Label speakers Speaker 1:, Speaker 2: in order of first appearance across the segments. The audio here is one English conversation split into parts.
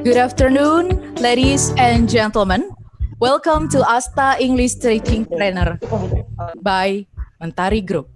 Speaker 1: Good afternoon, ladies and gentlemen. Welcome to ASTA English Teaching Trainer by Mentari Group.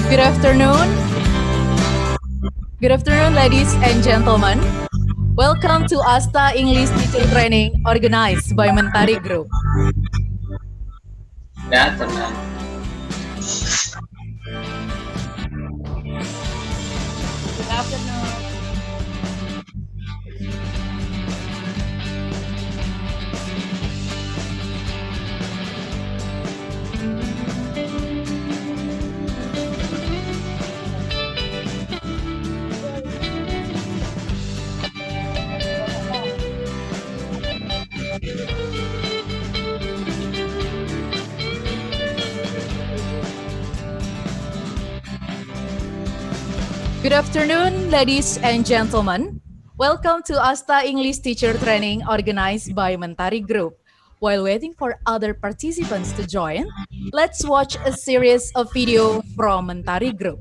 Speaker 1: Good afternoon. Good afternoon, ladies and gentlemen. Welcome to ASTA English Teacher Training organized by Mentari Group.
Speaker 2: Good afternoon.
Speaker 1: Good afternoon. Good afternoon, ladies and gentlemen. Welcome to ASTA English Teacher Training organized by Mentari Group. While waiting for other participants to join, let's watch a series of video from Mentari Group.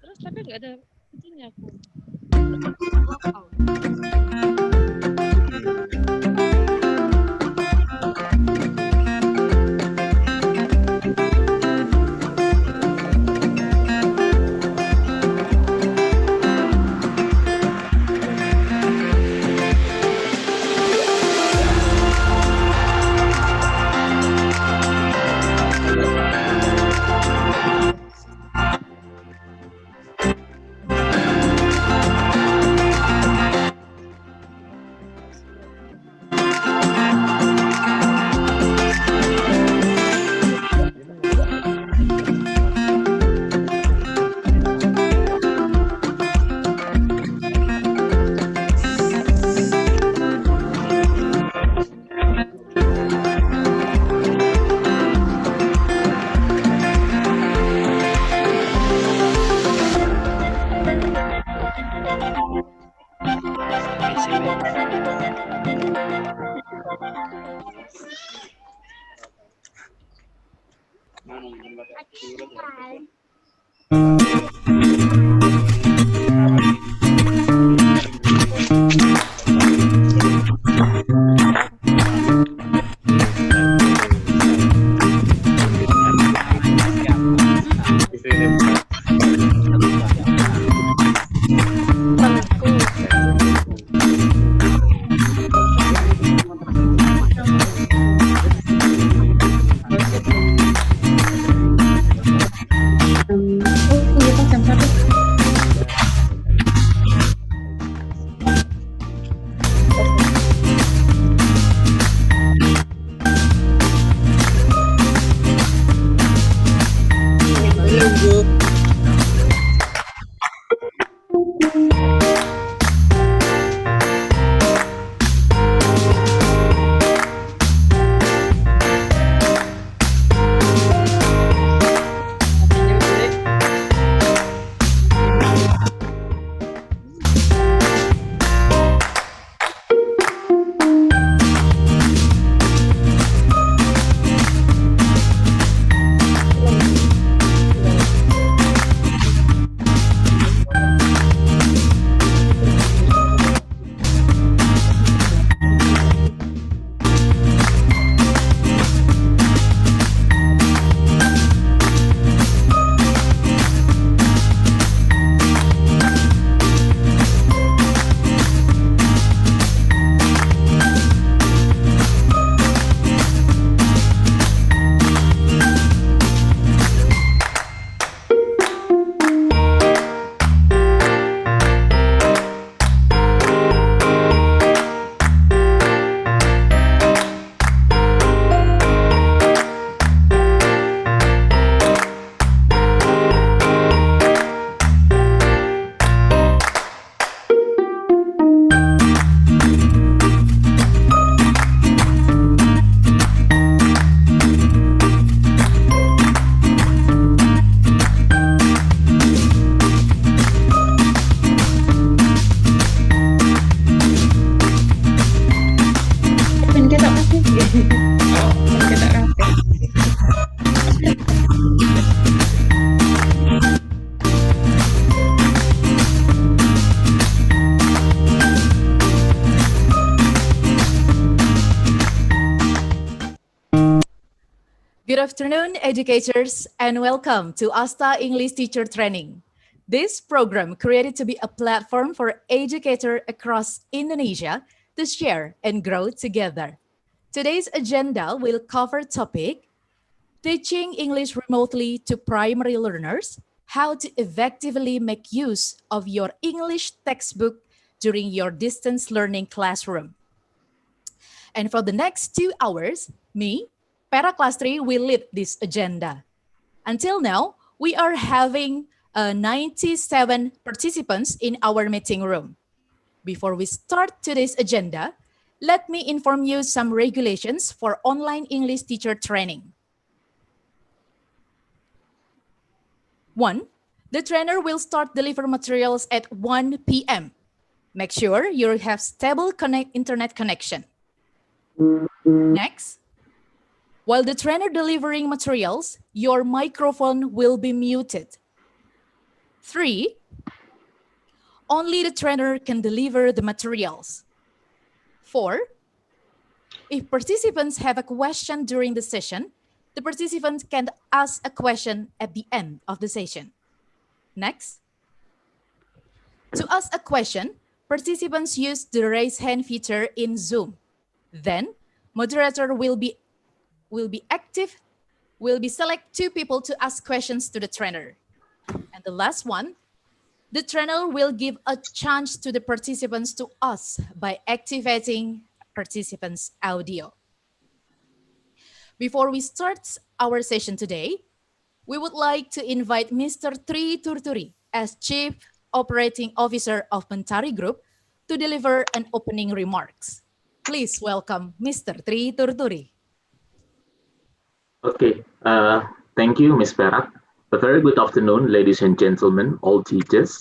Speaker 2: Terus tapi nggak ada itunya aku.
Speaker 1: Good afternoon, educators, and welcome to ASTA English Teacher Training. This program created to be a platform for educators across Indonesia to share and grow together. Today's agenda will cover topic teaching English remotely to primary learners, how to effectively make use of your English textbook during your distance learning classroom. And for the next 2 hours, me, Para Class 3, will lead this agenda. Until now, we are having 97 participants in our meeting room. Before we start today's agenda, let me inform you some regulations for online English teacher training. 1. The trainer will start deliver materials at 1 p.m. Make sure you have stable internet connection. Next, while the trainer delivering materials, your microphone will be muted. 3. Only the trainer can deliver the materials. 4. If participants have a question during the session, the participants can ask a question at the end of the session. Next, to ask a question, participants use the raise hand feature in Zoom. Then, moderator will select 2 people to ask questions to the trainer. And the last one, the trainer will give a chance to the participants to ask by activating participants' audio. Before we start our session today, we would like to invite Mr. Tri Turturi as Chief Operating Officer of Mentari Group to deliver an opening remarks. Please welcome Mr. Tri Turturi.
Speaker 3: Okay, thank you, Ms. Perak. A very good afternoon, ladies and gentlemen, all teachers.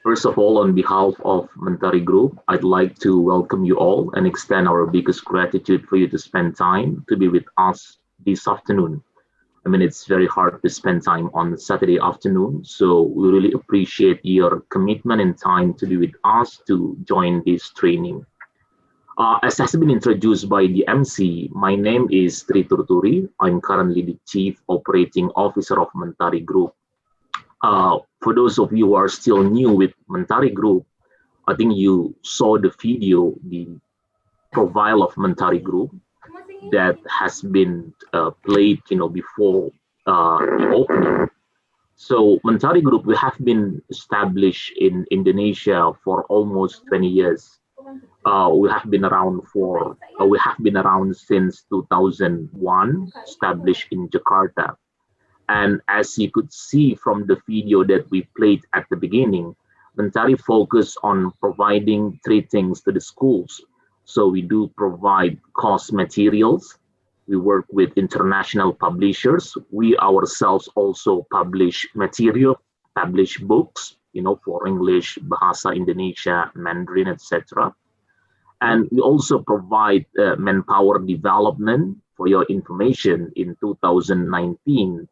Speaker 3: First of all, on behalf of Mentari Group, I'd like to welcome you all and extend our biggest gratitude for you to spend time to be with us this afternoon. I mean, it's very hard to spend time on Saturday afternoon, so we really appreciate your commitment and time to be with us to join this training. As has been introduced by the MC, my name is Tri Turturi. I'm currently the Chief Operating Officer of Mentari Group. For those of you who are still new with Mentari Group, I think you saw the video, the profile of Mentari Group that has been played, before the opening. So Mentari Group, we have been established in Indonesia for almost 20 years. We have been around since 2001, established in Jakarta. And as you could see from the video that we played at the beginning, Mentari focus on providing 3 things to the schools. So we do provide course materials. We work with international publishers. We ourselves also publish material, publish books, for English, Bahasa Indonesia, Mandarin, etc. And we also provide manpower development. For your information, in 2019,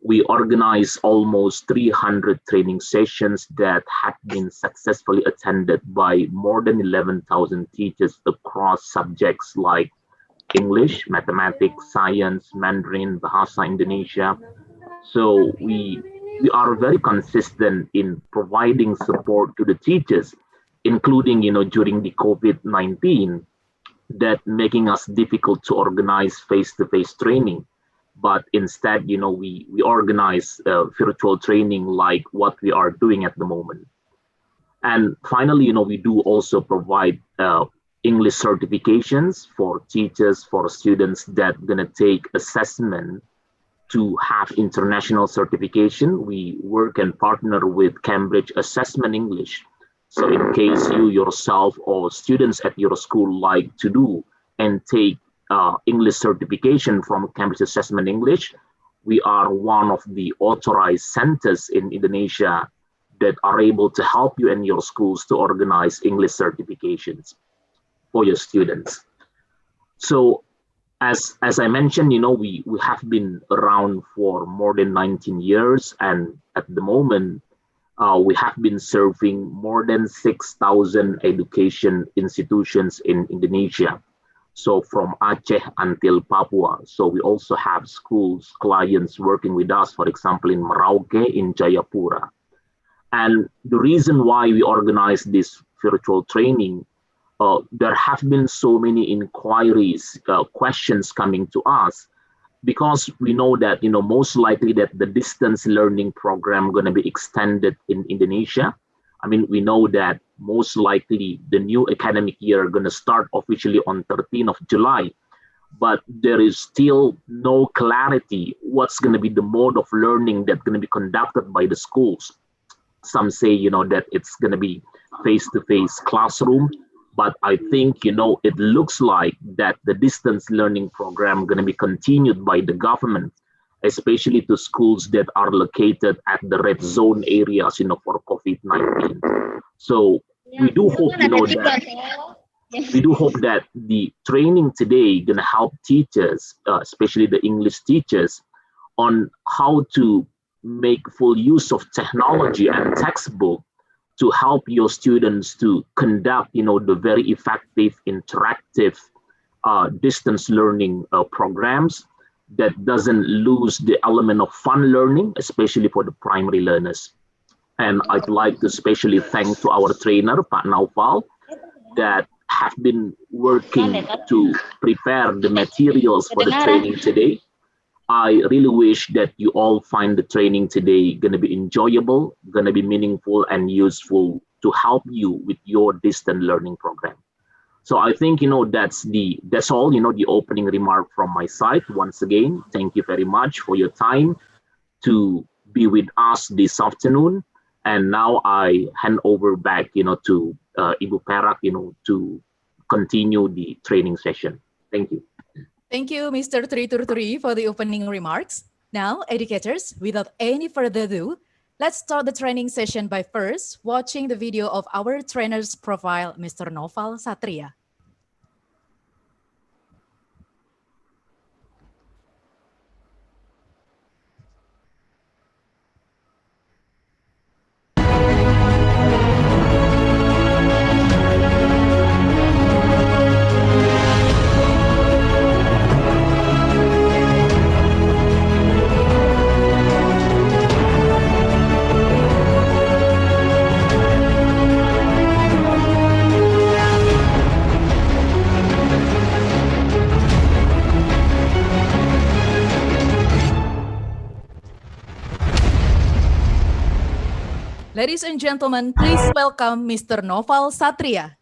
Speaker 3: we organized almost 300 training sessions that have been successfully attended by more than 11,000 teachers across subjects like English, mathematics, science, Mandarin, Bahasa Indonesia. So we are very consistent in providing support to the teachers, including, during the COVID-19, that making us difficult to organize face-to-face training. But instead, we organize virtual training like what we are doing at the moment. And finally, we do also provide English certifications for teachers, for students that are going to take assessment to have international certification. We work and partner with Cambridge Assessment English. So in case you yourself or students at your school like to do and take English certification from Cambridge Assessment English, we are one of the authorized centers in Indonesia that are able to help you and your schools to organize English certifications for your students. So as I mentioned, we have been around for more than 19 years, and at the moment, we have been serving more than 6,000 education institutions in Indonesia. So from Aceh until Papua. So we also have schools, clients working with us, for example, in Merauke, in Jayapura. And the reason why we organize this virtual training, there have been so many inquiries, questions coming to us. because we know that most likely that the distance learning program going to be extended in Indonesia. I mean, we know that most likely the new academic year going to start officially on 13th of July, but there is still no clarity what's going to be the mode of learning that's going to be conducted by the schools. Some say that it's going to be face-to-face classroom, but I think it looks like that the distance learning program going to be continued by the government, especially to schools that are located at the red zone areas for COVID-19. So we do hope that we do hope that the training today going to help teachers, especially the English teachers, on how to make full use of technology and textbook to help your students to conduct, the very effective interactive distance learning programs that doesn't lose the element of fun learning, especially for the primary learners. And I'd like to especially thank to our trainer, Pak Naufal, that have been working to prepare the materials for the training today. I really wish that you all find the training today going to be enjoyable, going to be meaningful and useful to help you with your distant learning program. So I think, that's all, the opening remark from my side. Once again, thank you very much for your time to be with us this afternoon. And now I hand over back, to Ibu Perak, to continue the training session. Thank you.
Speaker 1: Thank you, Mr. Triturturi, for the opening remarks. Now, educators, without any further ado, let's start the training session by first watching the video of our trainer's profile, Mr. Noval Satria. Ladies and gentlemen, please welcome Mr. Noval Satria.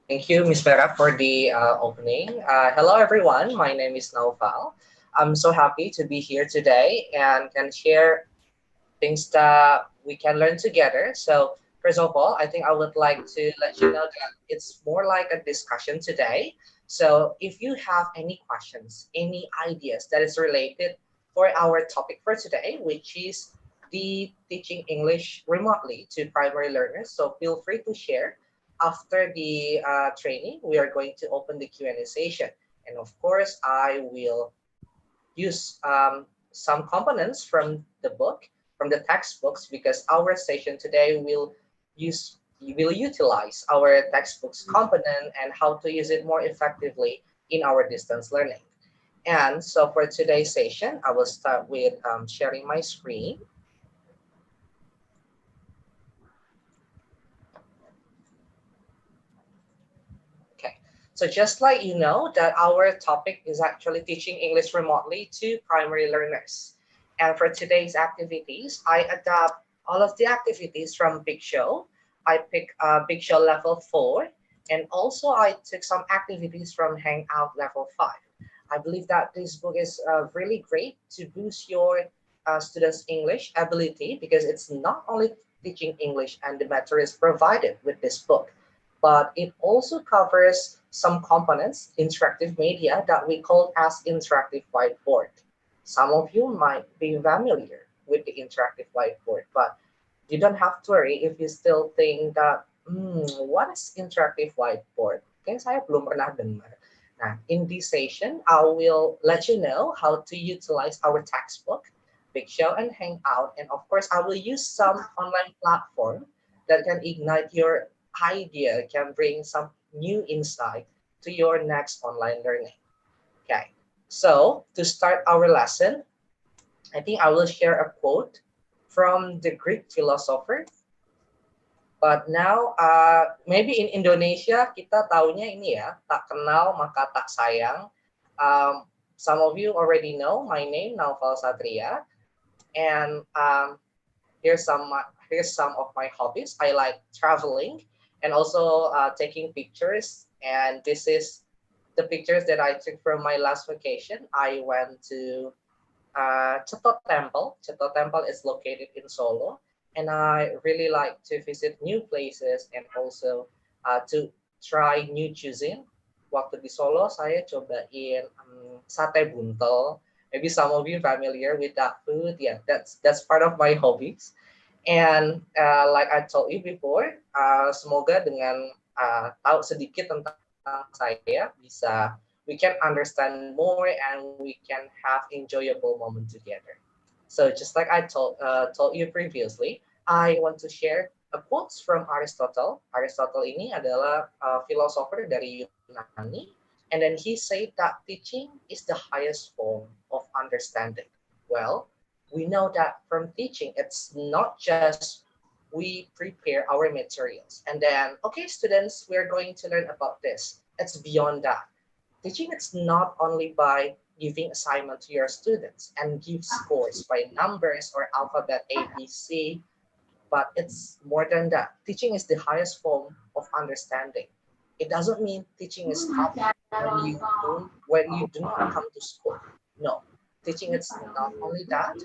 Speaker 4: Thank you, Ms. Vera, for the opening. Hello, everyone. My name is Noval. I'm so happy to be here today and can share things that we can learn together. So, first of all, I think I would like to let you know that it's more like a discussion today. So, if you have any questions, any ideas that is related for our topic for today, which is the teaching English remotely to primary learners, so feel free to share. After the training, we are going to open the Q&A session. And of course, I will use some components from the book, from the textbooks, because our session today will utilize our textbooks component and how to use it more effectively in our distance learning. And so for today's session, I will start with sharing my screen. So just like you know that our topic is actually teaching English remotely to primary learners. And for today's activities, I adapt all of the activities from Big Show. I pick Big Show level 4, and also I took some activities from Hangout level 5. I believe that this book is really great to boost your students' English ability, because it's not only teaching English and the materials provided with this book, but it also covers some components, interactive media, that we call as interactive whiteboard. Some of you might be familiar with the interactive whiteboard, but you don't have to worry if you still think that, what is interactive whiteboard? Kayaknya saya belum pernah dengar. Nah, in this session, I will let you know how to utilize our textbook, Big Show and Hangout, and of course, I will use some online platform that can ignite your idea, can bring some new insight to your next online learning. Okay, so to start our lesson, I think I will share a quote from the Greek philosopher. But now, maybe in Indonesia kita taunya ini ya, tak kenal maka tak sayang. some of you already know my name, Naufal Satria, and here's some of my hobbies. I like traveling and also taking pictures. And this is the pictures that I took from my last vacation. I went to Cheto Temple. Cheto Temple is located in Solo, and I really like to visit new places and also to try new cuisine. Waktu di Solo, saya cobain sate buntel. Maybe some of you familiar with that food. Yeah, that's part of my hobbies. And like I told you before, semoga dengan tahu sedikit tentang saya bisa we can understand more and we can have enjoyable moment together. So just like I told you previously, I want to share a quotes from Aristotle. Aristotle ini adalah philosopher dari Yunani, and then he said that teaching is the highest form of understanding. Well, we know that from teaching, it's not just we prepare our materials and then okay students we're going to learn about this. It's beyond that. Teaching it's not only by giving assignment to your students and give scores by numbers or alphabet A, B, C, but it's more than that. Teaching is the highest form of understanding. It doesn't mean teaching is stopped when you do not come to school. No, teaching it's not only that,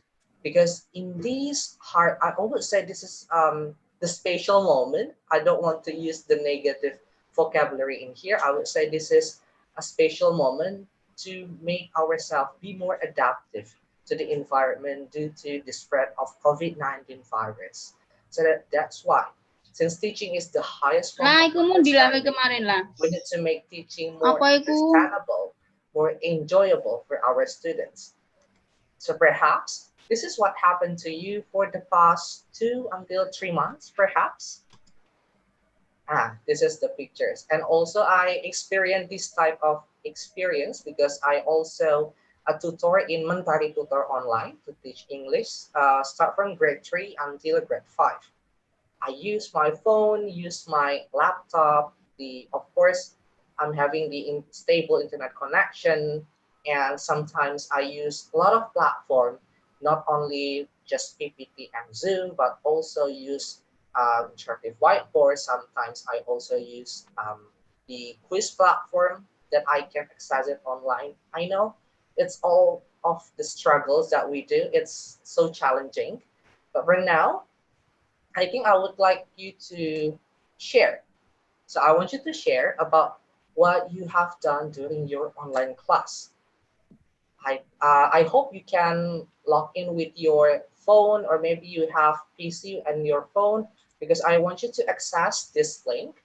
Speaker 4: because in these hard, I always say this is the spatial moment. I don't want to use the negative vocabulary in here. I would say this is a spatial moment to make ourselves be more adaptive to the environment due to the spread of COVID-19 virus. So that's why, since teaching is the highest form
Speaker 5: Lah,
Speaker 4: of
Speaker 5: iku mau dilawe
Speaker 4: understanding,
Speaker 5: kemarin lah.
Speaker 4: we need to make teaching more
Speaker 5: Apa iku?
Speaker 4: understandable, more enjoyable for our students. So perhaps this is what happened to you for the past 2 until 3 months, perhaps. This is the pictures. And also I experienced this type of experience because I also a tutor in Mentari Tutor Online to teach English, start from grade 3 until grade 5. I use my phone, use my laptop, of course, I'm having the stable internet connection, and sometimes I use a lot of platform, not only just PPT and Zoom, but also use interactive whiteboard. Sometimes I also use the quiz platform that I can access it online. I know it's all of the struggles that we do. It's so challenging, but for now, I think I would like you to share. So I want you to share about what you have done during your online class. I hope you can log in with your phone, or maybe you have PC and your phone, because I want you to access this link.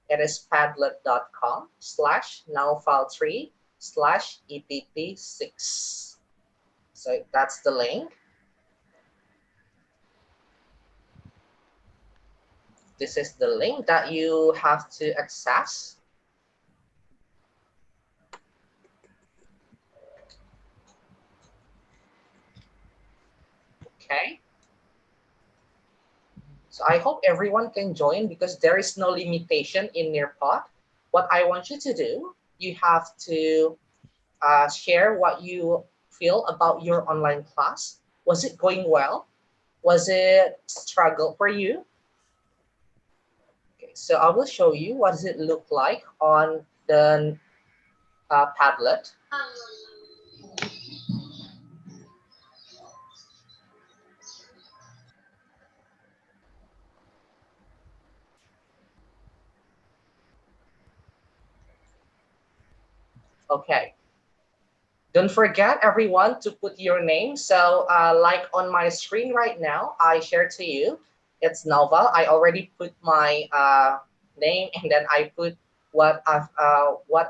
Speaker 4: It is padlet.com/nowfile3/EPP6. So that's the link. This is the link that you have to access. Okay. So I hope everyone can join because there is no limitation in Nearpod. What I want you to do, you have to share what you feel about your online class. Was it going well? Was it struggle for you? Okay, so I will show you what does it look like on the Padlet. Okay. Don't forget, everyone, to put your name. So like on my screen right now, I share to you, it's Novel. I already put my name, and then I put what what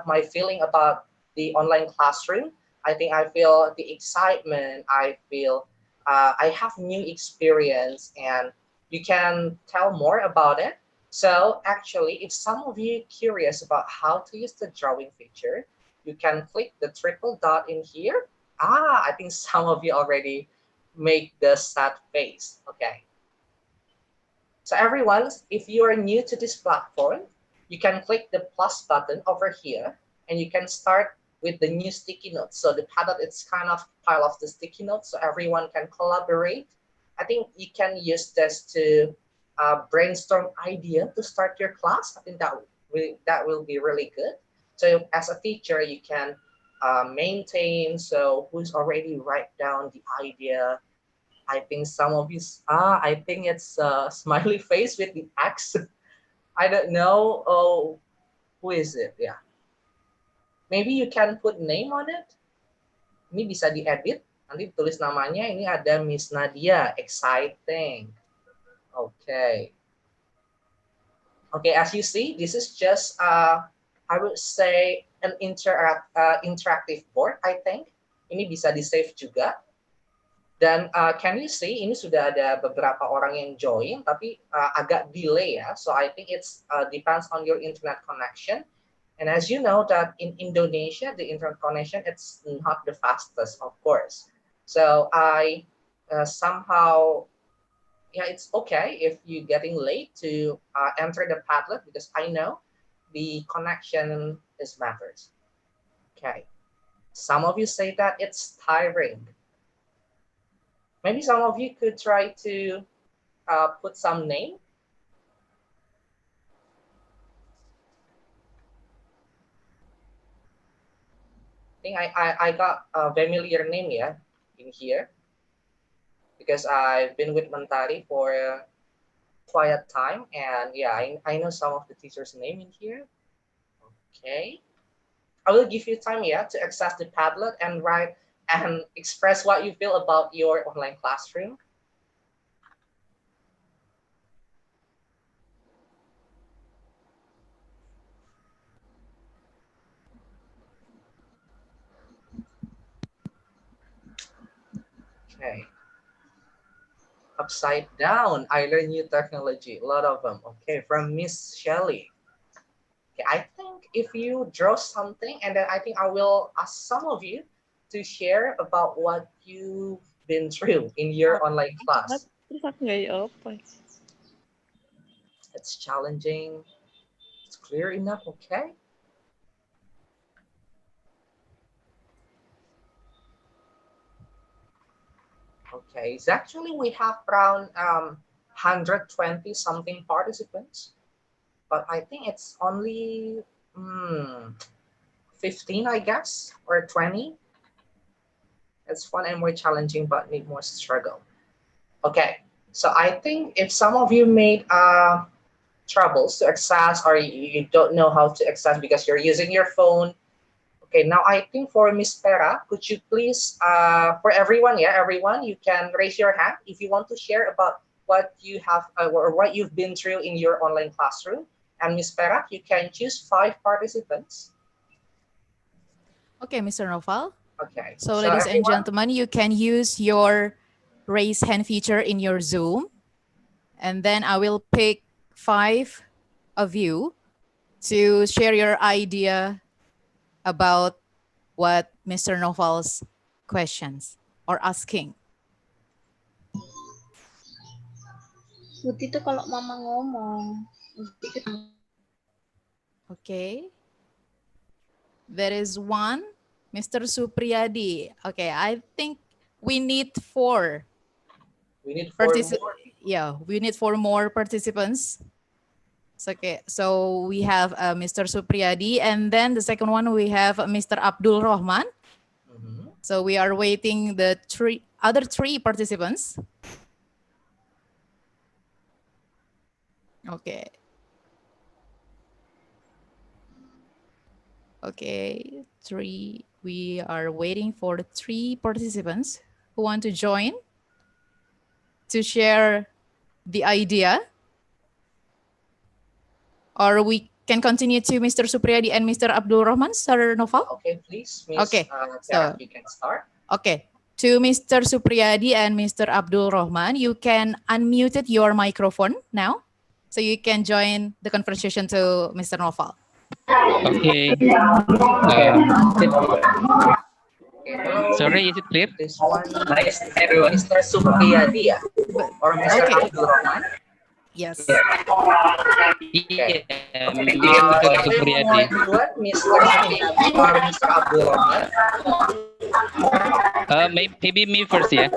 Speaker 4: my feeling about the online classroom. I think I feel the excitement. I feel I have new experience, and you can tell more about it. So actually, if some of you curious about how to use the drawing feature, you can click the triple dot in here. I think some of you already make the sad face. Okay. So everyone, if you are new to this platform, you can click the plus button over here, and you can start with the new sticky notes. So the Padlet, it's kind of pile of the sticky notes so everyone can collaborate. I think you can use this to brainstorm idea to start your class. I think that will be really good. So as a teacher, you can maintain, so who's already write down the idea. I think some of you, I think it's a smiley face with the X. I don't know. Oh, who is it? Yeah. Maybe you can put name on it. Ini bisa diedit. Nanti tulis namanya. Ini ada Miss Nadia. Exciting. Okay. Okay, as you see, this is just, I would say, an interactive board, I think. Ini bisa di-save juga. Dan can you see, ini sudah ada beberapa orang yang join, tapi agak delay ya. So I think it's depends on your internet connection. And as you know that in Indonesia, the internet connection, it's not the fastest, of course. So I somehow, yeah, it's okay if you're getting late to enter the Padlet because I know the connection is matters. Okay. Some of you say that it's tiring. Maybe some of you could try to put some name. I think I got a familiar name, yeah, in here because I've been with Mentari for quite a time, and yeah, I know some of the teachers' name in here. Okay, I will give you time, yeah, to access the Padlet and write and express what you feel about your online classroom. Okay. Upside down, I learn new technology, a lot of them. Okay, from Miss Shelley. Okay, I think if you draw something, and then I think I will ask some of you to share about what you've been through in your online class.
Speaker 2: Terus aku nggak apa.
Speaker 4: It's challenging. It's clear enough, okay? Okay, it's actually we have around 120 something participants, but I think it's only 15, I guess, or 20. It's fun and more challenging, but need more struggle. Okay, so I think if some of you made troubles to access or you don't know how to access because you're using your phone. Okay, now I think for Miss Pera, could you please, for everyone, yeah, everyone, you can raise your hand if you want to share about what you have or what you've been through in your online classroom. And Miss Pera, you can choose 5 participants.
Speaker 1: Okay, Mr. Noval.
Speaker 4: Okay.
Speaker 1: So ladies and
Speaker 4: everyone,
Speaker 1: gentlemen, you can use your raise hand feature in your Zoom. And then I will pick 5 of you to share your idea about what Mr. Noval's questions or asking.
Speaker 5: Putih itu kalau mama ngomong.
Speaker 1: Okay. There is one, Mr. Supriyadi. Okay, I think we need 4.
Speaker 4: we need 4 more.
Speaker 1: Yeah, we need 4 more participants. Okay, so we have Mr. Supriyadi, and then the second one we have Mr. Abdul Rahman. So we are waiting the other 3 participants. Okay. Okay, 3. We are waiting for the 3 participants who want to join to share the idea. Or we can continue to Mr. Supriyadi and Mr. Abdul Rahman, Sir Noval?
Speaker 4: Okay, please, Miss
Speaker 1: Okay,
Speaker 4: Pera, you can start.
Speaker 1: Okay, to Mr. Supriyadi and Mr. Abdul Rahman, you can unmute your microphone now, so you can join the conversation to Mr. Noval.
Speaker 6: Okay.
Speaker 4: Hello.
Speaker 6: Sorry, is it clear?
Speaker 4: This one, Mr. Supriyadi, or Mr.
Speaker 1: Okay.
Speaker 4: Abdul Rahman.
Speaker 1: Yes.
Speaker 4: Okay.
Speaker 2: Thank you,
Speaker 4: Shall
Speaker 2: Kak
Speaker 4: we move on
Speaker 2: Supriyadi.
Speaker 4: to what? Mr. Supriyadi or Mr. Abdul Rahman?
Speaker 2: Maybe me first, yeah.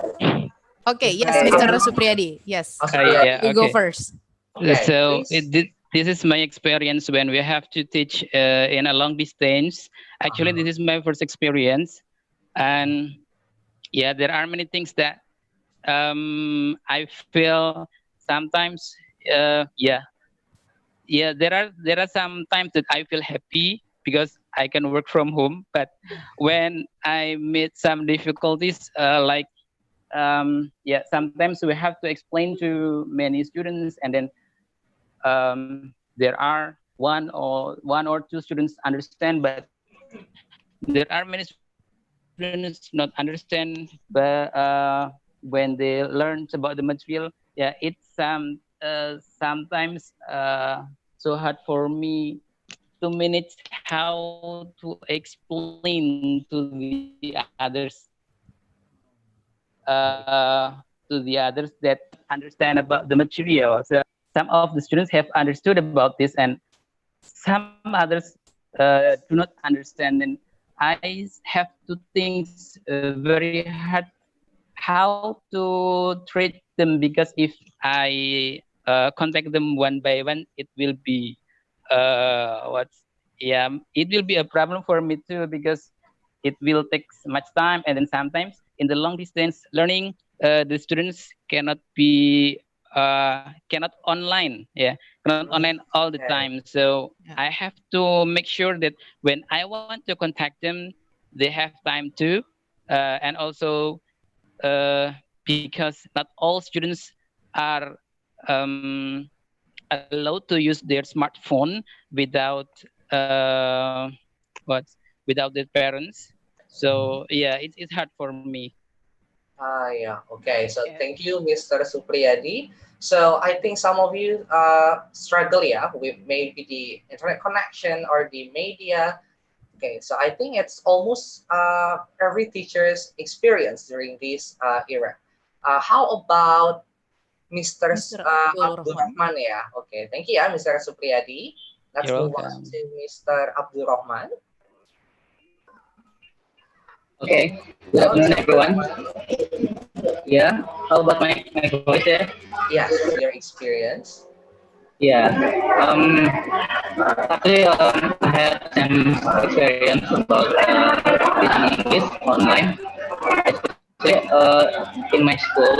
Speaker 1: Okay, yes,
Speaker 4: Okay.
Speaker 1: Mr. Supriyadi. Yes.
Speaker 4: Supriyadi.
Speaker 2: Yeah,
Speaker 1: You go
Speaker 2: okay.
Speaker 1: first.
Speaker 4: Okay,
Speaker 2: So
Speaker 4: please.
Speaker 2: this is my experience when we have to teach in a long distance. Actually, this is my first experience, and yeah, there are many things that I feel sometimes. Yeah, yeah, there are some times that I feel happy because I can work from home. But when I meet some difficulties, like yeah, sometimes we have to explain to many students, and then there are one or two students understand, but there are many students not understand. But when they learn about the material, yeah, it's sometimes so hard for me to manage how to explain to the others that understand about the material. So some of the students have understood about this, and some others do not understand. And I have to think very hard how to treat them, because if I contact them one by one, it will be it will be a problem for me too, because it will take much time. And then sometimes in the long distance learning, the students cannot be cannot online, yeah, cannot online all the time.
Speaker 4: Okay.
Speaker 2: So I
Speaker 1: Yeah.
Speaker 2: have to make sure that when I want to contact them, they have time too. And also because not all students are um, allowed to use their smartphone without uh, what without their parents. So yeah, it's hard for me.
Speaker 4: Yeah. Okay. So
Speaker 2: Yeah.
Speaker 4: thank you, Mr. Supriyadi. So I think some of you struggle, yeah, with maybe the internet connection or the media. Okay. So I think it's almost every teacher's experience during this era. How about Mr.
Speaker 1: Mr. Abdul
Speaker 4: Abdul
Speaker 1: Rahman.
Speaker 4: Rahman? Yeah. Okay. Thank you, yeah, Mr. Supriyadi. Let's
Speaker 2: You're
Speaker 4: move on
Speaker 2: welcome.
Speaker 4: to Mr. Abdul Rahman.
Speaker 6: Okay, good
Speaker 4: Hello,
Speaker 6: afternoon,
Speaker 4: Mr. Abdul
Speaker 6: everyone.
Speaker 4: Rahman.
Speaker 6: Yeah, how about my voice there?
Speaker 4: Yes, your experience.
Speaker 6: Yeah, actually, I had some experience about teaching English online, especially in my school.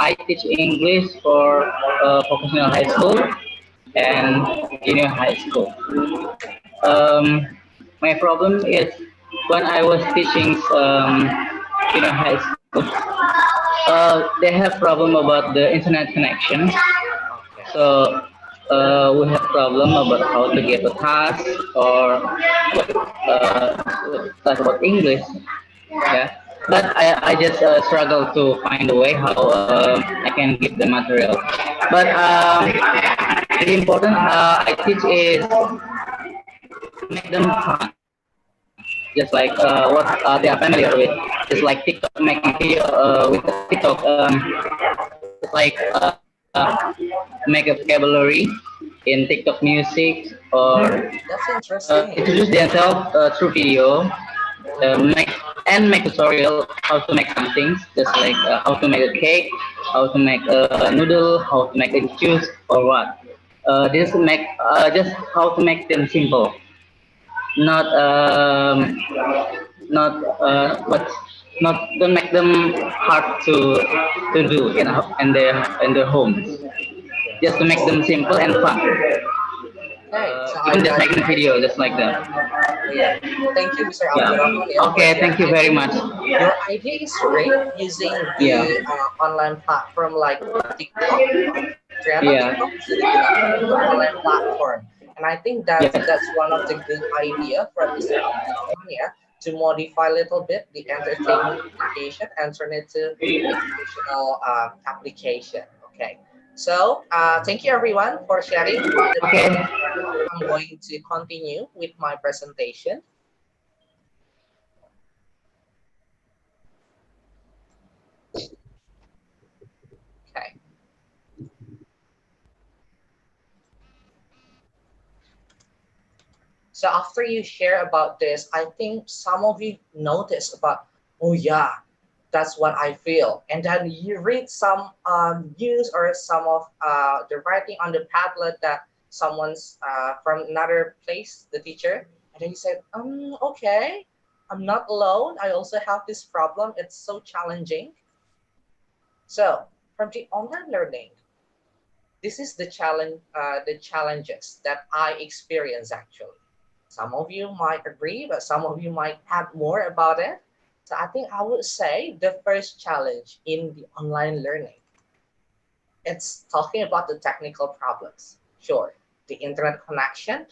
Speaker 6: I teach English for vocational high school and junior high school. Um, my problem is when I was teaching junior high school, they have problem about the internet connection.
Speaker 4: Okay.
Speaker 6: So we have problem about how to get a task or task about English. Yeah, but I just struggle to find a way how I can give the material. But the important I teach is make them fun, just like what they are familiar with. Just like TikTok, making video with TikTok, like make a vocabulary in TikTok music or
Speaker 4: That's interesting.
Speaker 6: introduce themselves through video, make and make tutorial how to make some things, just like how to make a cake, how to make a noodle, how to make a juice or what. Just how to make them simple, not not but not don't make them hard to do in their homes. Just to
Speaker 4: Yes.
Speaker 6: make them simple and fun.
Speaker 4: Okay, so I
Speaker 6: Even just
Speaker 4: got
Speaker 6: making video, just like that.
Speaker 4: oh, yeah. Thank you, Mr.
Speaker 6: Yeah.
Speaker 4: Abdurrahman, yeah, for
Speaker 6: Okay.
Speaker 4: sharing.
Speaker 6: Thank you
Speaker 4: I
Speaker 6: very
Speaker 4: think
Speaker 6: much.
Speaker 4: your idea is great using
Speaker 6: Yeah.
Speaker 4: the online platform like TikTok. Ternyata
Speaker 6: Yeah.
Speaker 4: TikTok bisa digunakan untuk online platform, and I think
Speaker 6: Yes.
Speaker 4: that's one of the good idea from Mr. Abdurrahman, yeah, to modify a little bit the entertainment application and turn it to educational application. Okay, so thank you everyone for sharing. The
Speaker 6: Okay.
Speaker 4: I'm going to continue with my presentation. Okay. So after you share about this, I think some of you notice about, oh yeah, that's what I feel. And then you read some news or some of the writing on the Padlet that someone's from another place, the teacher, and then you said, okay, I'm not alone. I also have this problem. It's so challenging. So from the online learning, this is the challenges that I experience actually. Some of you might agree, but some of you might add more about it. So I think I would say the first challenge in the online learning, it's talking about the technical problems. Sure, the internet connection,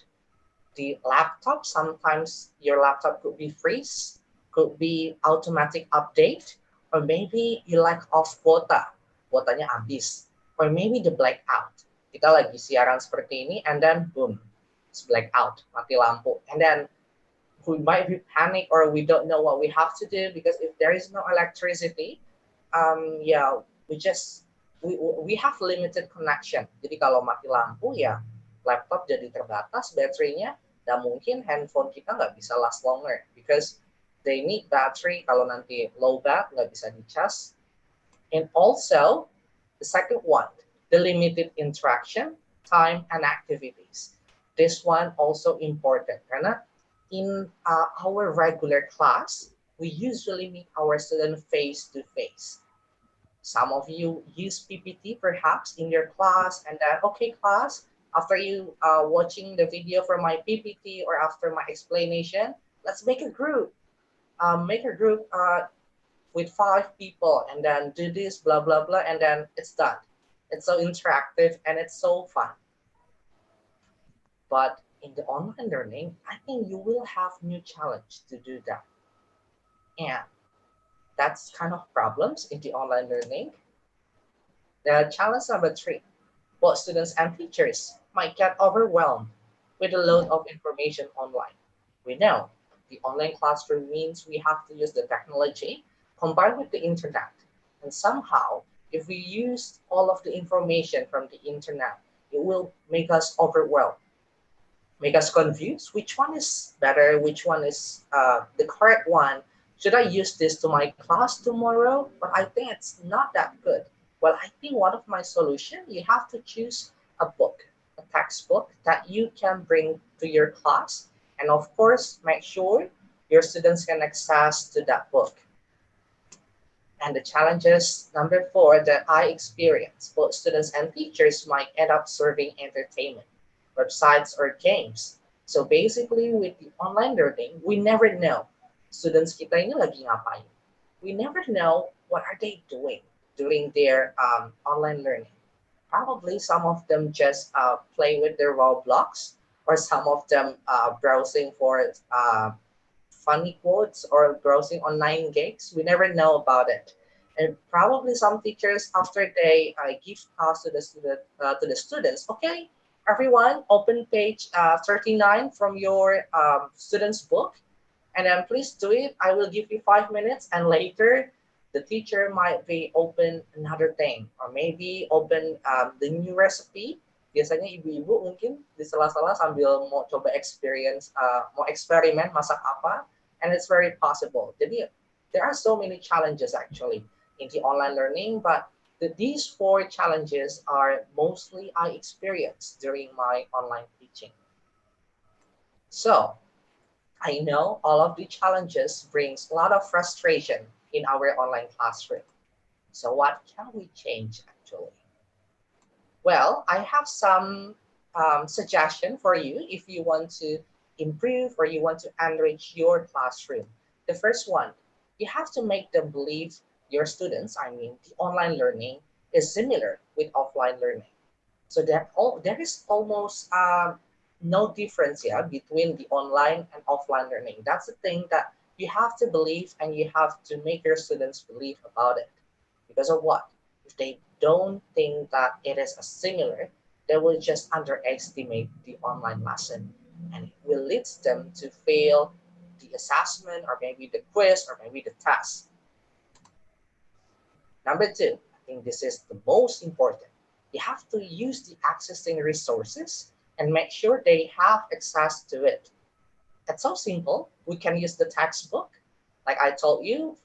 Speaker 4: the laptop, sometimes your laptop could be freeze, could be automatic update, or maybe you lack of kuotanya habis, or maybe the blackout. Kita lagi siaran seperti ini, and then boom, it's blackout, mati lampu, and then we might be panic or we don't know what we have to do because if there is no electricity, yeah, we just we have limited connection. Jadi kalau mati lampu ya laptop jadi terbatas baterainya dan mungkin handphone kita nggak bisa last longer because they need battery. Kalau nanti low bat nggak bisa dicas. And also the second one, the limited interaction, time and activities. This one also important karena in our regular class, we usually meet our student face to face. Some of you use PPT perhaps in your class and then, okay class, after you watching the video from my PPT or after my explanation, let's make a group. Make a group with 5 people and then do this, blah, blah, blah, and then it's done. It's so interactive and it's so fun. But in the online learning, I think you will have new challenge to do that. And that's kind of problems in the online learning. The challenge number 3, both students and teachers might get overwhelmed with a load of information online. We know the online classroom means we have to use the technology combined with the internet. And somehow, if we use all of the information from the internet, it will make us overwhelmed, make us confused. Which one is better? Which one is the correct one? Should I use this to my class tomorrow? But I think it's not that good. Well, I think one of my solution, you have to choose a book, a textbook that you can bring to your class. And of course, make sure your students can access to that book. And the challenges number 4 that I experience, both students and teachers might end up serving entertainment, websites or games. So basically with the online learning, we never know students kita ini lagi ngapain. We never know what are they doing during their online learning. Probably some of them just play with their Roblox or some of them browsing for funny quotes or browsing online gigs. We never know about it. And probably some teachers after they give task to the students, okay, everyone open page 39 from your student's book and then please do it. I will give you 5 minutes and later the teacher might be open another thing or maybe open the new recipe. Biasanya ibu-ibu mungkin di sela-sela sambil mau coba experience, mau eksperimen masak apa, and it's very possible. Jadi there are so many challenges actually in the online learning, but these 4 challenges are mostly I experienced during my online teaching. So I know all of the challenges brings a lot of frustration in our online classroom. So what can we change actually? Well, I have some suggestion for you if you want to improve or you want to enrich your classroom. The first one, you have to make them believe your students, I mean the online learning, is similar with offline learning. So there is almost no difference here between the online and offline learning. That's the thing that you have to believe and you have to make your students believe about it. Because of what? If they don't think that it is a similar, they will just underestimate the online lesson and it will lead them to fail the assessment or maybe the quiz or maybe the test. Number 2, I think this is the most important. You have to use the existing resources and make sure they have access to it. It's so simple. We can use the textbook. Like I told you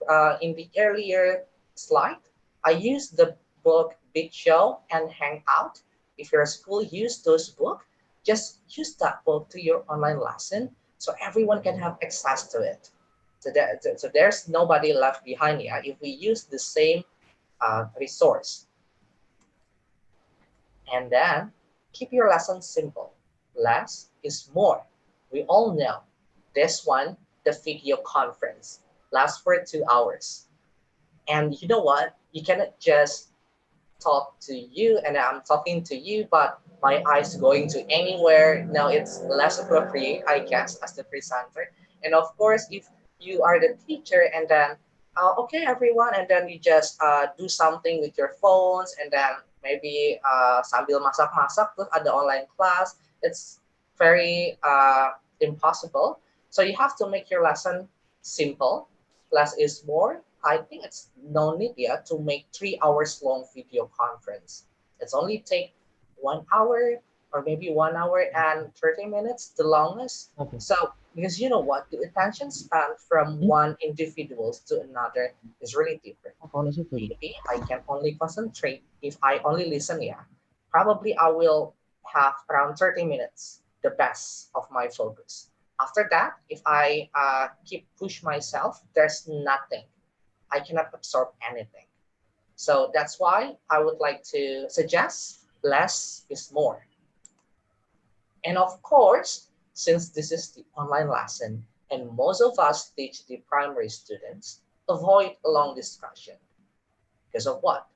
Speaker 4: in the earlier slide, I use the book Big Show and Hangout. If your school use those books, just use that book to your online lesson so everyone can have access to it. So there's nobody left behind here if we use the same resource. And then keep your lesson simple. Less is more. We all know this one, the video conference, lasts for 2 hours. And you know what? You cannot just talk to you and I'm talking to you, but my eyes going to anywhere. No, it's less appropriate, I guess, as the presenter. And of course, if you are the teacher and then, okay, everyone, and then you just do something with your phones and then maybe sambil masak-masak, terus ada online class, it's very impossible. So you have to make your lesson simple. Less is more. I think it's no need yet to make 3 hours long video conference. It's only take 1 hour or maybe 1 hour and 30 minutes, the longest.
Speaker 7: Okay.
Speaker 4: So because you know what, the attention span from one individual to another is really different. Maybe I can only concentrate if I only listen. Yeah, probably I will have around 30 minutes, the best of my focus. After that, if I keep push myself, there's nothing. I cannot absorb anything. So that's why I would like to suggest less is more. And of course, since this is the online lesson and most of us teach the primary students, avoid a long discussion. Because of what?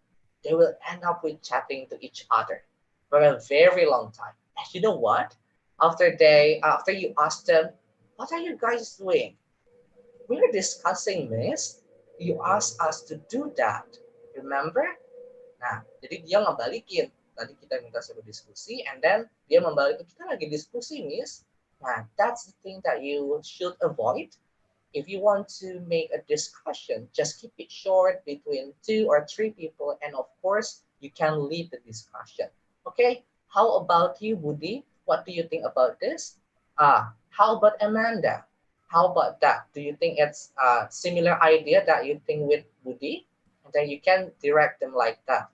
Speaker 4: They will end up with chatting to each other for a very long time. And you know what? After you ask them, what are you guys doing? We're discussing, miss. You asked us to do that. Remember? Nah, jadi dia ngebalikin. Tadi kita minta suruh diskusi, and then dia membalik, kita lagi diskusi, miss. Nah, that's the thing that you should avoid. If you want to make a discussion, just keep it short between 2 or 3 people, and of course, you can lead the discussion. Okay, how about you, Budi? What do you think about this? How about Amanda? How about that? Do you think it's a similar idea that you think with Budi? And then you can direct them like that.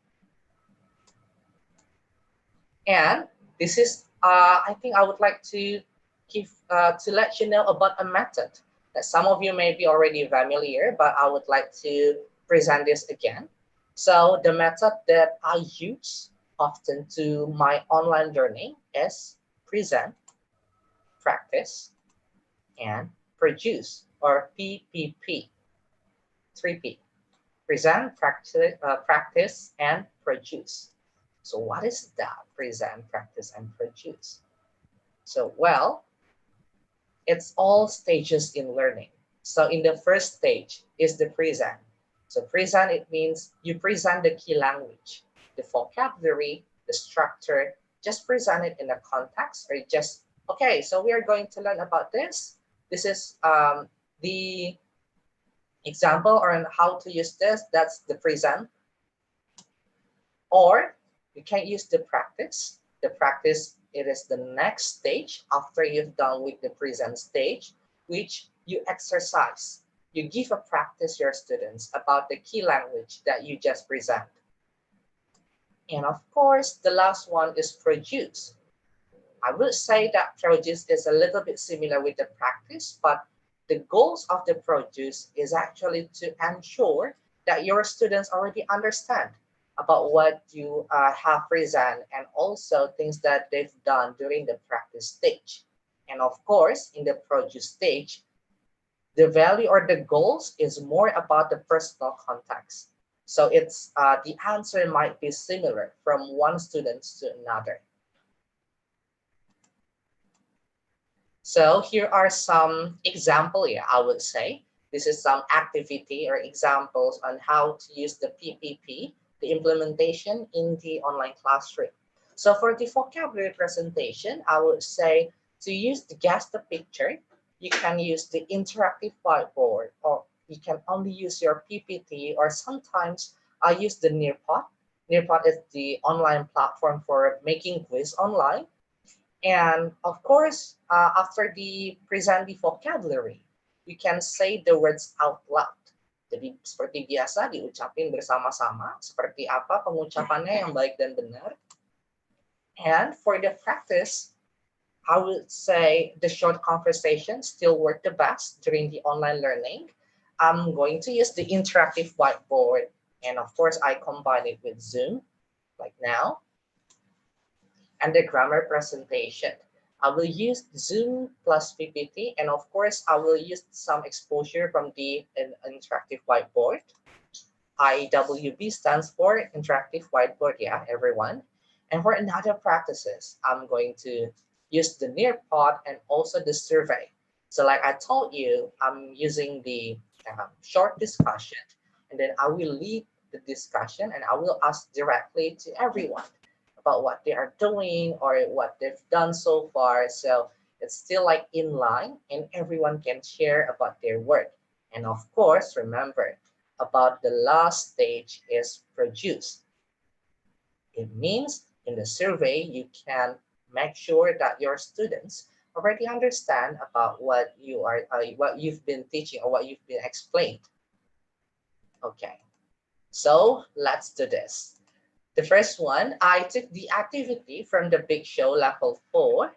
Speaker 4: And this is, I think I would like to let you know about a method that some of you may be already familiar, but I would like to present this again. So the method that I use often to my online learning is present, practice, and produce, or PPP, 3P. Present, practice, and produce. So what is that? Present, practice, and produce. So, well, it's all stages in learning. So in the first stage is the present. So present, it means you present the key language, the vocabulary, the structure, just present it in a context, or just, okay, so we are going to learn about this. This is the example on how to use this. That's the present. Or you can use the practice. The practice, it is the next stage after you've done with the present stage, which you exercise. You give a practice your students about the key language that you just present. And of course, the last one is produce. I would say that produce is a little bit similar with the practice, but the goals of the produce is actually to ensure that your students already understand about what you have present, and also things that they've done during the practice stage. And of course, in the produce stage, the value or the goals is more about the personal context. So it's the answer might be similar from one student to another. So here are some examples here, I would say. This is some activity or examples on how to use the PPP, the implementation in the online classroom. So for the vocabulary presentation, I would say to use the guess the picture, you can use the interactive whiteboard, or you can only use your PPT, or sometimes I use the Nearpod. Nearpod is the online platform for making quiz online. And of course, after the present the vocabulary, we can say the words out loud. Jadi seperti biasa diucapin bersama-sama, seperti apa pengucapannya yang baik dan benar. And for the practice, I would say the short conversations still work the best during the online learning. I'm going to use the interactive whiteboard, and of course, I combine it with Zoom, like now, and the grammar presentation. I will use Zoom plus PPT, and of course, I will use some exposure from the interactive whiteboard. IWB stands for interactive whiteboard, yeah, everyone. And for another practices, I'm going to use the Nearpod and also the survey. So like I told you, I'm using the short discussion, and then I will lead the discussion and I will ask directly to everyone about what they are doing or what they've done so far. So it's still like in line and everyone can share about their work. And of course, remember about the last stage is produce. It means in the survey, you can make sure that your students already understand about what what you've been teaching or what you've been explained. Okay, so let's do this. The first one, I took the activity from the Big Show level 4.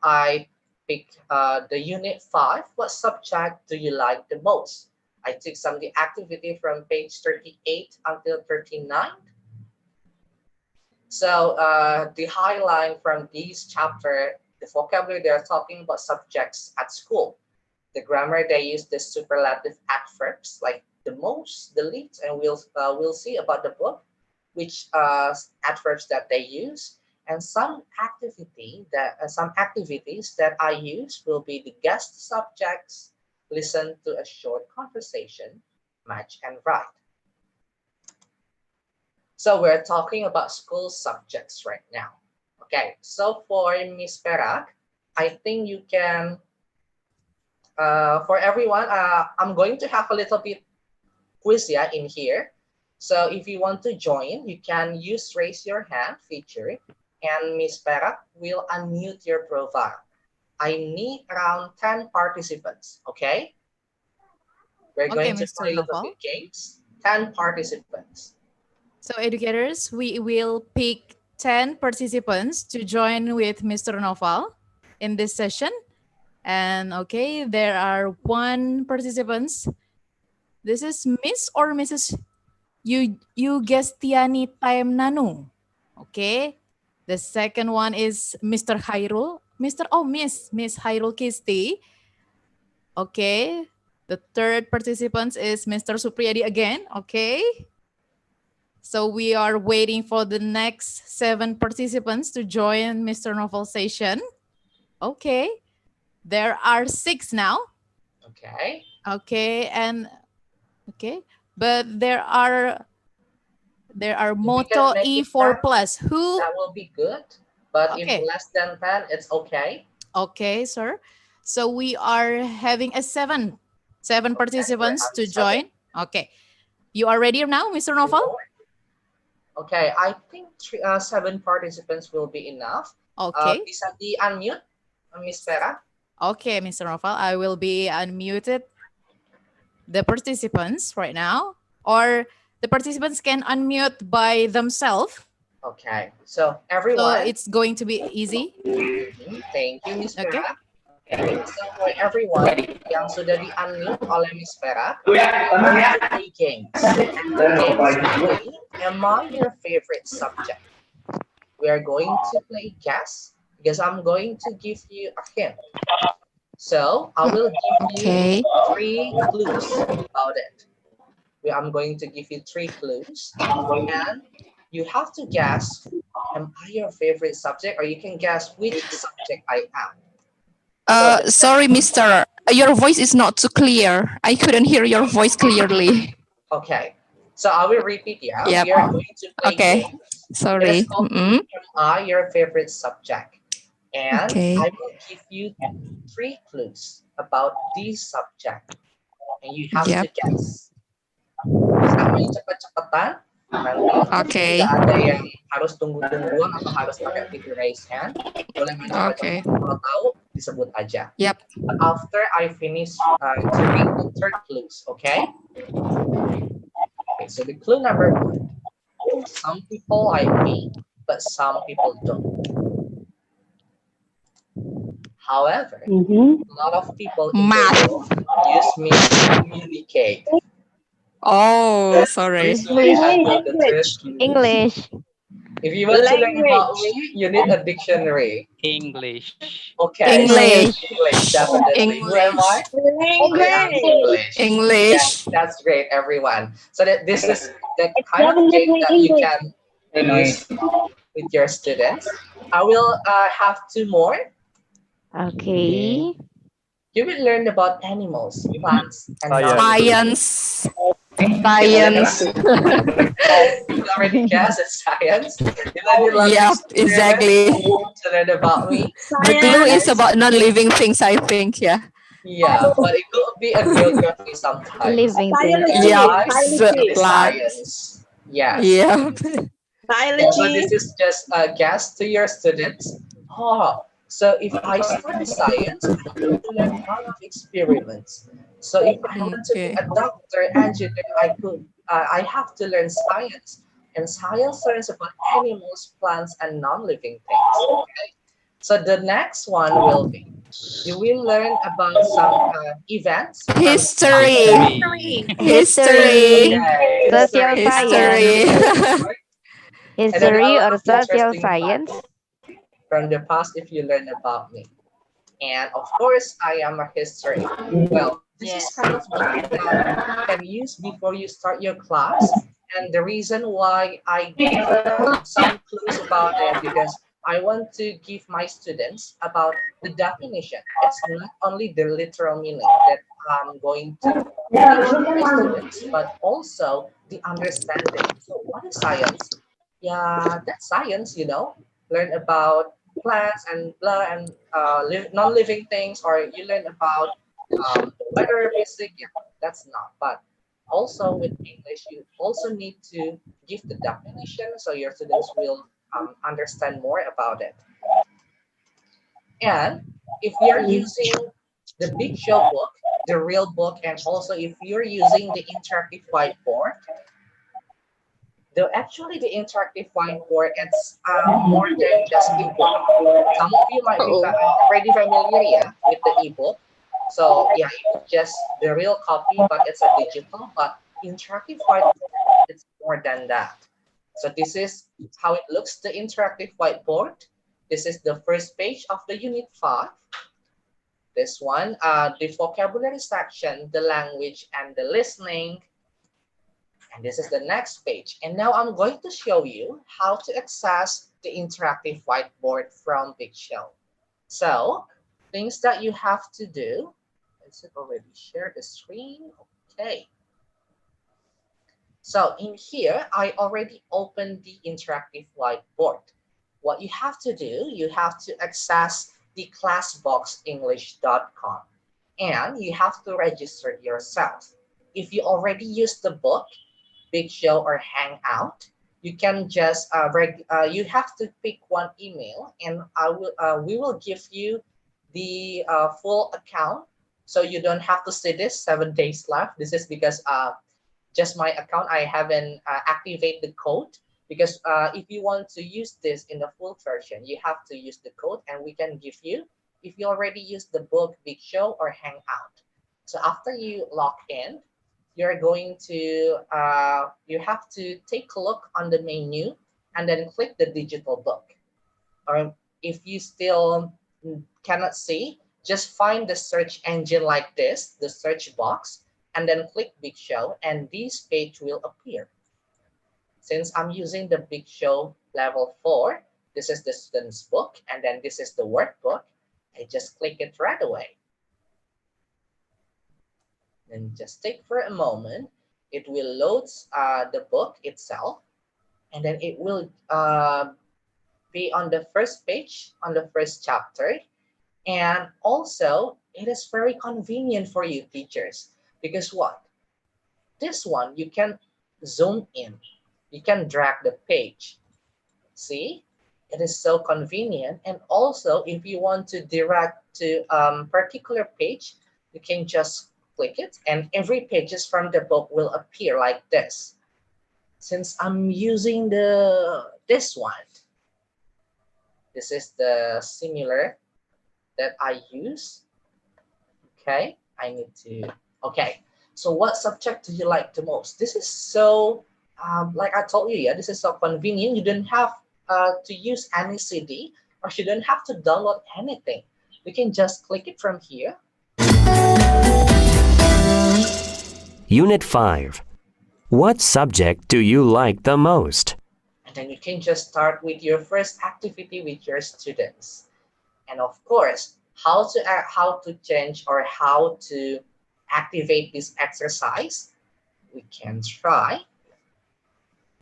Speaker 4: I picked the unit 5. What subject do you like the most? I took some of the activity from page 38 until 39. So the highlight from this chapter, the vocabulary, they're talking about subjects at school. The grammar, they use the superlative adverbs like the most, the least, and we'll see about the book, which adverbs that they use. And some activities that I use will be the guest subjects, listen to a short conversation, match and write. So we're talking about school subjects right now. Okay, so for Miss Perak, I think you can, for everyone, I'm going to have a little bit quiz in here. So if you want to join, you can use raise your hand feature and Miss Perak will unmute your profile. I need around 10 participants, okay? We're going to
Speaker 1: Mr.
Speaker 4: play a little
Speaker 1: Novel.
Speaker 4: bit games, 10 participants.
Speaker 1: So educators, we will pick 10 participants to join with Mr. Noval in this session. And okay, there are 1 participants. This is Miss or Mrs. Yugestiani Time Nanu. Okay. The second one is Mr. Hairul. Miss Hairul Kisti. Okay. The third participant is Mr. Supriyadi again. Okay. So we are waiting for the next 7 participants to join Mr. Novel session. Okay. There are 6 now.
Speaker 4: Okay.
Speaker 1: Okay. And okay. But there are Moto E4 Plus. Who?
Speaker 4: That will be good. But
Speaker 1: Okay.
Speaker 4: if less than 10, it's okay.
Speaker 1: Okay, sir. So we are having a 7 participants to join. Okay. You are ready now, Mr. Novel?
Speaker 4: Okay, I think 7 participants will be enough.
Speaker 1: Okay.
Speaker 4: Bisa di unmute, Miss Vera?
Speaker 1: Okay, Mr. Novel, I will be unmuted the participants right now, or the participants can unmute by themselves.
Speaker 4: Okay, so everyone.
Speaker 1: So it's going to be easy.
Speaker 4: Thank you, Miss
Speaker 1: Okay.
Speaker 4: Vera. So for everyone yang sudah di-unmute oleh Miss Vera, play games. Am I your favorite subject? We are going to play guess because I'm going to give you a hint. So I will give you 3 clues about it. I'm going to give you 3 clues and you have to guess, am I your favorite subject? Or you can guess which subject I am.
Speaker 7: Sorry, mister. Your voice is not too clear. I couldn't hear your voice clearly.
Speaker 4: Okay. So I will repeat, yeah?
Speaker 7: Yep.
Speaker 4: We are going to play
Speaker 7: Okay.
Speaker 4: games.
Speaker 7: Sorry.
Speaker 4: Am I your favorite subject? And
Speaker 7: Okay.
Speaker 4: I will give you 3 clues about this subject. And you have to guess. Bisa main cepet-cepetan? Nanti
Speaker 7: Okay.
Speaker 4: nggak ada yang harus tunggu-tungguan atau harus pakai finger raise hand. Boleh mencoba-coba.
Speaker 7: Okay.
Speaker 4: Kalau tahu disebut aja.
Speaker 7: Yep.
Speaker 4: But after I finish to read the third clues, okay? Okay, so the clue number 1. Some people like me, but some people don't. However, a lot of people in the
Speaker 7: Math.
Speaker 4: world use me to communicate.
Speaker 7: Oh, sorry.
Speaker 4: Please look at the third clue.
Speaker 8: English.
Speaker 4: If you want to learn about me, you need a dictionary.
Speaker 2: English.
Speaker 4: Okay,
Speaker 7: English.
Speaker 4: English, definitely. Who am I? I am English.
Speaker 7: English.
Speaker 4: Yes, that's great, everyone. So that this is the kind of game that you can use with your students. I will have 2 more.
Speaker 8: Okay.
Speaker 4: You will learn about animals, plants, and
Speaker 7: Science.
Speaker 8: Science.
Speaker 4: You already guessed it's science. You learn
Speaker 7: Yep, exactly.
Speaker 4: to learn about me.
Speaker 7: The clue is about non-living things, I think. Yeah.
Speaker 4: Yeah, but it could be a geography sometimes.
Speaker 8: Living things.
Speaker 7: Yep.
Speaker 4: It is
Speaker 7: Plants.
Speaker 4: science. Yes.
Speaker 7: Yeah.
Speaker 4: So this is just a guess to your students. Oh, so if I study science, I have to learn a lot of experiments. So if I want to be
Speaker 7: Okay.
Speaker 4: a doctor, engineer, I have to learn science. And science learns about animals, plants, and non-living things. Okay. So the next one will be, you will learn about some events from
Speaker 7: History. History.
Speaker 8: Social
Speaker 7: History.
Speaker 8: science.
Speaker 4: and then a
Speaker 8: History
Speaker 4: lot
Speaker 8: or
Speaker 4: of
Speaker 8: social
Speaker 4: interesting
Speaker 8: science.
Speaker 4: facts from the past if you learn about me. And of course, I am a history. Well, this is kind of game that you can use before you start your class. And the reason why I give some clues about it because I want to give my students about the definition. It's not only the literal meaning that I'm going to teach my students, but also the understanding. So what is science? Yeah, that's science, learn about plants and blah and non-living things, or you learn about the weather, basic. Yeah, that's not. But also with English, you also need to give the definition so your students will understand more about it. And if we are using the Big Show book, the real book, and also if you're using the interactive whiteboard, actually the interactive whiteboard, it's more than just ebook. Some of you might be already familiar, yeah, with the ebook. So yeah, it's just the real copy, but it's a digital. But interactive whiteboard, it's more than that. So this is how it looks, the interactive whiteboard. This is the first page of the unit 5. This one, the vocabulary section, the language, and the listening. And this is the next page. And now I'm going to show you how to access the interactive whiteboard from Big Show. So things that you have to do. Is it already shared the screen? Okay. So in here, I already opened the interactive whiteboard. What you have to do, you have to access the classboxenglish.com and you have to register yourself. If you already use the book, Big Show or Hangout, you can just you have to pick one email, and we will give you the full account, so you don't have to see this 7 days left. This is because just my account, I haven't activated the code, because if you want to use this in the full version, you have to use the code, and we can give you if you already use the book, Big Show or Hangout. So after you log in, you're going to you have to take a look on the menu and then click the digital book. Or if you still cannot see, just find the search engine like this, the search box, and then click Big Show, and this page will appear. Since I'm using the Big Show level 4, this is the student's book, and then this is the workbook. I just click it right away. And just take for a moment, it will load the book itself, and then it will be on the first page, on the first chapter. And also, it is very convenient for you teachers, because what? This one, you can zoom in. You can drag the page. See, it is so convenient. And also, if you want to direct to particular page, you can just click it, and every pages from the book will appear like this. Since I'm using this one, this is the similar that I use. Okay, I need to. Okay, so what subject do you like the most? This is so, like I told you, yeah, this is so convenient. You don't have to use any CD, or you don't have to download anything. You can just click it from here.
Speaker 9: Unit 5. What subject do you like the most?
Speaker 4: And then you can just start with your first activity with your students. And of course, how to change or how to activate this exercise, we can try.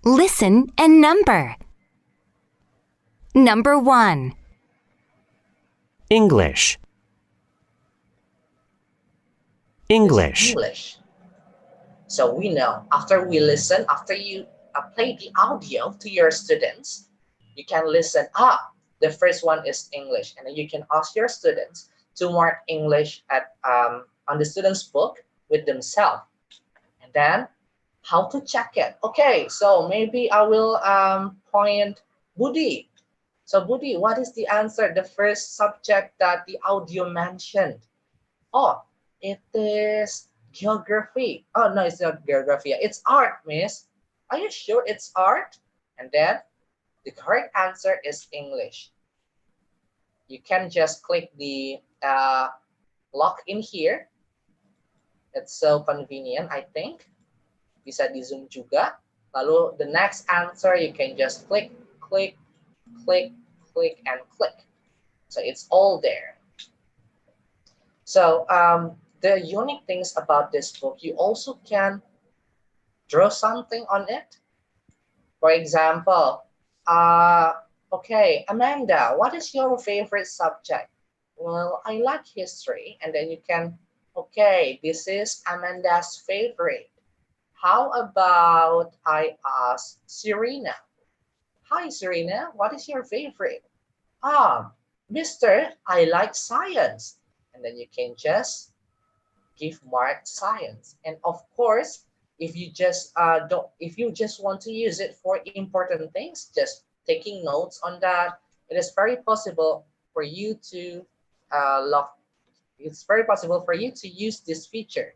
Speaker 10: Listen and number. Number 1.
Speaker 9: English. English.
Speaker 4: English. So we know after we listen, after you play the audio to your students, you can listen. The first one is English, and then you can ask your students to mark English at on the student's book with themselves. And then how to check it? Okay, so maybe I will point Budi. So Budi, what is the answer? The first subject that the audio mentioned. Oh, it is geography. Oh no, it's not geography. It's art, miss. Are you sure it's art? And then the correct answer is English. You can just click the lock in here. It's so convenient, I think. Bisa di zoom juga. Lalu the next answer you can just click, click, click, click, and click. So it's all there. So the unique things about this book, you also can draw something on it. For example, okay, Amanda, what is your favorite subject? Well, I like history. And then you can, okay, this is Amanda's favorite. How about I ask Serena? Hi, Serena, what is your favorite? Mister, I like science. And then you can just give mark science. And of course, if you just want to use it for important things, just taking notes on that, it is very possible for you to it's very possible for you to use this feature.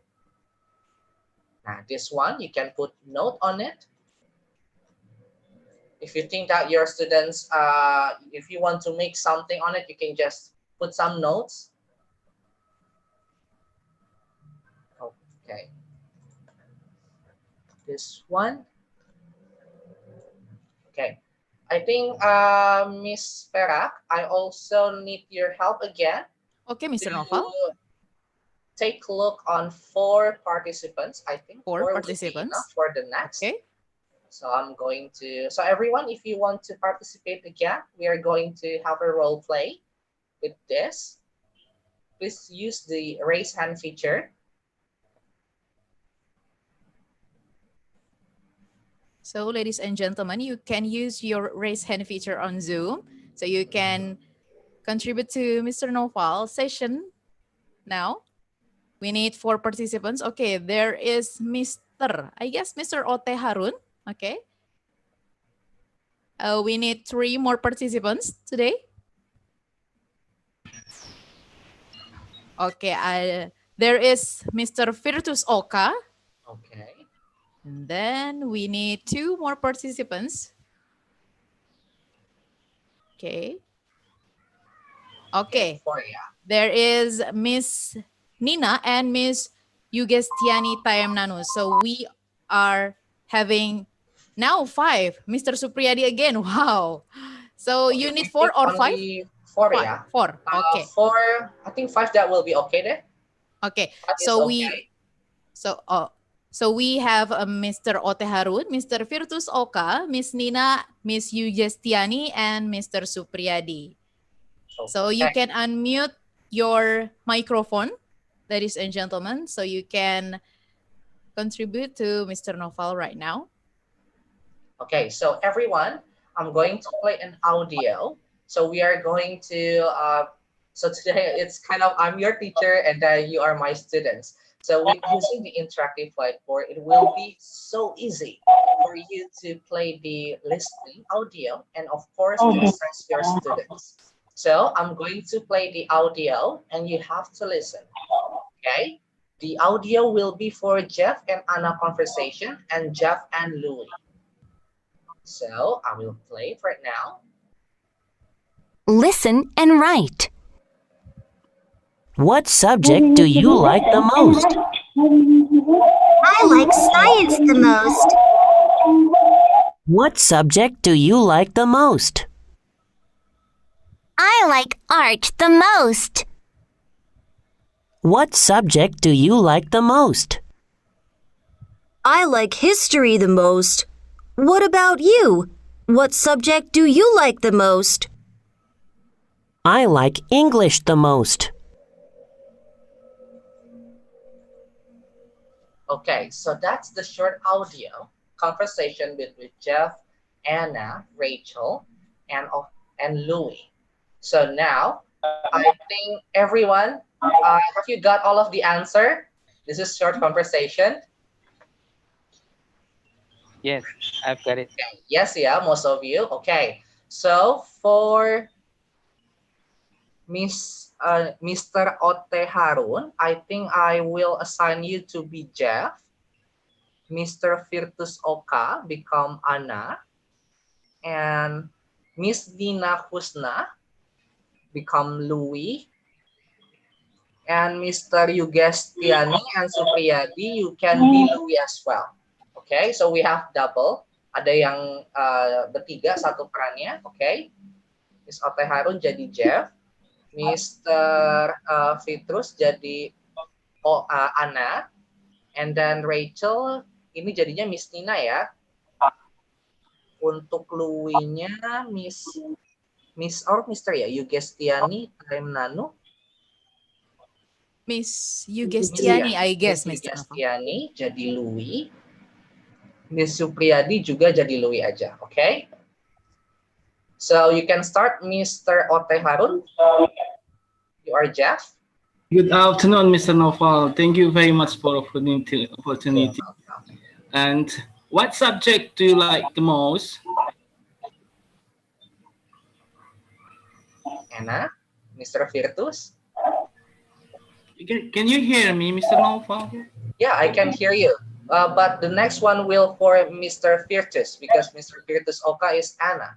Speaker 4: Now this one, you can put note on it. If you think that your students, if you want to make something on it, you can just put some notes. Okay. This one. Okay. I think Miss Perak, I also need your help again.
Speaker 1: Okay, Mr. Noval.
Speaker 4: Take a look on 4 participants. I think
Speaker 1: 4
Speaker 4: would be
Speaker 1: participants
Speaker 4: enough for the next.
Speaker 1: Okay.
Speaker 4: So I'm going to, so everyone, if you want to participate again, we are going to have a role play with this. Please use the raise hand feature.
Speaker 1: So ladies and gentlemen, you can use your raise hand feature on Zoom. So you can contribute to Mr. Noval's session now. We need 4 participants. Okay, there is Mr. I guess Mr. Ote Harun. Okay. We need 3 more participants today. Okay, there is Mr. Virtus Oka.
Speaker 4: Okay.
Speaker 1: And then we need 2 more participants. Okay. Okay. There is Miss Nina and Miss Yugestiani Tayamnanu. So we are having now 5. Mr. Supriyadi again. Wow. So you need 4 or 5?
Speaker 4: 4, yeah.
Speaker 1: 4. Okay.
Speaker 4: 4. I think 5 that will be okay there.
Speaker 1: Okay. So we have Mr. Ote Harun, Mr. Virtus Oka, Miss Nina, Miss Yugestiani, and Mr. Supriyadi.
Speaker 4: Okay.
Speaker 1: So you can unmute your microphone, ladies and gentlemen, so you can contribute to Mr. Noval right now.
Speaker 4: Okay, so everyone, I'm going to play an audio. So we are going to, so today it's kind of, I'm your teacher and then you are my students. So with using the interactive whiteboard, it will be so easy for you to play the listening audio and of course to assess your students. So I'm going to play the audio and you have to listen, okay? The audio will be for Jeff and Anna conversation and Jeff and Louie. So I will play it right now.
Speaker 10: Listen and write.
Speaker 9: What subject do you like the most?
Speaker 10: I like science the most.
Speaker 9: What subject do you like the most?
Speaker 10: I like art the most.
Speaker 9: What subject do you like the most?
Speaker 10: I like history the most. What about you? What subject do you like the most?
Speaker 9: I like English the most.
Speaker 4: Okay, so that's the short audio conversation between Jeff, Anna, Rachel, and Louie. So now, I think everyone, have you got all of the answer? This is short conversation.
Speaker 2: Yes, I've got it.
Speaker 4: Okay. Yes, yeah, most of you. Okay, so for Mr. Ote Harun, I think I will assign you to be Jeff. Mr. Virtus Oka become Anna. And Miss Nina Husna become Louis. And Mr. Yugestiani and Supriyadi, you can be Louis as well. Okay, so we have double. Ada yang bertiga satu perannya. Okay, Miss Ote Harun jadi Jeff. Mr. Vitrus jadi Anna, and then Rachel ini jadinya Miss Nina ya. Untuk Louis-nya Miss or Mr. ya, Yugestiani Nanu.
Speaker 1: Miss Yugestiani, I guess, Mr. Nova.
Speaker 4: Yugestiani jadi Louis. Miss Supriyadi juga jadi Louis aja, okay? So you can start, Mr. Ote Harun. You are Jeff.
Speaker 11: Good afternoon, Mr. Noval. Thank you very much for the opportunity. And what subject do you like the most?
Speaker 4: Anna, Mr. Virtus.
Speaker 11: Can you hear me, Mr. Noval?
Speaker 4: Yeah, I can hear you. But the next one will for Mr. Virtus because Mr. Virtus Oka is Anna.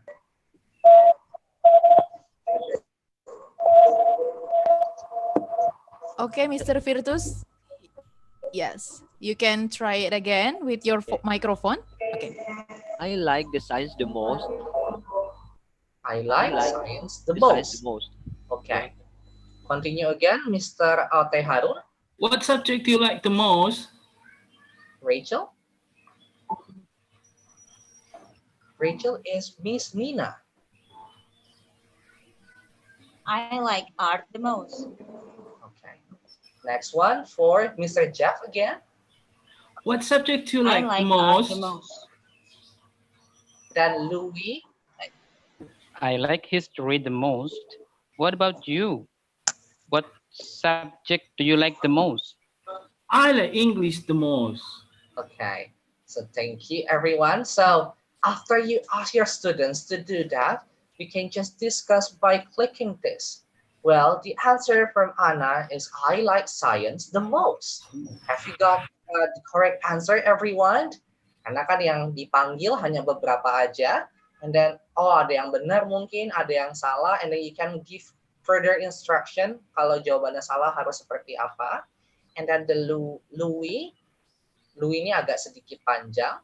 Speaker 1: Okay, Mr. Virtus. Yes, you can try it again with your microphone. Okay.
Speaker 12: I like the science the most.
Speaker 4: I like science the most. Okay. Continue again, Mr. Ote Harun.
Speaker 11: What subject do you like the most?
Speaker 4: Rachel. Rachel is Miss Nina.
Speaker 5: I like art the most.
Speaker 4: Okay. Next one for Mr. Jeff again.
Speaker 11: What subject do you like the
Speaker 5: art
Speaker 11: most?
Speaker 5: the most.
Speaker 4: Then Louis.
Speaker 2: I like history the most. What about you? What subject do you like the most?
Speaker 11: I like English the most.
Speaker 4: Okay. So thank you, everyone. So after you ask your students to do that, we can just discuss by clicking this. Well, the answer from Anna is I like science the most. Have you got the correct answer, everyone? Karena kan yang dipanggil hanya beberapa aja. And then, ada yang benar mungkin, ada yang salah. And then you can give further instruction. Kalau jawabannya salah harus seperti apa. And then the Louis ini agak sedikit panjang.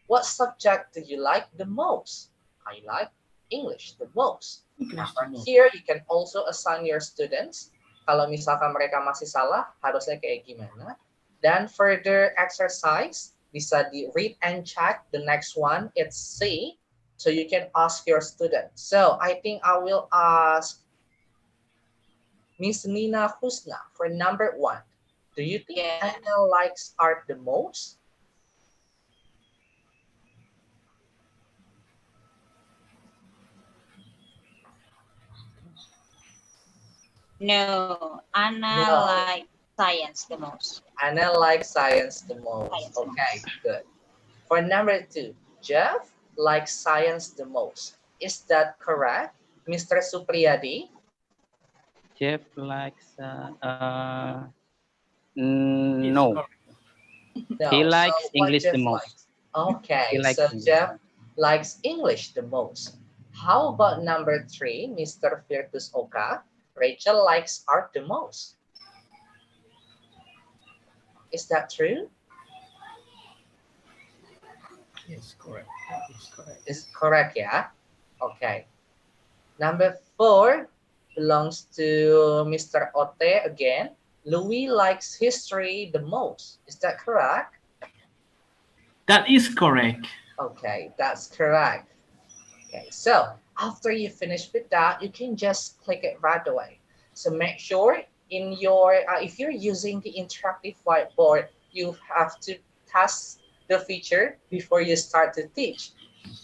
Speaker 4: What subject do you like the most? I like English the most. Nah, from here you can also assign your students. Kalau misalkan mereka masih salah, harusnya kayak gimana. Dan further exercise, bisa di read and check. The next one, it's C. So you can ask your students. So I think I will ask Miss Nina Husna for number 1. Do you think Anna likes art the most?
Speaker 5: No, Anna
Speaker 4: No.
Speaker 5: like science the most.
Speaker 4: Anna likes science the most.
Speaker 5: Science the
Speaker 4: Okay,
Speaker 5: most.
Speaker 4: good. For number 2, Jeff likes science the most. Is that correct, Mr. Supriyadi?
Speaker 2: Jeff likes.
Speaker 11: It's
Speaker 2: No,
Speaker 11: correct.
Speaker 2: he
Speaker 4: No. So
Speaker 2: likes
Speaker 4: what
Speaker 2: English the
Speaker 4: Jeff
Speaker 2: most.
Speaker 4: likes? Okay,
Speaker 2: He likes
Speaker 4: so
Speaker 2: English.
Speaker 4: Jeff likes English the most. How about number 3, Mr. Virtus Oka? Rachel likes art the most. Is that true?
Speaker 11: Yes, correct. It's correct.
Speaker 4: Is correct, yeah? Okay. Number 4 belongs to Mr. Ote again. Louis likes history the most. Is that correct?
Speaker 11: That is correct.
Speaker 4: Okay, that's correct. Okay, so after you finish with that, you can just click it right away. So make sure in your, if you're using the interactive whiteboard, you have to test the feature before you start to teach.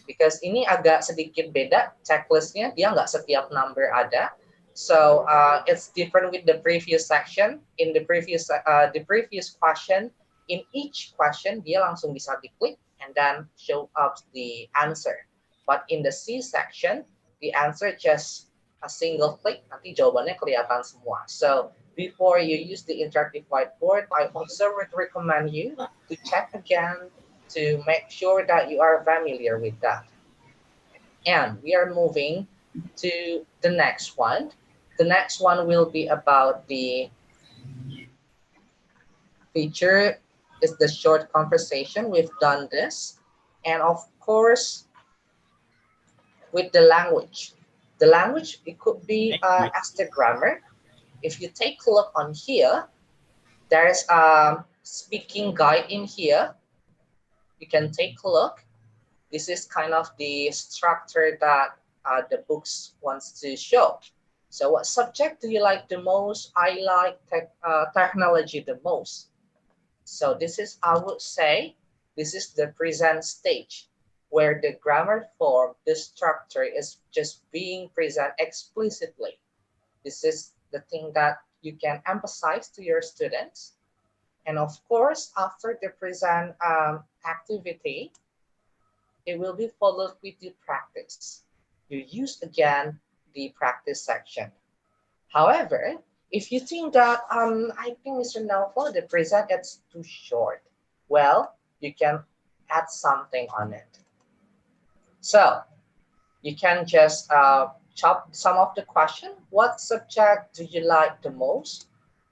Speaker 4: Because ini agak sedikit beda checklistnya, dia nggak setiap number ada. So it's different with the previous section. In the previous question, in each question dia langsung bisa diklik and then show up the answer. But in the C section, the answer just a single click, nanti jawabannya kelihatan semua. So before you use the interactive whiteboard, I also would recommend you to check again to make sure that you are familiar with that. And we are moving to the next one. The next one will be about the feature is the short conversation. We've done this. And of course, with the language. The language, it could be as the grammar. If you take a look on here, there's a speaking guide in here. You can take a look. This is kind of the structure that the books wants to show. So what subject do you like the most? I like technology the most. So this is, I would say, this is the present stage where the grammar form, the structure is just being present explicitly. This is the thing that you can emphasize to your students. And of course, after the present activity, it will be followed with the practice. You use again the practice section. However, if you think that I think Mr. Naufal, the present it's too short, well, you can add something on it. So you can just chop some of the question. What subject do you like the most?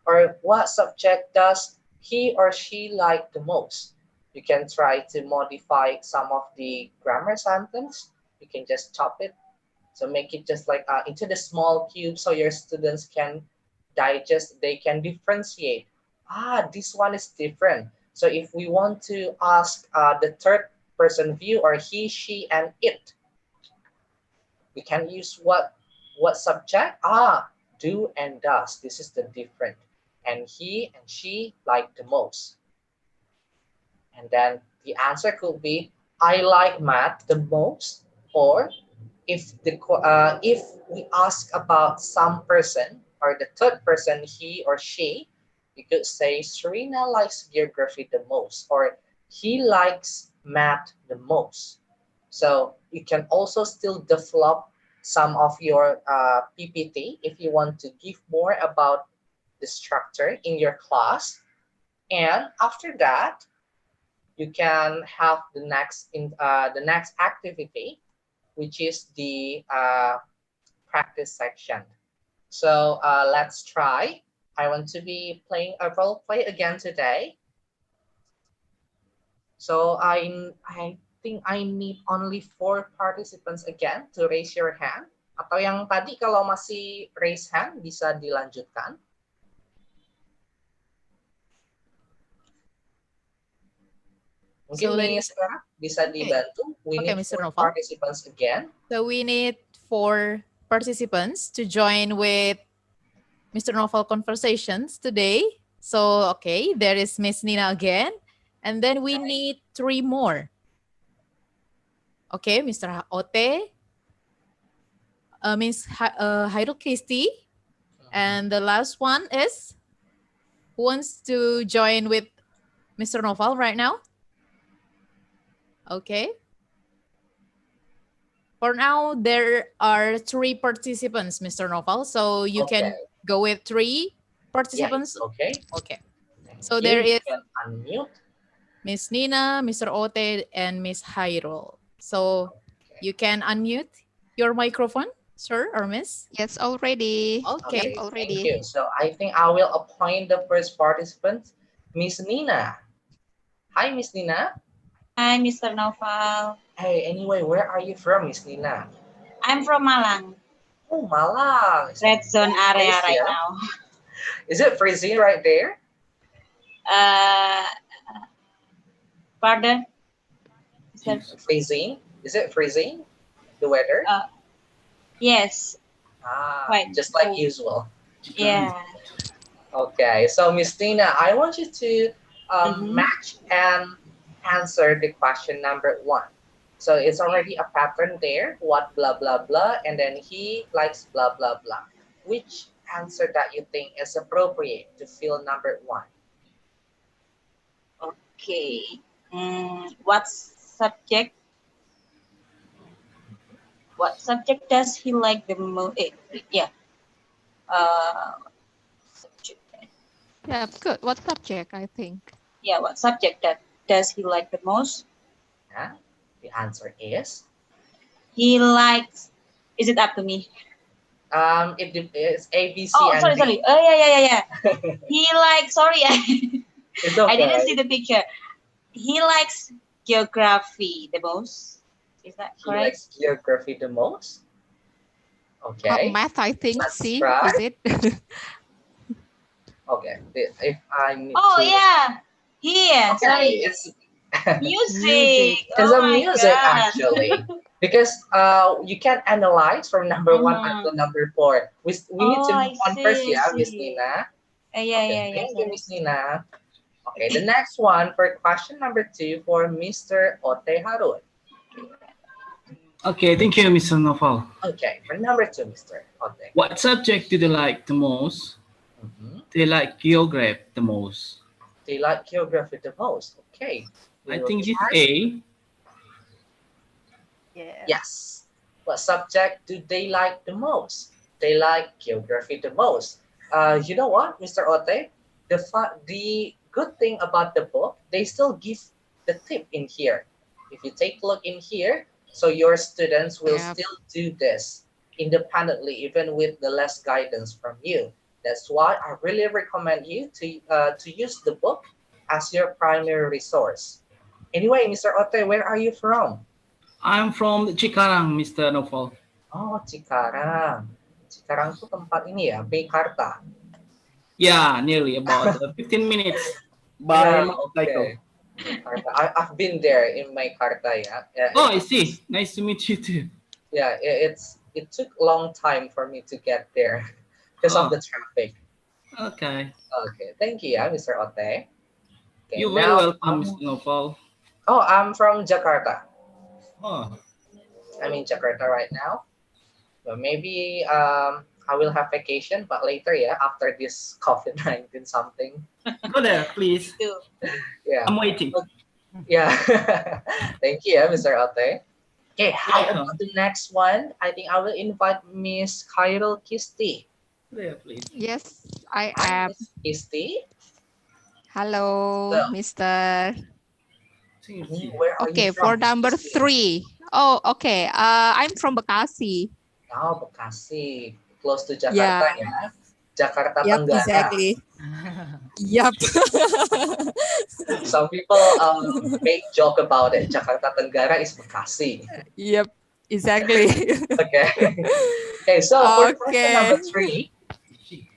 Speaker 4: Or what subject does he or she like the most? You can try to modify some of the grammar sentence. You can just chop it. So make it just like into the small cube so your students can digest, they can differentiate. This one is different. So if we want to ask the third person view or he, she, and it, we can use what subject? Do and does. This is the different. And he and she like the most. And then the answer could be, I like math the most. Or if we ask about some person or the third person, he or she, you could say Serena likes geography the most, or he likes math the most. So you can also still develop some of your PPT if you want to give more about the structure in your class. And after that, you can have the next activity, which is the practice section. So let's try. I want to be playing a role play again today. So I think I need only 4 participants again to raise your hand. Atau yang tadi kalau masih raise hand bisa dilanjutkan. Mungkin
Speaker 1: So,
Speaker 4: Miss Vera bisa dibantu. We need
Speaker 1: Mr.
Speaker 4: 4
Speaker 1: Nova.
Speaker 4: participants again.
Speaker 1: So we need 4 participants to join with Mr. Novel Conversations today. So, okay, there is Miss Nina again. And then we need 3 more. Okay, Mr. Ote, Miss Hairul Christie, And the last one is, who wants to join with Mr. Noval right now? Okay. For now, there are 3 participants, Mr. Noval. So you can go with 3 participants.
Speaker 4: Yeah, okay.
Speaker 1: Okay.
Speaker 4: Thank
Speaker 1: So
Speaker 4: you.
Speaker 1: there
Speaker 4: You
Speaker 1: is
Speaker 4: can unmute.
Speaker 1: Miss Nina, Mr. Ote, and Miss Hyrule. So you can unmute your microphone, sir or miss?
Speaker 7: Yes, already.
Speaker 1: Okay.
Speaker 7: Yep,
Speaker 4: Thank
Speaker 7: already.
Speaker 4: you. So I think I will appoint the first participant, Miss Nina. Hi, Miss Nina.
Speaker 5: Hi, Mr. Noval.
Speaker 4: Hey, anyway, where are you from, Miss Nina?
Speaker 5: I'm from Malang.
Speaker 4: Oh, Malang. It's a
Speaker 5: Red zone
Speaker 4: cool
Speaker 5: area
Speaker 4: place,
Speaker 5: right
Speaker 4: yeah?
Speaker 5: now.
Speaker 4: Is it freezing right there?
Speaker 5: Uh, pardon?
Speaker 4: Freezing? Is it freezing? The weather?
Speaker 5: Yes. Quite
Speaker 4: Just like
Speaker 5: cold.
Speaker 4: usual.
Speaker 5: Yeah.
Speaker 4: Okay, so Miss Nina, I want you to match and answer the question number 1. So it's already a pattern there. What blah blah blah, and then he likes blah blah blah. Which answer that you think is appropriate to fill number 1?
Speaker 5: Okay. What subject? What subject does he like the most? Yeah. Subject.
Speaker 7: Yeah, good. What subject, I think?
Speaker 5: Yeah. What subject that does he like the most?
Speaker 4: Yeah. The answer is.
Speaker 5: He likes. Is it up to me?
Speaker 4: It's A, B, C,
Speaker 5: Oh,
Speaker 4: and
Speaker 5: sorry,
Speaker 4: D.
Speaker 5: sorry. Oh, yeah. He likes. Sorry,
Speaker 4: It's okay.
Speaker 5: I didn't see the picture. He likes geography the most. Is that
Speaker 4: He
Speaker 5: correct?
Speaker 4: likes geography the most. Okay.
Speaker 7: Math, I think.
Speaker 4: Let's
Speaker 7: C,
Speaker 4: try.
Speaker 7: is it?
Speaker 4: Okay. If I need
Speaker 5: Oh,
Speaker 4: to.
Speaker 5: yeah. Here.
Speaker 4: Okay.
Speaker 5: Sorry.
Speaker 4: It's
Speaker 5: Music.
Speaker 4: it's
Speaker 5: Oh
Speaker 4: a
Speaker 5: my
Speaker 4: music
Speaker 5: God.
Speaker 4: actually. Because you can analyze from number 1 until number 4. We need to
Speaker 5: Oh,
Speaker 4: move
Speaker 5: I
Speaker 4: on first,
Speaker 5: see.
Speaker 4: yeah, Miss Nina.
Speaker 5: Yeah.
Speaker 4: Thank you,
Speaker 5: Sorry.
Speaker 4: Miss Nina. Okay, the next one for question number 2 for Mr. Ote Harun.
Speaker 11: Okay, thank you, Mr. Noval.
Speaker 4: Okay, for number 2, Mr. Ote.
Speaker 11: What subject do you like the most? Do you like geography the most?
Speaker 4: Do you like geography the most? Okay.
Speaker 11: I think this A.
Speaker 4: Yes. What subject do they like the most? They like geography the most. You know what, Mr. Ote? The good thing about the book, they still give the tip in here. If you take a look in here, so your students will still do this independently, even with the less guidance from you. That's why I really recommend you to use the book as your primary resource. Anyway, Mr. Ote, where are you from?
Speaker 11: I'm from Cikarang, Mr. Noval.
Speaker 4: Oh, Cikarang. Cikarang tuh tempat ini ya, Mekarta.
Speaker 11: Yeah, nearly about 15 minutes by motorcycle.
Speaker 4: Mekarta. I've been there in Mekarta, yeah.
Speaker 11: Oh, I see. Nice to meet you too.
Speaker 4: Yeah, it took a long time for me to get there because of the traffic.
Speaker 11: Okay.
Speaker 4: Okay, thank you, yeah, Mr. Ote. Okay,
Speaker 11: You're very welcome, Mr. Noval.
Speaker 4: Oh, I'm from Jakarta.
Speaker 11: Oh.
Speaker 4: I'm in Jakarta right now. But maybe I will have vacation, but later, yeah, after this COVID-19 something.
Speaker 11: Go there, please.
Speaker 4: Yeah.
Speaker 11: I'm waiting.
Speaker 4: Yeah. Thank you, Mr. Ote. Okay, how about the next one? I think I will invite Miss Khairul Kisti.
Speaker 11: There, please.
Speaker 7: Yes, I am.
Speaker 4: Miss Kisti.
Speaker 7: Hello, Mister.
Speaker 4: Where are
Speaker 7: Okay,
Speaker 4: you
Speaker 7: for
Speaker 4: from?
Speaker 7: number 3. Oh, okay. I'm from Bekasi.
Speaker 4: Oh, Bekasi. Close to Jakarta, ya. Jakarta
Speaker 7: Yep,
Speaker 4: Tenggara.
Speaker 7: exactly. Yep.
Speaker 4: Some people make joke about it. Jakarta Tenggara is Bekasi.
Speaker 7: Yep, exactly.
Speaker 4: Okay. Okay, so for question number 3.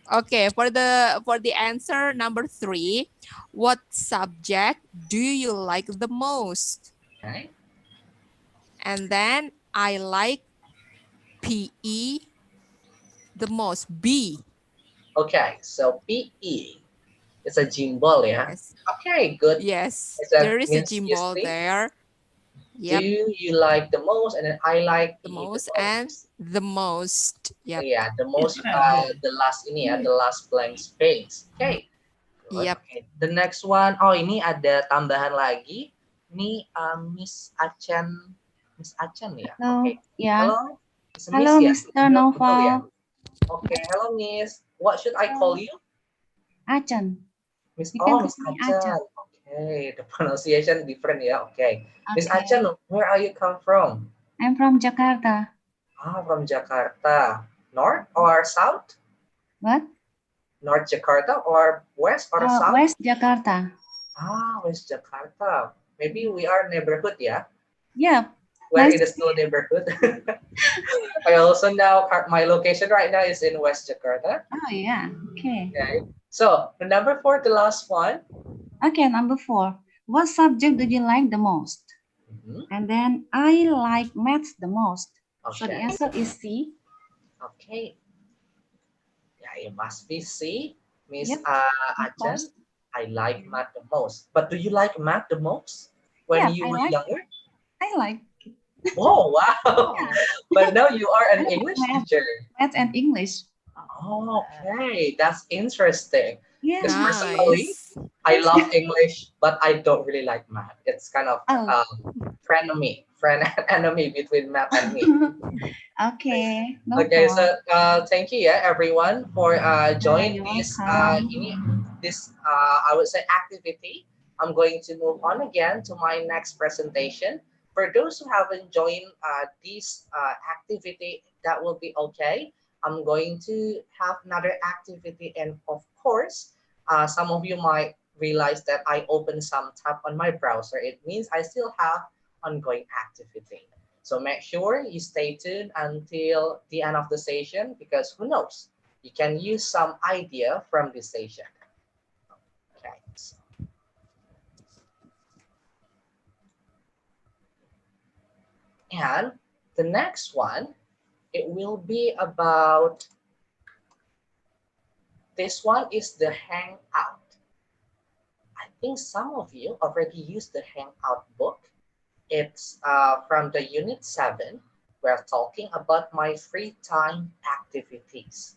Speaker 7: Okay, for the answer number 3, what subject do you like the most?
Speaker 4: Okay.
Speaker 7: And then I like PE the most. B.
Speaker 4: Okay, so PE. It's a gym ball, yeah?
Speaker 7: Yes.
Speaker 4: Okay, good.
Speaker 7: Yes,
Speaker 4: Is that
Speaker 7: there is a
Speaker 4: means
Speaker 7: gym
Speaker 4: you
Speaker 7: ball
Speaker 4: see?
Speaker 7: there. Yep.
Speaker 4: Do you like the most? And then I like
Speaker 7: The
Speaker 4: the
Speaker 7: most
Speaker 4: most.
Speaker 7: and the most. Yep.
Speaker 4: Yeah, the most, the last ini ya, the last blank space. Okay. Good.
Speaker 7: Yep.
Speaker 4: Okay. The next one, oh ini ada tambahan lagi. Ini Miss Achan ya.
Speaker 13: Hello.
Speaker 4: Okay.
Speaker 13: Yeah.
Speaker 4: Hello. It's
Speaker 13: Hello,
Speaker 4: Miss ya.
Speaker 13: Mr.
Speaker 4: Betul ya?
Speaker 13: Novel.
Speaker 4: Okay. Hello, Miss. What should I call you?
Speaker 13: Achan.
Speaker 4: Miss.
Speaker 13: You can
Speaker 4: Oh, Miss
Speaker 13: call me
Speaker 4: Achan.
Speaker 13: Achan.
Speaker 4: Okay. The pronunciation different ya. Okay. Miss
Speaker 13: Okay.
Speaker 4: Achan, where are you come from?
Speaker 13: I'm from Jakarta.
Speaker 4: Ah, from Jakarta. North or south?
Speaker 13: What?
Speaker 4: North Jakarta or west or south?
Speaker 13: West Jakarta.
Speaker 4: Ah, West Jakarta. Maybe we are neighborhood, yeah?
Speaker 13: Yeah.
Speaker 4: We're
Speaker 13: Nice
Speaker 4: in the
Speaker 13: to
Speaker 4: school neighborhood. I also now, my location right now is in West Jakarta.
Speaker 13: Oh, yeah. Okay.
Speaker 4: Okay. So, the number 4, the last one.
Speaker 13: Okay, number 4. What subject do you like the most? And then I like maths the most. So the
Speaker 4: Okay.
Speaker 13: answer is C.
Speaker 4: Okay. Yeah, it must be C. Miss
Speaker 13: Yep,
Speaker 4: Achan, I like math the most. But do you like math the most when
Speaker 13: Yeah,
Speaker 4: you
Speaker 13: I
Speaker 4: were
Speaker 13: like.
Speaker 4: younger?
Speaker 13: I like.
Speaker 4: Oh, wow. But now you are an
Speaker 13: I like
Speaker 4: English
Speaker 13: math,
Speaker 4: teacher.
Speaker 13: math and English.
Speaker 4: Okay, that's interesting.
Speaker 13: Yeah.
Speaker 4: Because personally, I love English, but I don't really like math. It's kind of friend enemy between math and me.
Speaker 13: Okay. No
Speaker 4: Okay,
Speaker 13: problem.
Speaker 4: so thank you, yeah, everyone, for joining
Speaker 13: You're
Speaker 4: this
Speaker 13: welcome.
Speaker 4: I would say activity. I'm going to move on again to my next presentation. For those who haven't joined this activity, that will be okay. I'm going to have another activity, and of course, some of you might realize that I opened some tab on my browser. It means I still have ongoing activity. So make sure you stay tuned until the end of the session, because who knows, you can use some idea from this session. Okay. And the next one, it will be about, this one is the Hangout. I think some of you already used the Hangout book. It's from the Unit 7. We're talking about my free time activities.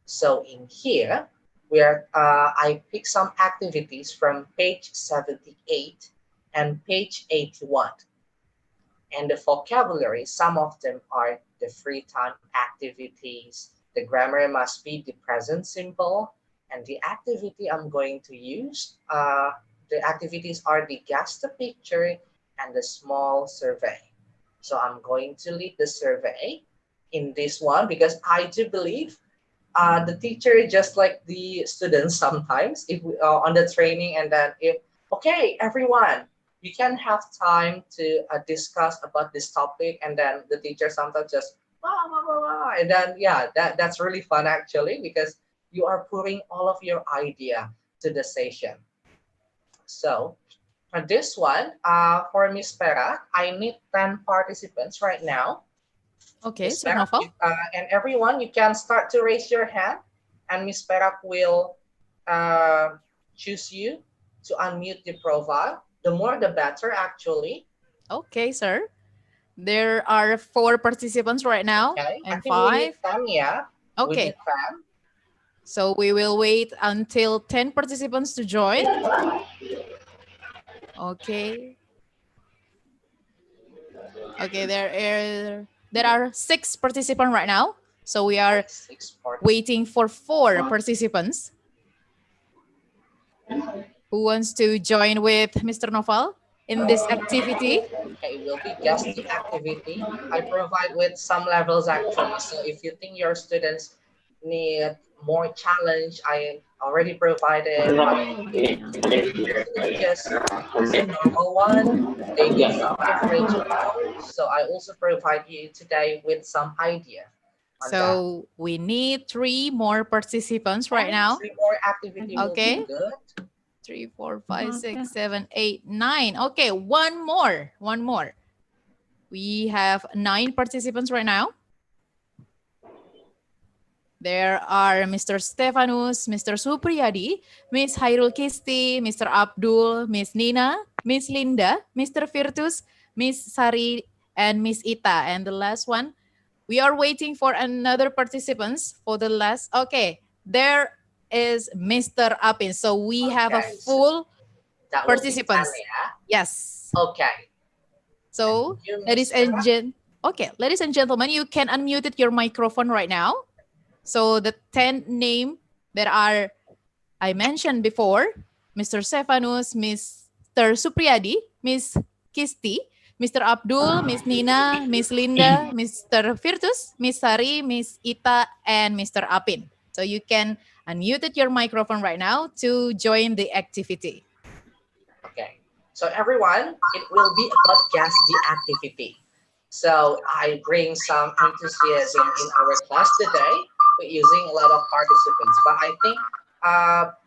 Speaker 4: So in here, I picked some activities from page 78 and page 81. And the vocabulary, some of them are the free time activities. The grammar must be the present simple. And the activity I'm going to use, the activities are the guess the picture and the small survey. So I'm going to lead the survey in this one, because I do believe the teacher, just like the students sometimes, if we are on the training, and then if, okay, everyone, you can have time to discuss about this topic, and then the teacher sometimes just and then yeah, that's really fun actually, because you are putting all of your idea to the session. So for this one, for Miss Perak, I need 10 participants right now.
Speaker 1: Okay,
Speaker 4: Miss
Speaker 1: Sir
Speaker 4: Perak,
Speaker 1: Novel.
Speaker 4: and everyone, you can start to raise your hand, and Miss Perak will choose you to unmute the profile. The more, the better, actually.
Speaker 1: Okay, sir. There are 4 participants right now,
Speaker 4: Okay,
Speaker 1: and
Speaker 4: I think we need
Speaker 1: 5.
Speaker 4: 10, yeah. We
Speaker 1: Okay.
Speaker 4: need 10.
Speaker 1: So we will wait until 10 participants to join. Okay. Okay, there are 6 participants right now. So we are waiting for 4 participants. Who wants to join with Mr. Noval in this activity?
Speaker 4: Okay, it will be guess the activity. I provide with some levels actually. So if you think your students need more challenge, I already provided. Just a normal one, they need some differential more. So I also provide you today with some idea.
Speaker 1: So we need 3 more participants right now.
Speaker 4: 3 more activity will
Speaker 1: Okay.
Speaker 4: be good.
Speaker 1: 3, 4, 5, 6, 7, 8, 9. Okay, one more. We have 9 participants right now. There are Mr. Stefanus, Mr. Supriyadi, Miss Hairul Kisti, Mr. Abdul, Miss Nina, Miss Linda, Mr. Virtus, Miss Sari, and Miss Ita. And the last one, we are waiting for another participants for the last. Okay, there is Mr. Apin. So we have a full
Speaker 4: That will be 10,
Speaker 1: participants.
Speaker 4: yeah?
Speaker 1: Yes.
Speaker 4: Okay.
Speaker 1: So,
Speaker 4: You,
Speaker 1: ladies and gentlemen, you can unmute your microphone right now. So the 10 name that are I mentioned before, Mr. Stefanus, Mr. Supriyadi, Miss Kisti, Mr. Abdul, Miss Nina, Miss Linda, Mr. Virtus, Miss Sari, Miss Ita, and Mr. Apin. So you can unmute your microphone right now to join the activity.
Speaker 4: Okay. So everyone, it will be about guess the activity. So I bring some enthusiasm in our class today with using a lot of participants, but I think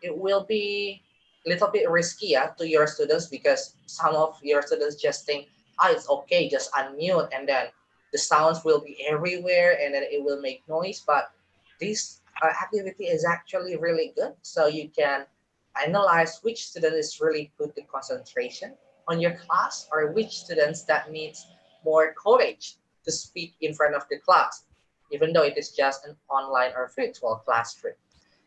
Speaker 4: it will be a little bit risky to your students because some of your students just think, it's okay, just unmute and then the sounds will be everywhere and then it will make noise. But this activity is actually really good. So you can analyze which student is really put the concentration on your class or which students that needs more courage to speak in front of the class, even though it is just an online or virtual classroom.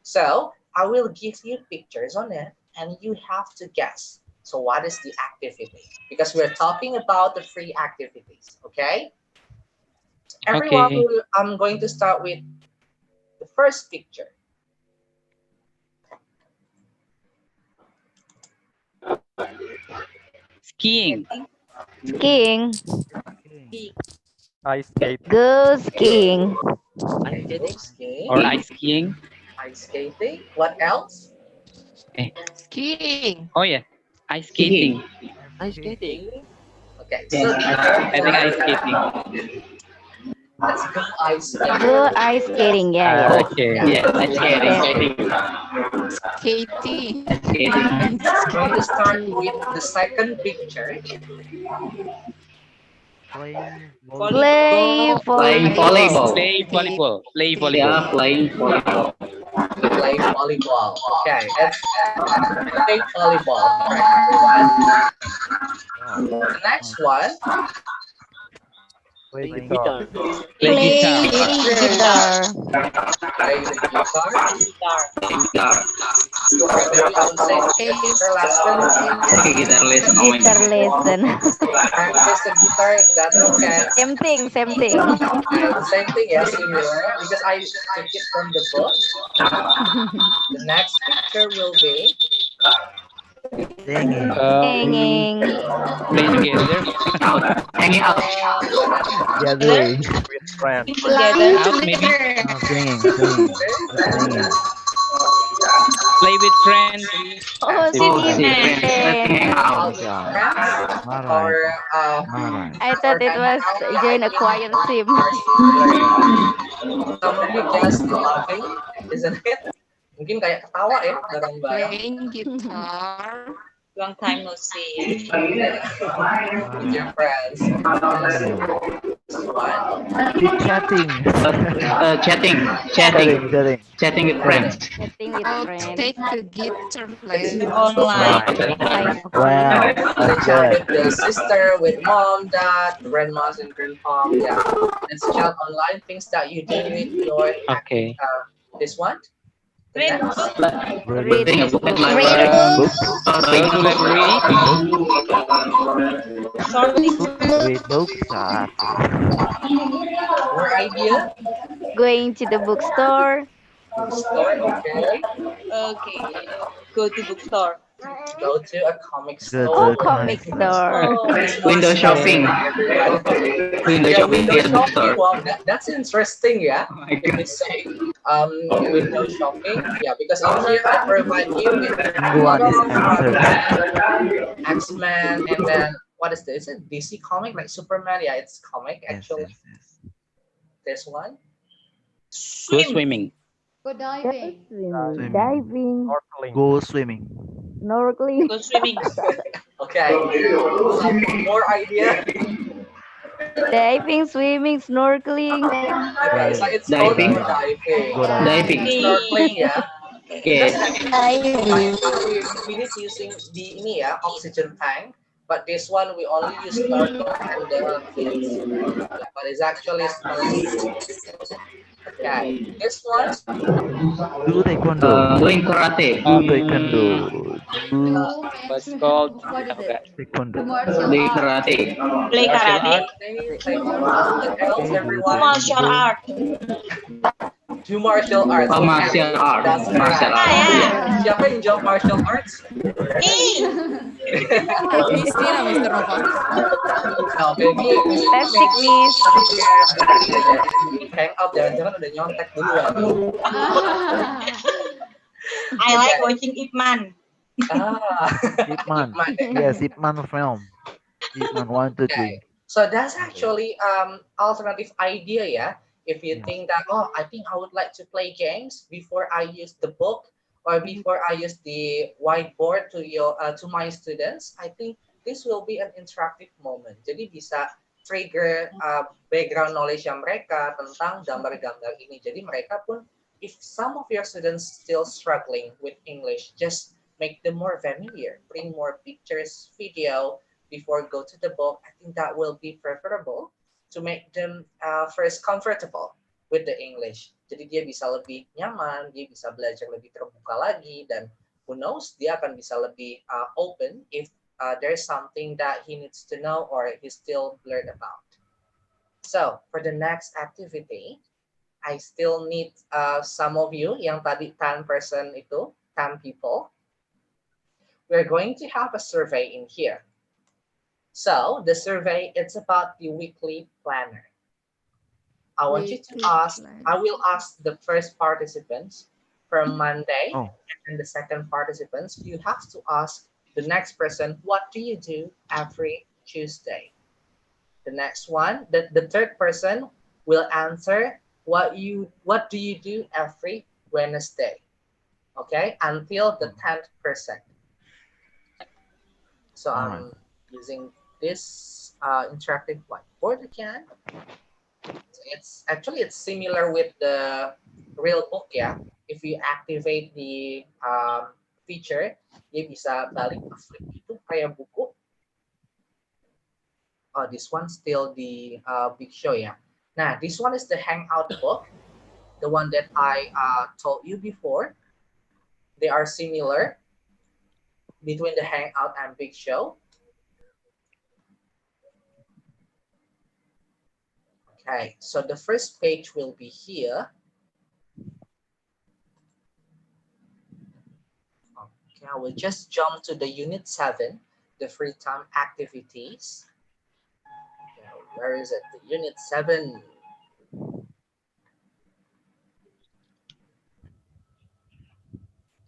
Speaker 4: So I will give you pictures on it and you have to guess. So what is the activity? Because we're talking about the free activities, okay? So everyone, I'm going to start with the first picture.
Speaker 2: Skiing.
Speaker 8: Skiing.
Speaker 12: Ice skating.
Speaker 8: Go skiing.
Speaker 2: Or ice skiing.
Speaker 4: Ice skating. What else?
Speaker 7: Skiing.
Speaker 2: Oh yeah, ice skating.
Speaker 12: Ice skating.
Speaker 4: Okay, so
Speaker 2: I think ice skating.
Speaker 4: let's go ice skating.
Speaker 8: Go ice skating. Yeah.
Speaker 2: Okay.
Speaker 6: Yeah, ice skating.
Speaker 7: Skating.
Speaker 4: I'm going to start with the second picture.
Speaker 8: Playing
Speaker 6: Playing volleyball.
Speaker 2: Play volleyball. Play volleyball.
Speaker 6: Yeah, playing volleyball.
Speaker 4: Play volleyball. Okay, let's play volleyball. Right, everyone. The next one.
Speaker 12: Play guitar.
Speaker 2: Play guitar.
Speaker 8: guitar.
Speaker 4: Play the guitar.
Speaker 6: Guitar.
Speaker 4: Maybe I would say guitar lesson.
Speaker 6: Guitar lesson. Oh my
Speaker 8: Guitar
Speaker 6: god.
Speaker 8: lesson.
Speaker 4: Practice the guitar. That's okay.
Speaker 8: Same thing. Same thing.
Speaker 4: Same thing, yeah, similar. Because I took it from the book. The next picture will be
Speaker 8: Singing.
Speaker 2: Play together.
Speaker 6: Hanging out.
Speaker 12: Gathering with friends.
Speaker 2: Out maybe.
Speaker 12: Singing.
Speaker 2: Play with friends.
Speaker 8: Oh, singing.
Speaker 4: or
Speaker 8: I thought it was join a choir team.
Speaker 4: some of you guys laughing, isn't it? Mungkin kayak ketawa ya bareng-bareng.
Speaker 7: Playing guitar.
Speaker 5: Long time no see.
Speaker 4: With your friends. What?
Speaker 12: Chatting.
Speaker 6: Chatting with friends.
Speaker 8: Chatting with friends.
Speaker 7: Take a guitar lesson
Speaker 5: Online.
Speaker 12: Wow.
Speaker 4: Chat with the sister, with mom, dad, grandmas and grandpa. Yeah. Let's chat online things that you do with your this one. The next.
Speaker 6: Reading a book.
Speaker 8: Read books.
Speaker 12: Read books.
Speaker 4: More idea?
Speaker 8: Going to the bookstore.
Speaker 4: Bookstore, okay.
Speaker 5: Okay. Go to bookstore.
Speaker 4: Go to a comic store.
Speaker 8: Oh, comic store.
Speaker 6: Window shopping. Window shopping
Speaker 4: Window
Speaker 6: at the bookstore.
Speaker 4: Wow, that's interesting, yeah.
Speaker 6: Oh my
Speaker 4: If you say window shopping, yeah, because in here I provide you with X-Men and then what is this? Is it DC comic like Superman? Yeah, it's comic actually. This one.
Speaker 2: Go swimming.
Speaker 14: Go diving.
Speaker 8: Diving.
Speaker 12: Go swimming.
Speaker 8: Snorkeling.
Speaker 5: Go swimming.
Speaker 4: Okay. Some more idea.
Speaker 8: Diving, swimming, snorkeling.
Speaker 4: Okay, so it's
Speaker 6: Diving.
Speaker 4: diving. Snorkeling, yeah.
Speaker 6: Yes.
Speaker 4: We need using the ini ya, oxygen tank. but this one we only use turtle and the fins. Yeah, but it's actually smelling good. Okay, this one.
Speaker 12: Do taekwondo.
Speaker 6: Doing karate.
Speaker 12: Do taekwondo. Do
Speaker 2: What's called?
Speaker 8: What
Speaker 2: I
Speaker 8: is it?
Speaker 2: forgot.
Speaker 8: The
Speaker 12: taekwondo.
Speaker 8: martial
Speaker 6: Doing
Speaker 8: art.
Speaker 6: karate.
Speaker 5: Play
Speaker 2: Martial
Speaker 5: karate.
Speaker 2: art.
Speaker 4: Taekwondo. What else,
Speaker 12: Okay, do
Speaker 4: everyone?
Speaker 5: Martial
Speaker 12: taekwondo.
Speaker 5: art.
Speaker 4: Do martial arts.
Speaker 6: Oh,
Speaker 4: Okay,
Speaker 6: martial art.
Speaker 4: that's
Speaker 6: Martial
Speaker 4: correct.
Speaker 5: Ah,
Speaker 6: art.
Speaker 5: yeah.
Speaker 6: Yeah.
Speaker 4: Siapa yang jawab martial arts?
Speaker 5: Me.
Speaker 7: Miss Tina, Mr. Nova.
Speaker 4: Nah, maybe Miss Tina
Speaker 8: Plastic,
Speaker 4: maybe
Speaker 8: Miss.
Speaker 4: prepare ini aja di hangout, jangan-jangan udah nyontek duluan.
Speaker 5: I like
Speaker 4: Okay.
Speaker 5: watching Ip Man.
Speaker 4: Ah,
Speaker 12: Ip Man.
Speaker 4: Ip Man.
Speaker 12: Yes, Ip Man film. Ip Man 1, 2, 3.
Speaker 4: Okay. So that's actually alternative idea, yeah. If you
Speaker 12: Yeah.
Speaker 4: think that, oh, I think I would like to play games before I use the book or before I use the whiteboard to my students, I think this will be an interactive moment. Jadi bisa trigger background knowledge yang mereka tentang gambar-gambar ini. Jadi mereka pun, if some of your students still struggling with English, just make them more familiar, bring more pictures, video, before go to the book. I think that will be preferable to make them first comfortable with the English. Jadi dia bisa lebih nyaman, dia bisa belajar lebih terbuka lagi, dan who knows, dia akan bisa lebih open if there's something that he needs to know or he's still blurred about. So for the next activity, I still need some of you yang tadi 10 person itu, 10 people. We're going to have a survey in here. So the survey, it's about the weekly planner. I want you to ask, I will ask the first participants from Monday, and the second participants, you have to ask the next person, what do you do every Tuesday? The next one, the third person will answer, what do you do every Wednesday? Okay, until the 10th person. So I'm using this interactive whiteboard again. It's similar with the real book, yeah. If you activate the feature, dia bisa balik ke flip itu kayak buku. Oh, this one still the big show, yeah. Now this one is the Hangout book, the one that I told you before. They are similar between the Hangout and Big Show. Okay, so the first page will be here. Okay, I will just jump to the unit 7, the free time activities. Okay, where is it? The unit 7.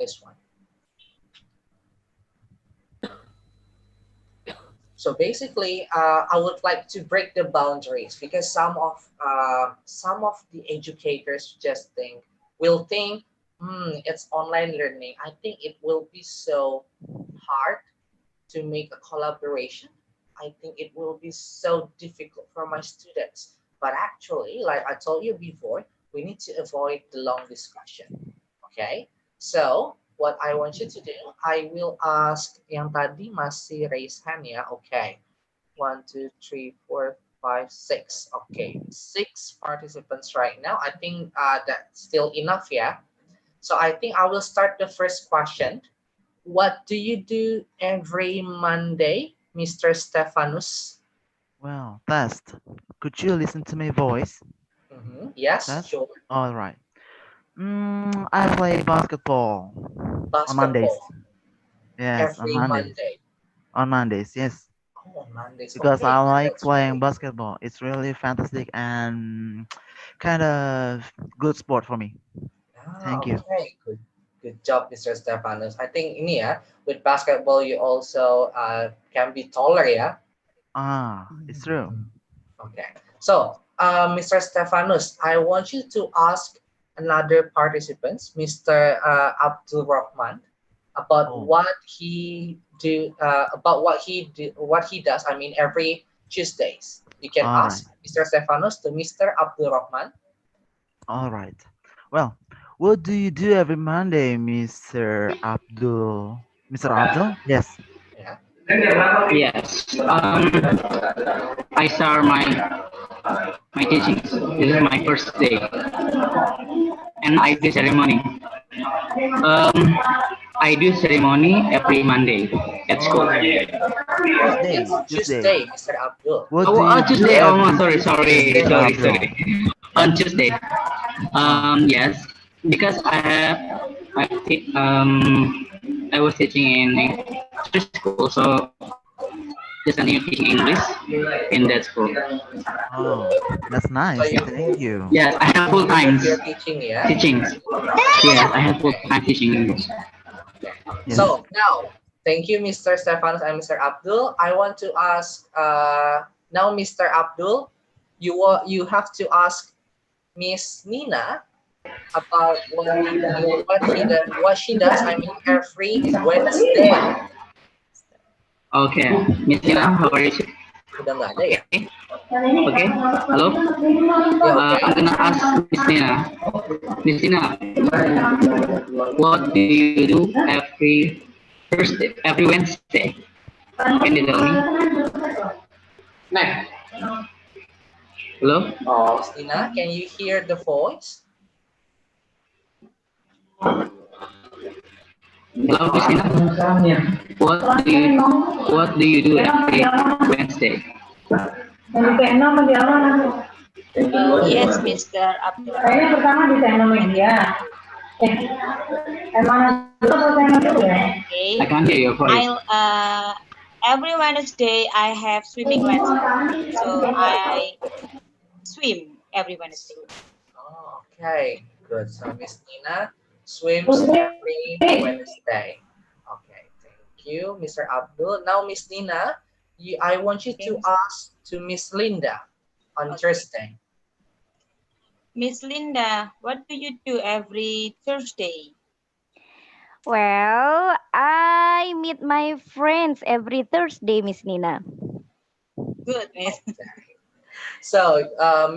Speaker 4: This one. So basically, I would like to break the boundaries because some of the educators just will think, it's online learning. I think it will be so hard to make a collaboration. I think it will be so difficult for my students. But actually, like I told you before, we need to avoid the long discussion. Okay, so what I want you to do, I will ask yang tadi masih raise hand ya. Okay, 1, 2, 3, 4, 5, 6. Okay, 6 participants right now. I think that's still enough, yeah. So I think I will start the first question. What do you do every Monday, Mr. Stefanus?
Speaker 12: Well, test. Could you listen to my voice?
Speaker 4: Yes,
Speaker 12: Test?
Speaker 4: sure.
Speaker 12: All right. I play basketball on Mondays. Yes, on
Speaker 4: Every
Speaker 12: Mondays.
Speaker 4: Monday.
Speaker 12: On Mondays, yes.
Speaker 4: Oh, on Mondays.
Speaker 12: Because
Speaker 4: Okay,
Speaker 12: I like
Speaker 4: that's
Speaker 12: playing
Speaker 4: great.
Speaker 12: basketball. It's really fantastic and kind of good sport for me. Thank you.
Speaker 4: Okay, good job, Mr. Stefanus. I think ini ya, with basketball you also can be taller, ya.
Speaker 12: It's true.
Speaker 4: Okay, so Mr. Stefanus, I want you to ask another participants, Mr. Abdul Rahman, about what he does. I mean, every Tuesdays. You can ask Mr. Stefanus to Mr. Abdul Rahman.
Speaker 12: All right. Well, what do you do every Monday, Mr. Abdul? Mr. Abdul? Yes.
Speaker 4: Yeah.
Speaker 6: Yes. I start my teaching. This is my first day, and I do ceremony. Um, I do ceremony every Monday at school.
Speaker 4: It's
Speaker 12: Tuesday.
Speaker 4: Tuesday, Mr. Abdul.
Speaker 12: What
Speaker 6: Oh,
Speaker 12: do you do
Speaker 6: Tuesday. Oh,
Speaker 12: every
Speaker 6: sorry,
Speaker 12: Tuesday,
Speaker 6: sorry,
Speaker 12: Mr.
Speaker 6: sorry,
Speaker 12: Abdul?
Speaker 6: sorry. On Tuesday.
Speaker 12: Oh,
Speaker 6: Yes, because I was teaching in preschool, so just continue teaching English in that school.
Speaker 12: oh, that's
Speaker 4: So
Speaker 12: nice.
Speaker 4: you
Speaker 12: Thank you.
Speaker 6: Yes, I have full
Speaker 4: continuous
Speaker 6: times
Speaker 4: your teaching, yeah?
Speaker 6: teaching. Yes, I have full
Speaker 4: Okay.
Speaker 6: time teaching English.
Speaker 4: Okay.
Speaker 12: Yes.
Speaker 4: So now, thank you, Mr. Stefanus and Mr. Abdul. I want to ask now, Mr. Abdul, you have to ask Miss Nina about what she does. I mean, every Wednesday.
Speaker 6: Okay, Miss Tina, how are you?
Speaker 4: Udah nggak ada ya?
Speaker 6: Okay, hello.
Speaker 4: Ya, oke.
Speaker 6: I'm gonna ask Miss Tina. Miss Tina, what do you do every Thursday, every Wednesday? Can you tell me?
Speaker 4: Nah.
Speaker 6: Hello.
Speaker 4: Oh, Miss Nina, can you hear the voice?
Speaker 6: Hello, Miss Tina. What do you do every Wednesday?
Speaker 5: Yes, Mr. Abdul. Okay.
Speaker 6: I can't hear your voice.
Speaker 5: Every Wednesday I have swimming lesson, so I swim every Wednesday.
Speaker 4: Oh, okay, good. So Miss Nina swims every Wednesday. Okay, thank you, Mr. Abdul. Now, Miss Nina, I want you to ask to Miss Linda on Thursday.
Speaker 5: Miss Linda, what do you do every Thursday?
Speaker 8: Well, I meet my friends every Thursday, Miss Nina.
Speaker 5: Good, Miss.
Speaker 4: So,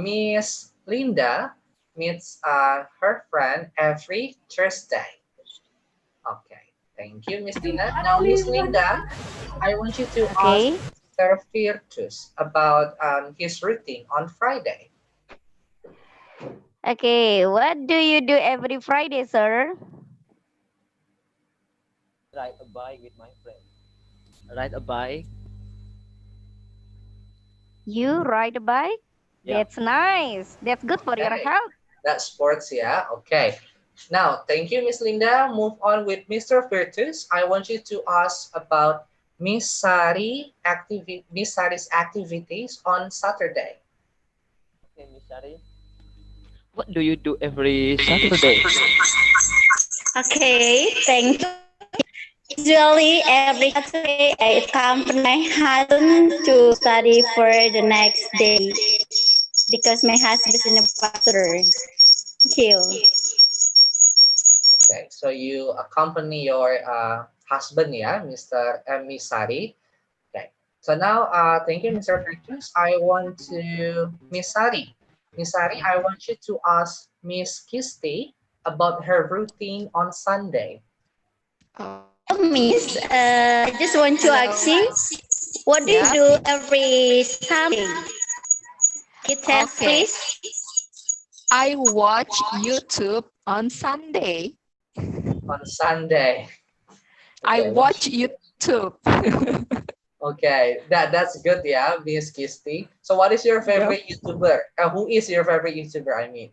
Speaker 4: Miss Linda meets her friend every Thursday. Okay, thank you, Miss Nina. Now, Miss Linda, I want you to ask Mr. Virtus about his routine on Friday.
Speaker 8: Okay, what do you do every Friday, sir?
Speaker 14: Ride a bike with my friend. Ride a bike.
Speaker 8: You ride a bike?
Speaker 14: Yeah.
Speaker 8: That's nice. That's good for your
Speaker 4: Okay.
Speaker 8: health.
Speaker 4: That's sports, yeah. Okay. Now, thank you, Miss Linda. Move on with Mr. Virtus. I want you to ask about Miss Sari's activities on Saturday.
Speaker 14: Okay, Miss Sari. What do you do every Saturday?
Speaker 15: Okay, thank you. Usually every Saturday I accompany my husband to study for the next day because my husband is in a pastor. Thank you.
Speaker 4: Okay, so you accompany your husband, yeah, Mr. and Miss Sari. Okay, so now, thank you, Mr. Virtus. I want to Miss Sari. Miss Sari, I want you to ask Miss Kisti about her routine on Sunday.
Speaker 15: Miss, I just want to ask you, what do you do every Sunday? Can you tell please?
Speaker 7: I watch YouTube on Sunday.
Speaker 4: On Sunday.
Speaker 7: I
Speaker 4: Okay,
Speaker 7: watch YouTube.
Speaker 4: Okay, that's good, yeah, Miss Kisti. So, what is your favorite YouTuber? Who is your favorite YouTuber? I mean.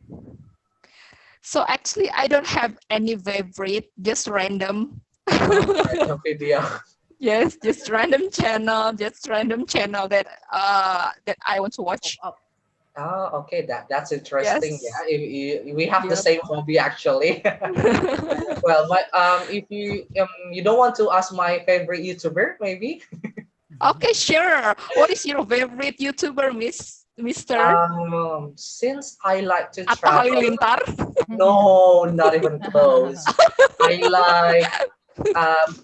Speaker 7: So actually, I don't have any favorite, just random.
Speaker 4: Random video.
Speaker 7: Yes, just random channel that that I want to watch.
Speaker 4: Oh, okay, that's interesting.
Speaker 7: Yes.
Speaker 4: Yeah, we have the same hobby actually. Well, if you don't want to ask my favorite YouTuber, maybe.
Speaker 7: Okay, sure. What is your favorite YouTuber, Mister?
Speaker 4: Since I like to
Speaker 7: Atta
Speaker 4: travel.
Speaker 7: Halilintar?
Speaker 4: No, not even close. I like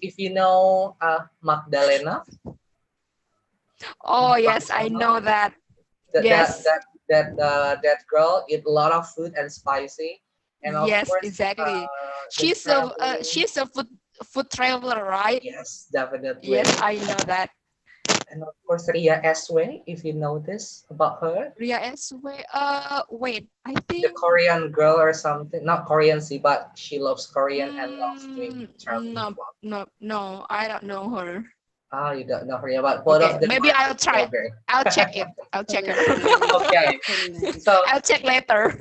Speaker 4: if you know Magdalena.
Speaker 7: Oh yes, I know that. Yes.
Speaker 4: That girl eat a lot of food and spicy, and of
Speaker 7: Yes,
Speaker 4: course,
Speaker 7: exactly.
Speaker 4: she's
Speaker 7: She's a food traveler, right?
Speaker 4: Yes, definitely.
Speaker 7: Yes, I know that.
Speaker 4: And of course, Ria Eswe, if you know this about her.
Speaker 7: Ria Eswe. Wait, I
Speaker 4: The
Speaker 7: think
Speaker 4: Korean girl or something. Not Korean, see, but she loves Korean and loves doing traveling
Speaker 7: no,
Speaker 4: vlog.
Speaker 7: no, I don't know her.
Speaker 4: Ah, you don't know her, yeah, but both
Speaker 7: Okay,
Speaker 4: of them
Speaker 7: maybe
Speaker 4: are
Speaker 7: I'll try.
Speaker 4: very.
Speaker 7: I'll check it. I'll check it.
Speaker 4: Okay, so
Speaker 7: I'll check later.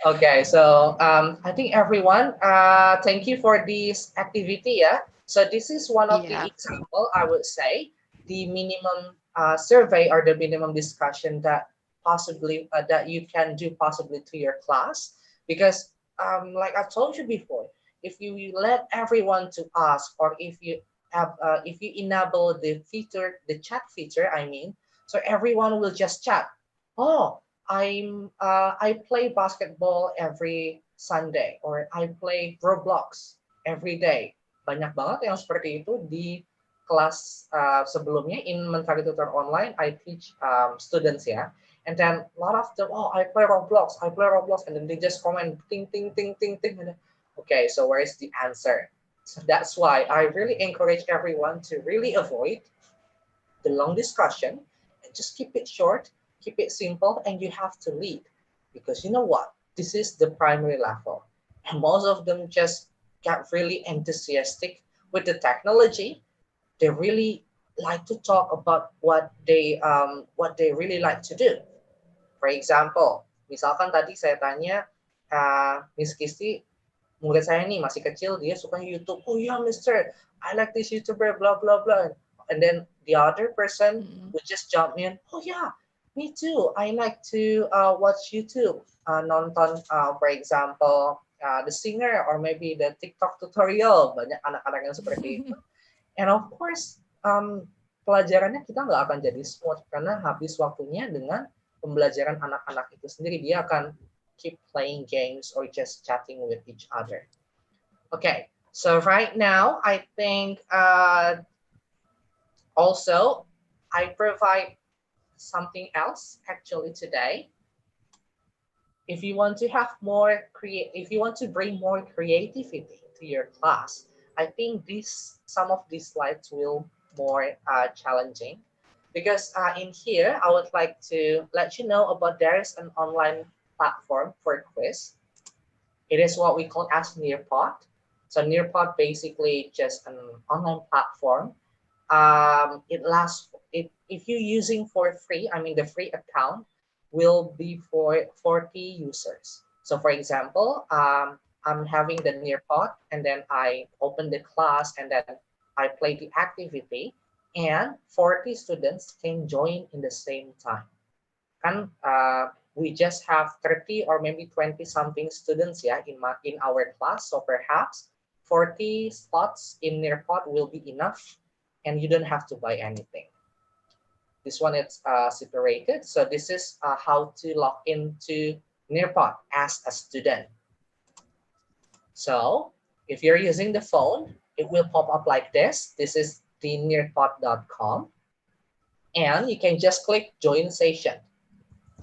Speaker 4: okay, so I think everyone, thank you for this activity. Yeah, so this is one of the
Speaker 7: Yeah.
Speaker 4: example I would say the minimum survey or the minimum discussion that possibly that you can do possibly to your class because like I told you before, if you let everyone to ask or if you enable the feature, the chat feature, I mean, so everyone will just chat. Oh, I play basketball every Sunday or I play Roblox every day. Banyak banget yang seperti itu di kelas sebelumnya in Mentari Tutor Online. I teach students ya, and then a lot of them, oh I play Roblox, and then they just comment ting ting ting ting ting. Okay, so where is the answer? So that's why I really encourage everyone to really avoid the long discussion and just keep it short, keep it simple, and you have to lead. Because you know what? This is the primary level. And most of them just got really enthusiastic with the technology. They really like to talk about what they really like to do. For example, misalkan tadi saya tanya Miss Kisti, murid saya nih masih kecil, dia suka YouTube. Oh yeah, Mister, I like this YouTuber, blah blah blah. And then the other person would just jump in. Oh yeah, me too. I like to watch YouTube, nonton, for example, the singer or maybe the TikTok tutorial. Banyak anak-anak yang seperti itu. And of course, pelajarannya kita nggak akan jadi smooth karena habis waktunya dengan pembelajaran anak-anak itu sendiri. Dia akan keep playing games or just chatting with each other. Okay, so right now, I think also I provide something else actually today. If you want to have more if you want to bring more creativity to your class, I think some of these slides will more challenging because in here I would like to let you know about there is an online platform for quiz. It is what we call as Nearpod. So Nearpod basically just an online platform. If you're using for free, I mean the free account will be for 40 users. So for example, I'm having the Nearpod and then I open the class and then I play the activity and 40 students can join in the same time. Kan we just have 30 or maybe 20 something students yeah in our class, so perhaps 40 spots in Nearpod will be enough and you don't have to buy anything. This one is separated, so this is how to log into Nearpod as a student. So if you're using the phone, it will pop up like this. This is the nearpod.com and you can just click join session.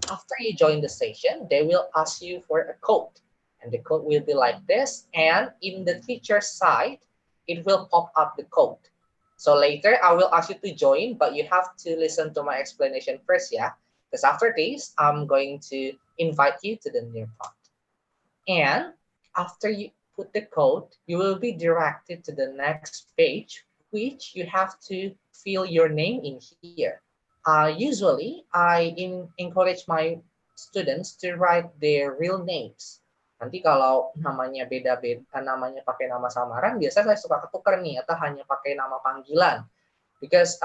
Speaker 4: After you join the session, they will ask you for a code. And the code will be like this. And in the teacher side, it will pop up the code. So later, I will ask you to join, but you have to listen to my explanation first, yeah? Because after this, I'm going to invite you to the Nearpod. And after you put the code, you will be directed to the next page, which you have to fill your name in here. Usually, I encourage my students to write their real names. Nanti kalau namanya beda-beda, namanya pakai nama samaran, biasa saya suka ketukar nih, atau hanya pakai nama panggilan. Because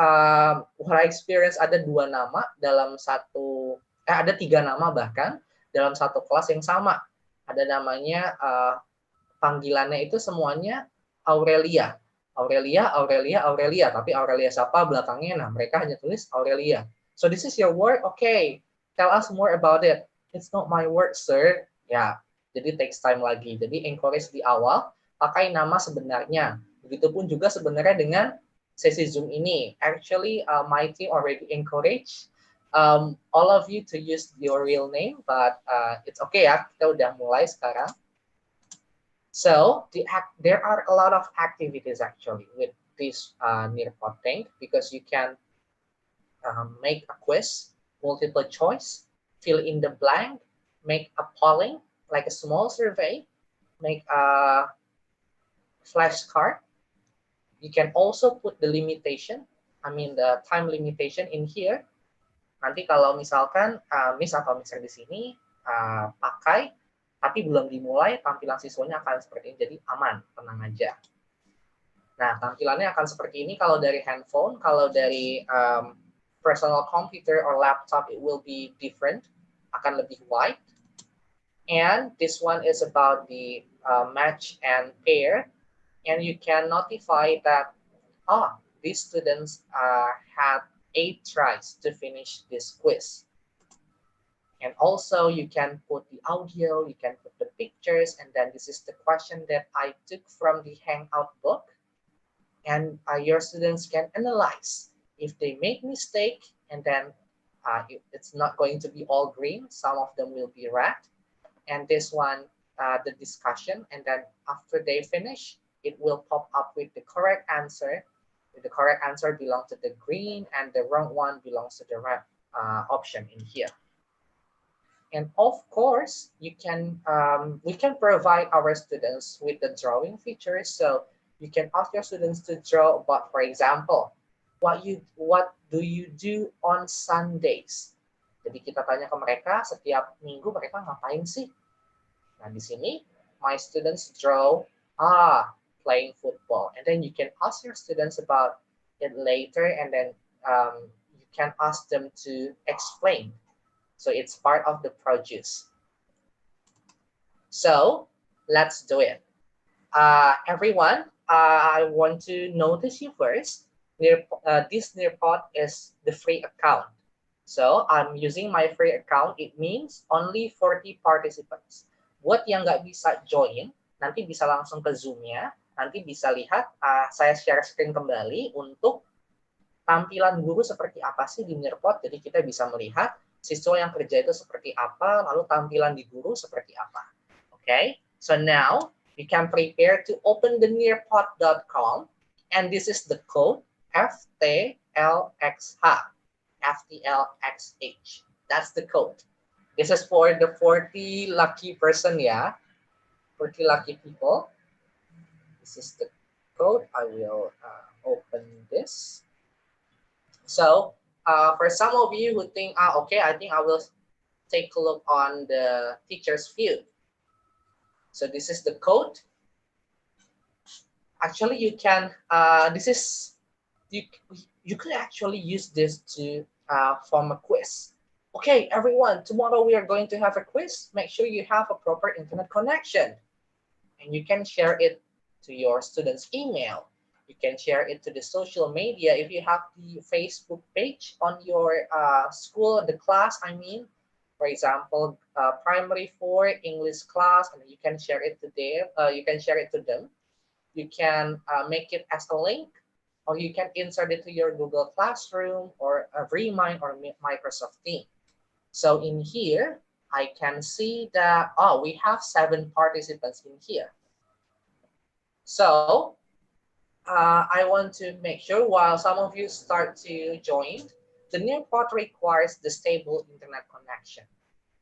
Speaker 4: what I experience ada 2 nama dalam ada 3 nama bahkan dalam satu kelas yang sama. Ada namanya panggilannya itu semuanya Aurelia. Aurelia, tapi Aurelia siapa belakangnya? Nah, mereka hanya tulis Aurelia. So this is your work, okay. Tell us more about it. It's not my work, sir. Ya, jadi takes time lagi. Jadi encourage di awal, pakai nama sebenarnya. Begitupun juga sebenarnya dengan sesi Zoom ini. Actually, my team already encourage all of you to use your real name, but it's okay ya, kita udah mulai sekarang. So there are a lot of activities actually with this Nearpod thing, because you can make a quiz, multiple choice, fill in the blank, make a polling, like a small survey, make a flashcard. You can also put the limitation, the time limitation in here. Nanti kalau misalkan Miss atau Mister di sini pakai, tapi belum dimulai, tampilan siswanya akan seperti ini, jadi aman, tenang aja. Nah, tampilannya akan seperti ini kalau dari handphone, kalau dari personal computer or laptop, it will be different, akan lebih wide. And this one is about the match and pair, and you can notify that, these students had 8 tries to finish this quiz. And also you can put the audio, you can put the pictures, and then this is the question that I took from the Hangout book. And your students can analyze if they make mistake, and then it's not going to be all green, some of them will be red. And this one, the discussion, and then after they finish, it will pop up with the correct answer. The correct answer belongs to the green, and the wrong one belongs to the red option in here. And of course, we can provide our students with the drawing features. So you can ask your students to draw about, for example, what do you do on Sundays? Jadi kita tanya ke mereka setiap minggu mereka ngapain sih? Nah, di sini my students draw playing football, and then you can ask your students about it later, and then you can ask them to explain. So it's part of the produce. So let's do it. Everyone, I want to notice you first. This Nearpod is the free account. So I'm using my free account. It means only 40 participants. Buat yang nggak bisa join, nanti bisa langsung ke Zoom-nya. Nanti bisa lihat, saya share screen kembali untuk tampilan guru seperti apa sih di Nearpod. Jadi kita bisa melihat siswa yang kerja itu seperti apa, lalu tampilan di guru seperti apa. Okay, so now you can prepare to open the nearpod.com, and this is the code FTLXH. FTLXH. That's the code. This is for the 40 lucky person, yeah. 40 lucky people. This is the code. I will open this. So for some of you who think, okay, I think I will take a look on the teacher's view. So this is the code. Actually, you can, you could actually use this to form a quiz. Okay, everyone, tomorrow we are going to have a quiz. Make sure you have a proper internet connection. And you can share it to your students' email. You can share it to the social media. If you have the Facebook page on your school, the class, for example, primary 4 English class, and you can share it to them. You can share it to them. You can make it as a link, or you can insert it to your Google Classroom or Remind or Microsoft Teams. So in here, I can see that we have 7 participants in here. So I want to make sure while some of you start to join, the Nearpod requires the stable internet connection.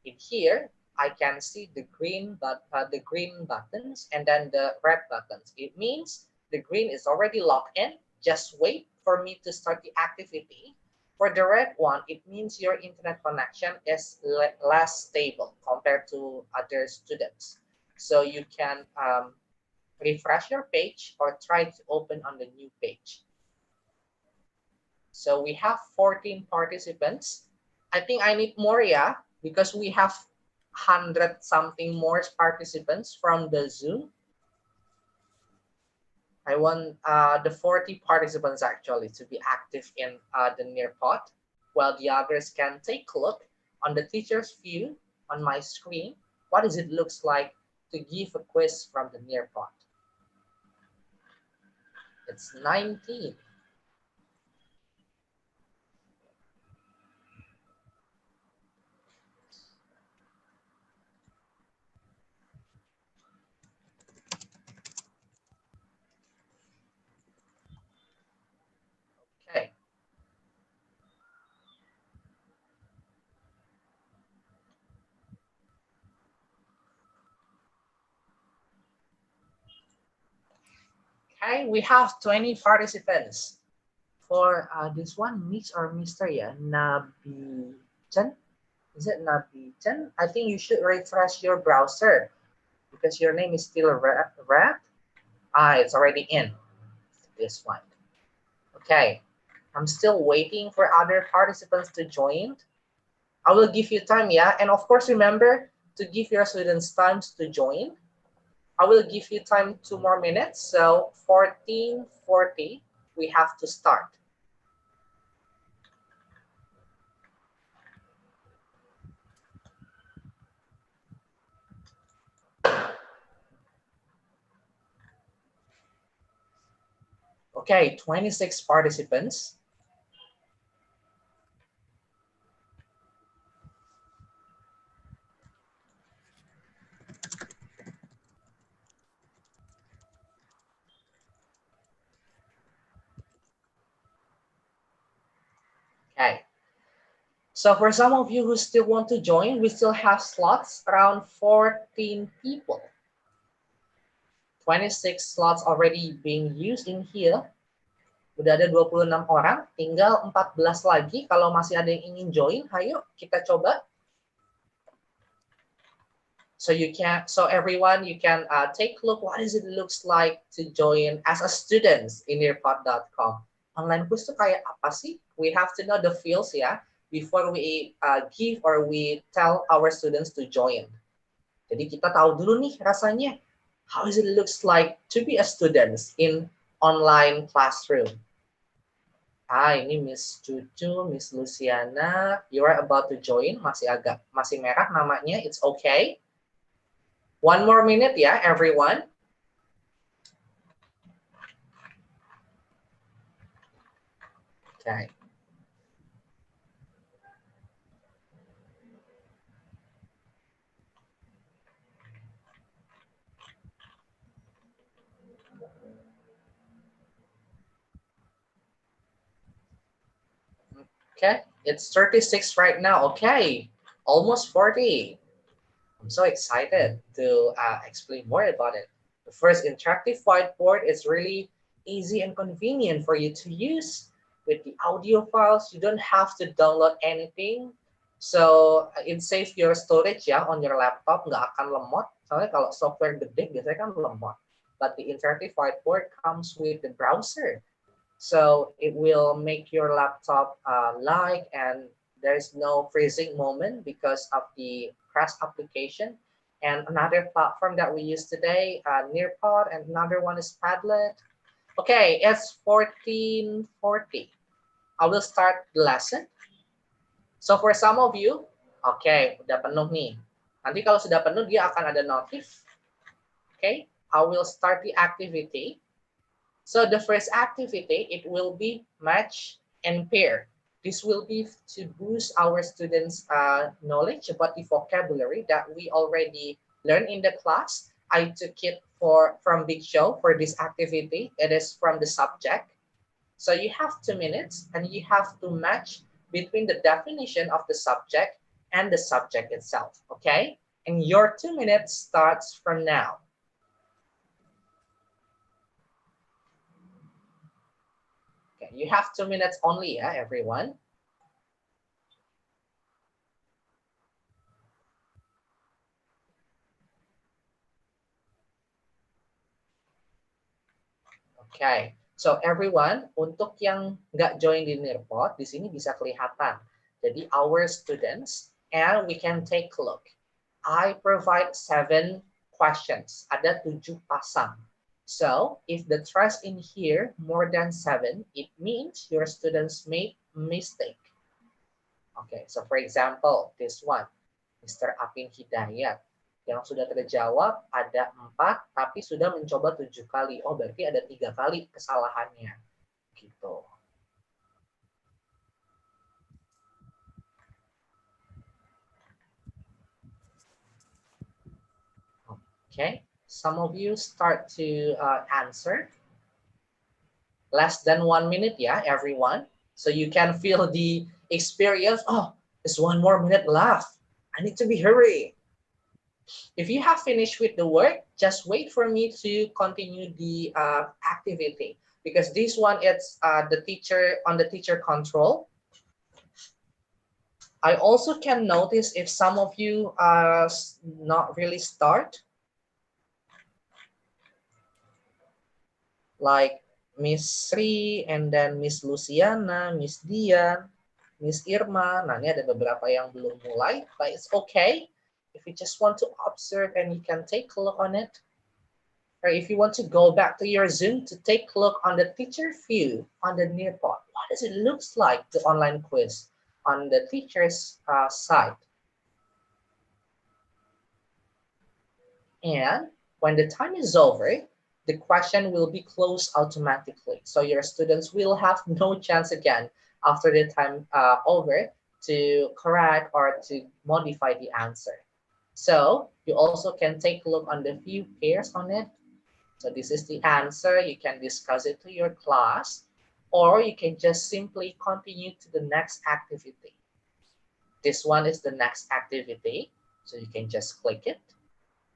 Speaker 4: In here, I can see the green buttons and then the red buttons. It means the green is already logged in. Just wait for me to start the activity. For the red one, it means your internet connection is less stable compared to other students. So you can refresh your page or try to open on the new page. So we have 14 participants. I think I need more, yeah, because we have 100 something more participants from the Zoom. I want the 40 participants actually to be active in the Nearpod, while the others can take a look on the teacher's view on my screen. What does it looks like to give a quiz from the Nearpod? It's 19. Okay, we have 20 participants. For this one, Miss or Mr. Yeah, Nabi Chen. Is it Nabi Chen? I think you should refresh your browser because your name is still red. It's already in this one. Okay, I'm still waiting for other participants to join. I will give you time, yeah, and of course remember to give your students times to join. I will give you time 2 more minutes, so 14:40 we have to start. Okay, 26 participants. Okay. So for some of you who still want to join, we still have slots around 14 people. 26 slots already being used in here. Udah ada 26 orang, tinggal 14 lagi. Kalau masih ada yang ingin join, ayo kita coba. So everyone, you can take a look what is it looks like to join as a student in nearpod.com. Online course itu kayak apa sih? We have to know the fields ya before we give or we tell our students to join. Jadi kita tahu dulu nih rasanya how is it looks like to be a student in online classroom. Ini Miss Cucu, Miss Luciana, you are about to join. Masih merah namanya, it's okay. 1 more minute ya, everyone. Okay. Okay, it's 36 right now. Okay, almost 40. I'm so excited to explain more about it. The first interactive whiteboard is really easy and convenient for you to use. With the audio files, you don't have to download anything. So it saves your storage ya on your laptop, nggak akan lemot. Soalnya kalau software gede biasanya kan lemot. But the interactive whiteboard comes with the browser. So it will make your laptop light and there's no freezing moment because of the Crash application. And another platform that we use today, Nearpod, and another one is Padlet. Okay, it's 14:40. I will start the lesson. So for some of you, okay, udah penuh nih. Nanti kalau sudah penuh, dia akan ada notif. Okay, I will start the activity. So the first activity, it will be match and pair. This will be to boost our students' knowledge about the vocabulary that we already learned in the class. I took it from Big Show for this activity. It is from the subject. So you have 2 minutes and you have to match between the definition of the subject and the subject itself, okay? And your 2 minutes starts from now. Okay, you have 2 minutes only, yeah, everyone. Okay, so everyone, untuk yang nggak join di Nearpod, di sini bisa kelihatan. Jadi our students, and we can take a look. I provide 7 questions. Ada 7 pasang. So if the trash in here more than 7, it means your students made mistake. Okay, so for example, this one, Mr. Apin Hidayat. Yang sudah terjawab ada 4, tapi sudah mencoba 7 kali. Oh, berarti ada 3 kali kesalahannya. Gitu. Okay, some of you start to answer. Less than 1 minute, yeah, everyone. So you can feel the experience. Oh, there's 1 more minute left. I need to be hurry. If you have finished with the work, just wait for me to continue the activity, because this one it's the teacher on the teacher control. I also can notice if some of you are not really start, like Miss Sri, and then Miss Luciana, Miss Dian, Miss Irma. Nah, ini ada beberapa yang belum mulai, but it's okay. If you just want to observe and you can take a look on it. Or if you want to go back to your Zoom to take a look on the teacher view on the nearpod, what does it looks like, the online quiz on the teacher's side. And when the time is over, the question will be closed automatically. So your students will have no chance again after the time over to correct or to modify the answer. So you also can take a look on the few pairs on it. So this is the answer. You can discuss it to your class, or you can just simply continue to the next activity. This one is the next activity, so you can just click it.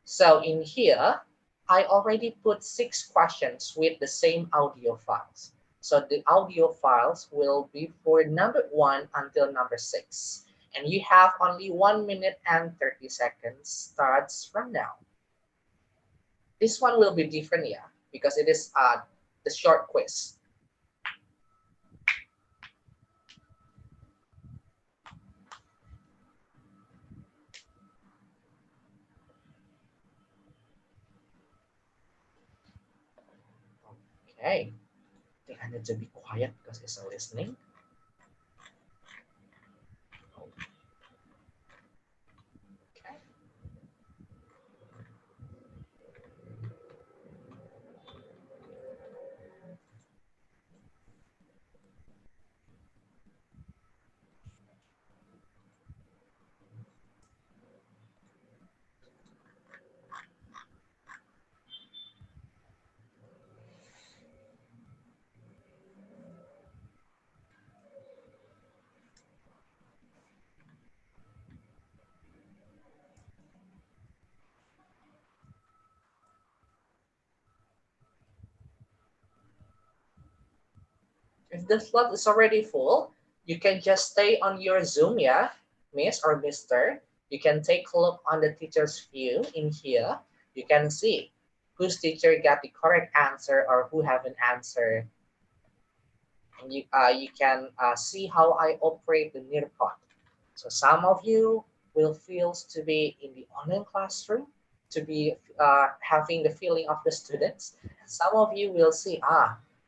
Speaker 4: So in here, I already put 6 questions with the same audio files. So the audio files will be for number 1 until number 6. And you have only 1 minute and 30 seconds starts from now. This one will be different, yeah, because it is the short quiz. Okay, I think I need to be quiet because it's a listening. Okay. If the slot is already full, you can just stay on your Zoom, yeah, Miss or Mister. You can take a look on the teacher's view in here. You can see whose teacher got the correct answer or who haven't answered. And you can see how I operate the nearpod. So some of you will feel to be in the online classroom, to be having the feeling of the students. Some of you will see,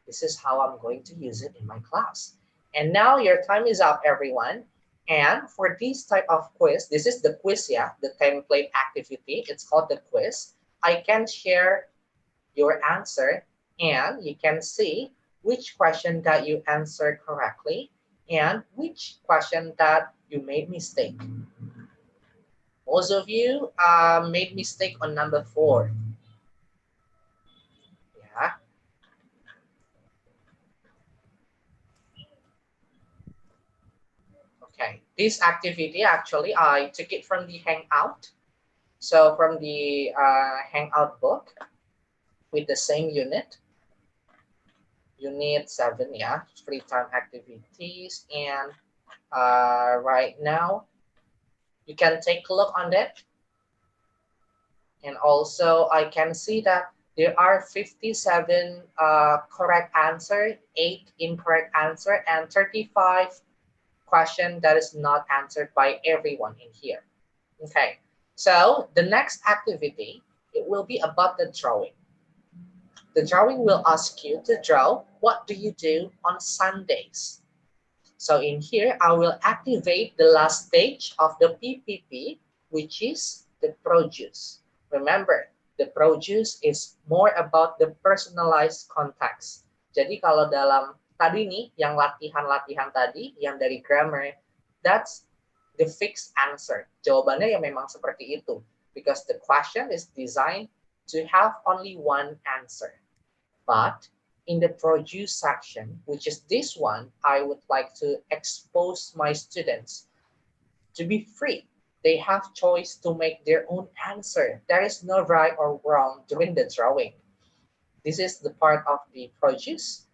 Speaker 4: this is how I'm going to use it in my class. And now your time is up, everyone. And for this type of quiz, this is the quiz, yeah, the template activity. It's called the quiz. I can share your answer and you can see which question that you answered correctly and which question that you made mistake. Most of you made mistake on number 4. Yeah. Okay, this activity actually I took it from the Hangout. So from the Hangout book with the same unit. Unit 7, yeah, free time activities. And right now, you can take a look on that. And also, I can see that there are 57 correct answer, 8 incorrect answer, and 35 question that is not answered by everyone in here. Okay, so the next activity, it will be about the drawing. The drawing will ask you to draw, what do you do on Sundays? So in here, I will activate the last stage of the PPP, which is the produce. Remember, the produce is more about the personalized context. Jadi kalau dalam tadi nih, yang latihan-latihan tadi, yang dari grammar, that's the fixed answer. Jawabannya yang memang seperti itu. Because the question is designed to have only one answer. But in the produce section, which is this one, I would like to expose my students to be free. They have choice to make their own answer. There is no right or wrong during the drawing. This is the part of the produce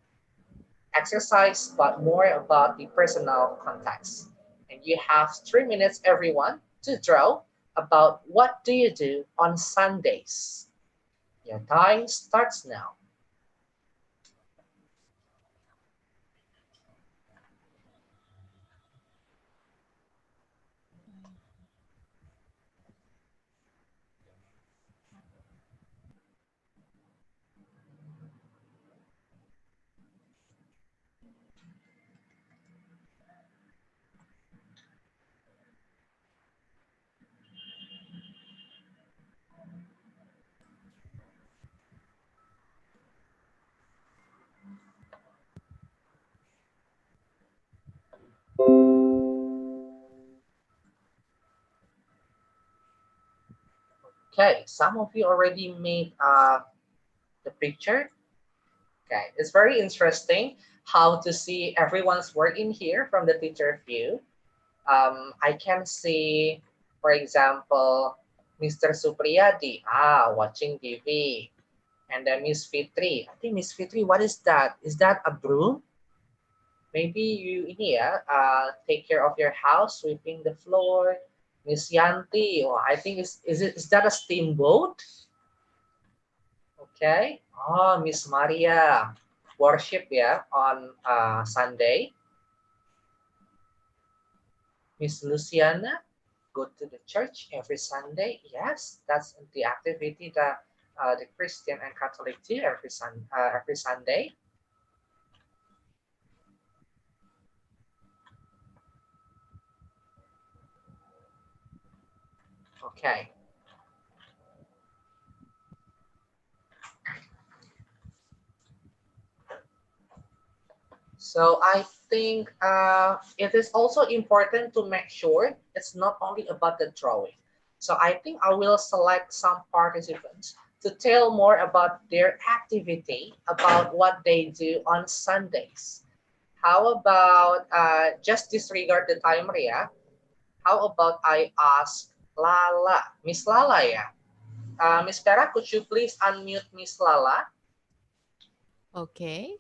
Speaker 4: exercise, but more about the personal context. And you have 3 minutes, everyone, to draw about what do you do on Sundays. Your time starts now. Okay, some of you already made the picture. Okay, it's very interesting how to see everyone's work in here from the teacher view. I can see, for example, Mr. Supriyadi, watching TV. And then Miss Fitri. I think Miss Fitri, what is that? Is that a broom? Maybe you ini ya, take care of your house, sweeping the floor. Miss Yanti, oh, I think is that a steamboat? Okay. Oh, Miss Maria, worship ya on Sunday. Miss Luciana, go to the church every Sunday. Yes, that's the activity that the Christian and Catholic do every Sunday. Okay. So I think it is also important to make sure it's not only about the drawing. So I think I will select some participants to tell more about their activity, about what they do on Sundays. How about, just disregard the timer, yeah? How about I ask Lala, Miss Lala, yeah? Miss Vera, could you please unmute Miss Lala?
Speaker 1: Okay.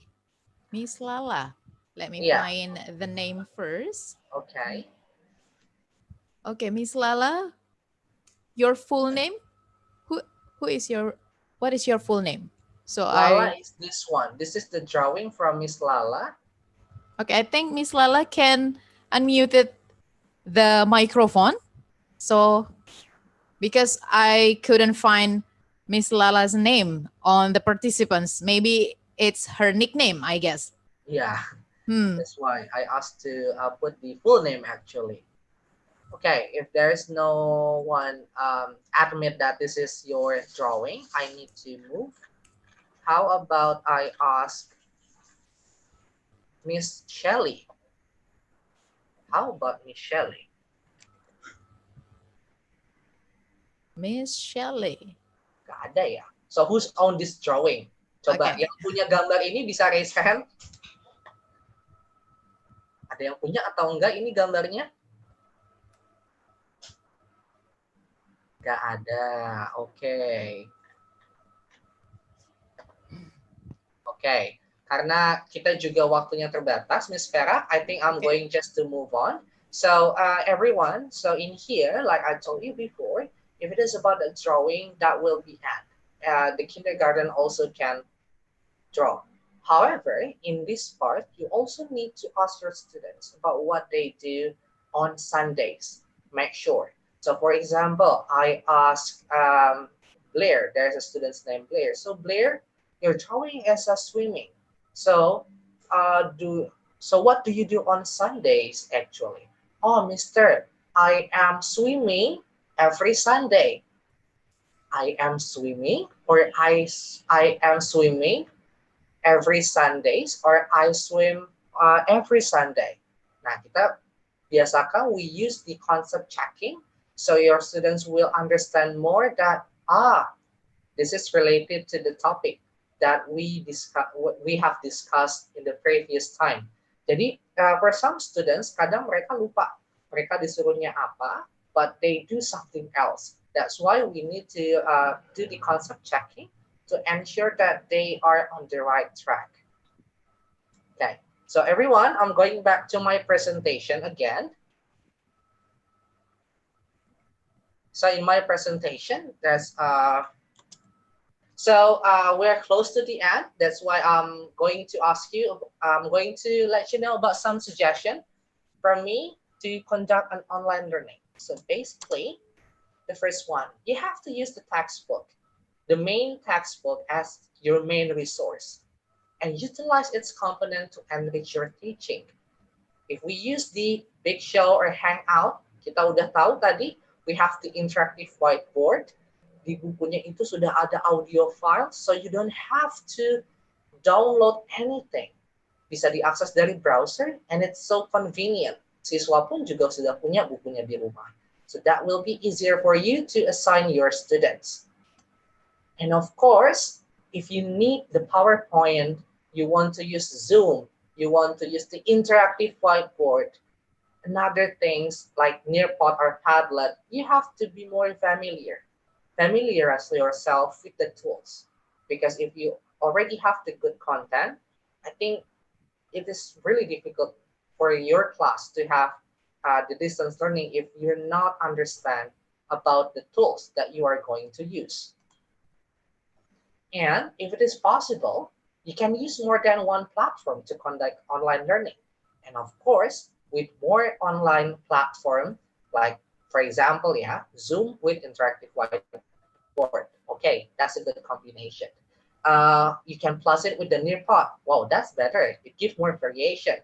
Speaker 1: Miss Lala. Let me
Speaker 4: Yeah.
Speaker 1: find the name first.
Speaker 4: Okay.
Speaker 1: Okay, Miss Lala, your full name? Who is your, what is your full name? So
Speaker 4: Lala is this one. This is the drawing from Miss Lala.
Speaker 1: Okay, I think Miss Lala can unmute the microphone. So because I couldn't find Miss Lala's name on the participants, maybe it's her nickname, I guess.
Speaker 4: Yeah, that's why I asked to put the full name actually. Okay, if there is no one admit that this is your drawing, I need to move. How about I ask Miss Shelley? How about Miss Shelley?
Speaker 1: Miss Shelley.
Speaker 4: Gak ada ya. So who's on this drawing? Coba
Speaker 1: Okay.
Speaker 4: yang punya gambar ini bisa raise hand. Ada yang punya atau enggak ini gambarnya? Gak ada. Oke. Oke. Karena kita juga waktunya terbatas, Miss Vera, I think I'm going just to move on. So everyone, so in here, like I told you before, if it is about the drawing, that will be had. The kindergarten also can draw. However, in this part, you also need to ask your students about what they do on Sundays. Make sure. So for example, I ask Blair, there's a student's name Blair. So Blair, your drawing is a swimming. So what do you do on Sundays actually? Oh, Mister, I am swimming every Sunday. I am swimming, or I am swimming every Sundays, or I swim every Sunday. Nah, kita biasakan we use the concept checking, so your students will understand more that this is related to the topic that we have discussed in the previous time. Jadi for some students kadang mereka lupa mereka disuruhnya apa, but they do something else. That's why we need to do the concept checking to ensure that they are on the right track. Okay, so everyone, I'm going back to my presentation again. So in my presentation, we're close to the end. That's why I'm going to let you know about some suggestion from me to conduct an online learning. So basically, the first one, you have to use the textbook, the main textbook as your main resource, and utilize its component to enrich your teaching. If we use the Big Show or Hangout, kita udah tahu tadi, we have the interactive whiteboard. Di bukunya itu sudah ada audio file, so you don't have to download anything. Bisa diakses dari browser, and it's so convenient. Siswa pun juga sudah punya bukunya di rumah. So that will be easier for you to assign your students. And of course, if you need the PowerPoint, you want to use Zoom, you want to use the interactive whiteboard, and other things like Nearpod or Padlet, you have to be more familiarize yourself with the tools. Because if you already have the good content, I think it is really difficult for your class to have the distance learning if you're not understand about the tools that you are going to use. And if it is possible, you can use more than one platform to conduct online learning. And of course, with more online platform, like for example, Zoom with interactive whiteboard. Okay, that's a good combination. You can plus it with the Nearpod. Wow, that's better. It gives more variation.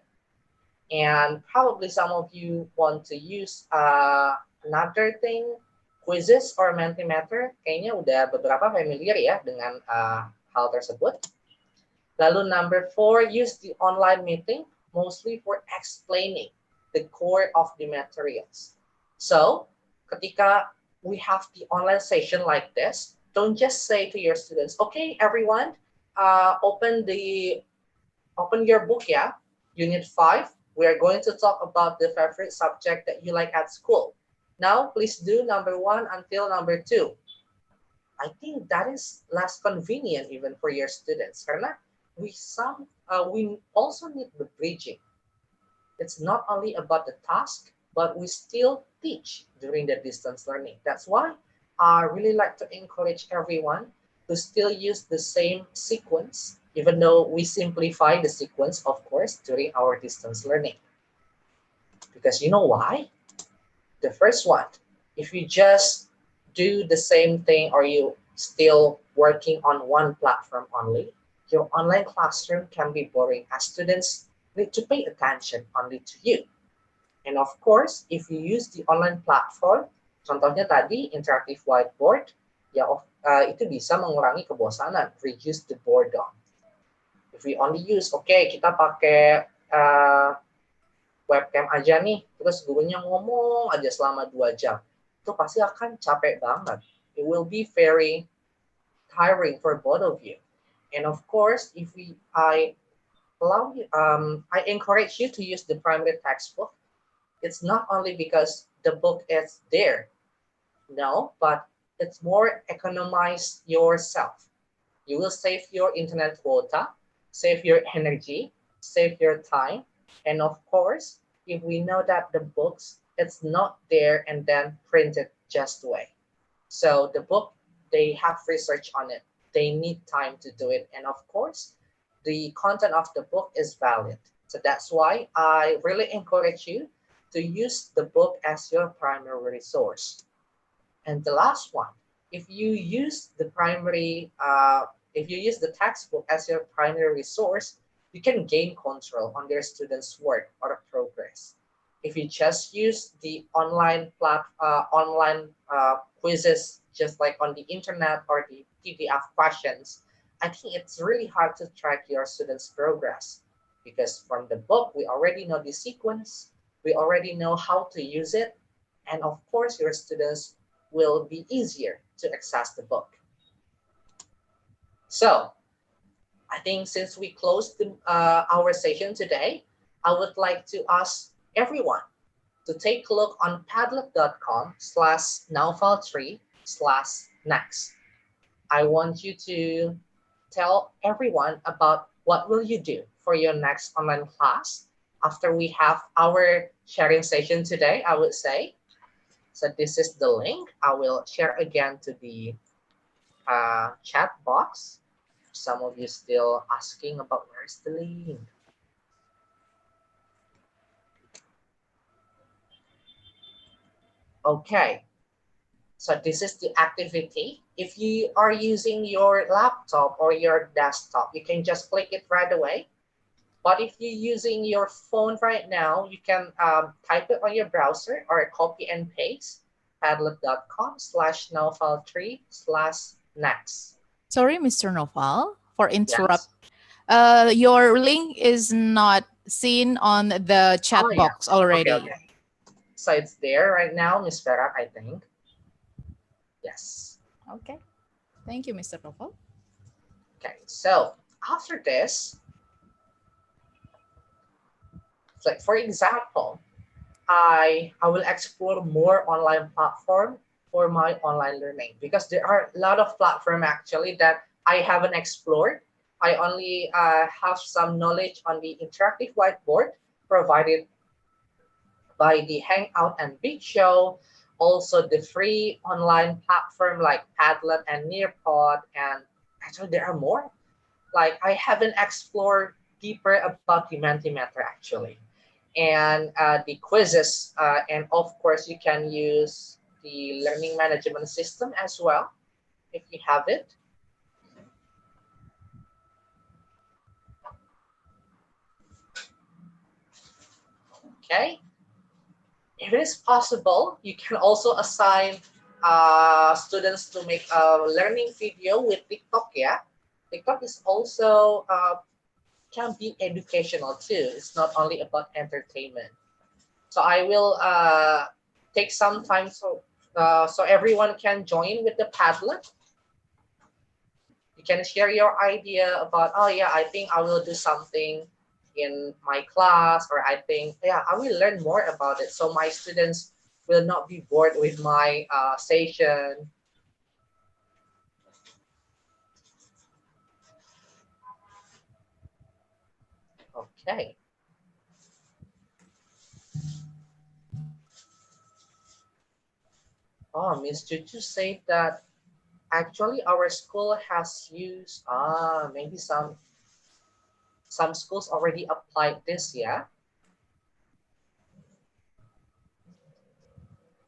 Speaker 4: And probably some of you want to use another thing, quizzes or Mentimeter. Kayaknya udah beberapa familiar ya dengan hal tersebut. Lalu number 4, use the online meeting mostly for explaining the core of the materials. So, ketika we have the online session like this, don't just say to your students, okay, everyone, open your book, Unit 5. We are going to talk about the favorite subject that you like at school. Now, please do number 1 until number 2. I think that is less convenient even for your students, karena we also need the bridging. It's not only about the task, but we still teach during the distance learning. That's why I really like to encourage everyone to still use the same sequence, even though we simplify the sequence, of course, during our distance learning. Because you know why? The first one, if you just do the same thing or you still working on one platform only, your online classroom can be boring as students need to pay attention only to you. And of course, if you use the online platform, contohnya tadi interactive whiteboard, itu bisa mengurangi kebosanan, reduce the boredom. If we only use, kita pakai webcam aja nih, terus gurunya ngomong aja selama 2 jam, itu pasti akan capek banget. It will be very tiring for both of you. And of course, if I encourage you to use the primary textbook. It's not only because the book is there, no, but it's more economize yourself. You will save your internet quota, save your energy, save your time, and of course, if we know that the books, it's not there and then printed just away. So the book, they have research on it. They need time to do it. And of course, the content of the book is valid. So that's why I really encourage you to use the book as your primary resource. And the last one, if you use the textbook as your primary resource, you can gain control on your students' work or progress. If you just use the online quizzes, just like on the internet or the PDF questions, I think it's really hard to track your students' progress, because from the book, we already know the sequence, we already know how to use it, and of course, your students will be easier to access the book. So, I think since we closed our session today, I would like to ask everyone to take a look on padlet.com/nowfile3/next. I want you to tell everyone about what will you do for your next online class after we have our sharing session today, I would say. So this is the link. I will share again to the chat box. Some of you still asking about where's the link. Okay, so this is the activity. If you are using your laptop or your desktop, you can just click it right away. But if you're using your phone right now, you can type it on your browser or copy and paste padlet.com/nowfile3/next.
Speaker 1: Sorry, Mr. Noval, for interrupt.
Speaker 4: Yes.
Speaker 1: Your link is not seen on the chat
Speaker 4: Oh, yeah.
Speaker 1: box already.
Speaker 4: Okay. So it's there right now, Miss Farah, I think. Yes.
Speaker 1: Okay. Thank you, Mr. Noval.
Speaker 4: Okay, so after this, so for example, I will explore more online platform for my online learning because there are a lot of platform actually that I haven't explored. I only have some knowledge on the interactive whiteboard provided by the Hangout and Big Show, also the free online platform like Padlet and Nearpod, and actually there are more. Like I haven't explored deeper about the Mentimeter actually, and the quizzes, and of course you can use the learning management system as well if you have it. Okay. If it is possible, you can also assign students to make a learning video with TikTok. Yeah, TikTok is also can be educational too. It's not only about entertainment. So I will take some time so everyone can join with the Padlet. You can share your idea about, oh yeah, I think I will do something in my class, or I think, yeah, I will learn more about it. So my students will not be bored with my session. Okay. Oh, Miss Juju said that actually our school has used, maybe some schools already applied this, yeah?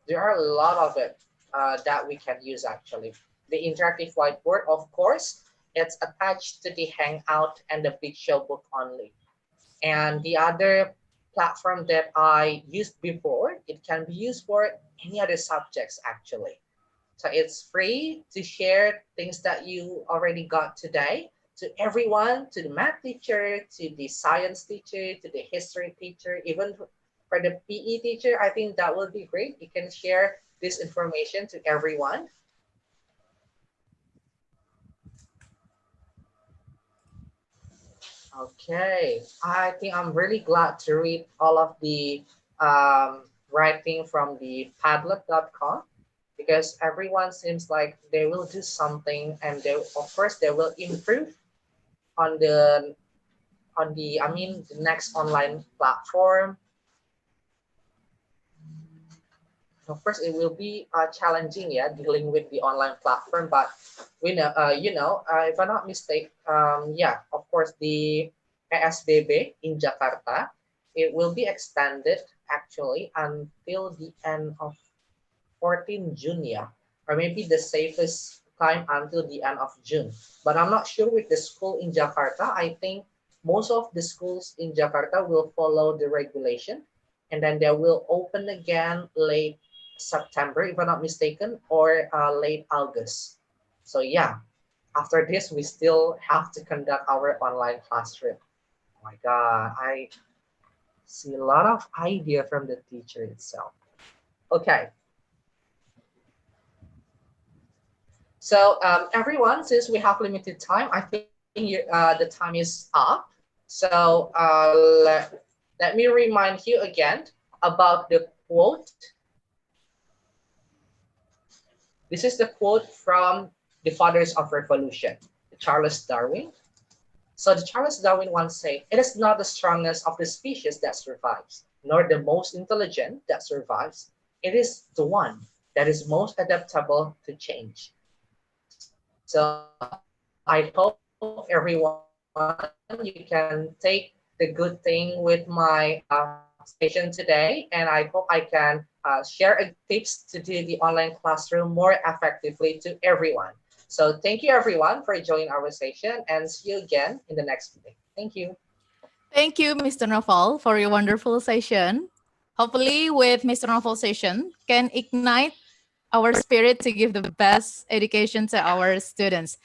Speaker 4: There are a lot of it that we can use actually. The interactive whiteboard, of course, it's attached to the Hangout and the Big Show book only. And the other platform that I used before, it can be used for any other subjects actually. So it's free to share things that you already got today to everyone, to the math teacher, to the science teacher, to the history teacher, even for the PE teacher. I think that would be great. You can share this information to everyone. Okay, I think I'm really glad to read all of the writing from the padlet.com because everyone seems like they will do something, and they, of course, they will improve on the the next online platform. Of course, it will be challenging, yeah, dealing with the online platform. But we know, if I'm not mistaken, yeah, of course, the PSBB in Jakarta, it will be extended actually until the end of 14 June, yeah, or maybe the safest time until the end of June. But I'm not sure with the school in Jakarta. I think most of the schools in Jakarta will follow the regulation, and then they will open again late September, if I'm not mistaken, or late August. So yeah, after this, we still have to conduct our online classroom. Oh my God, I see a lot of idea from the teacher itself. Okay. So everyone, since we have limited time, I think the time is up. So let me remind you again about the quote. This is the quote from the fathers of revolution, Charles Darwin. So the Charles Darwin once said, "It is not the strongest of the species that survives, nor the most intelligent that survives. It is the one that is most adaptable to change." So I hope everyone, you can take the good thing with my session today, and I hope I can share tips to do the online classroom more effectively to everyone. So thank you everyone for joining our session, and see you again in the next meeting. Thank you.
Speaker 1: Thank you, Mr. Noval, for your wonderful session. Hopefully, with Mr. Noval's session, can ignite our spirit to give the best education to our students.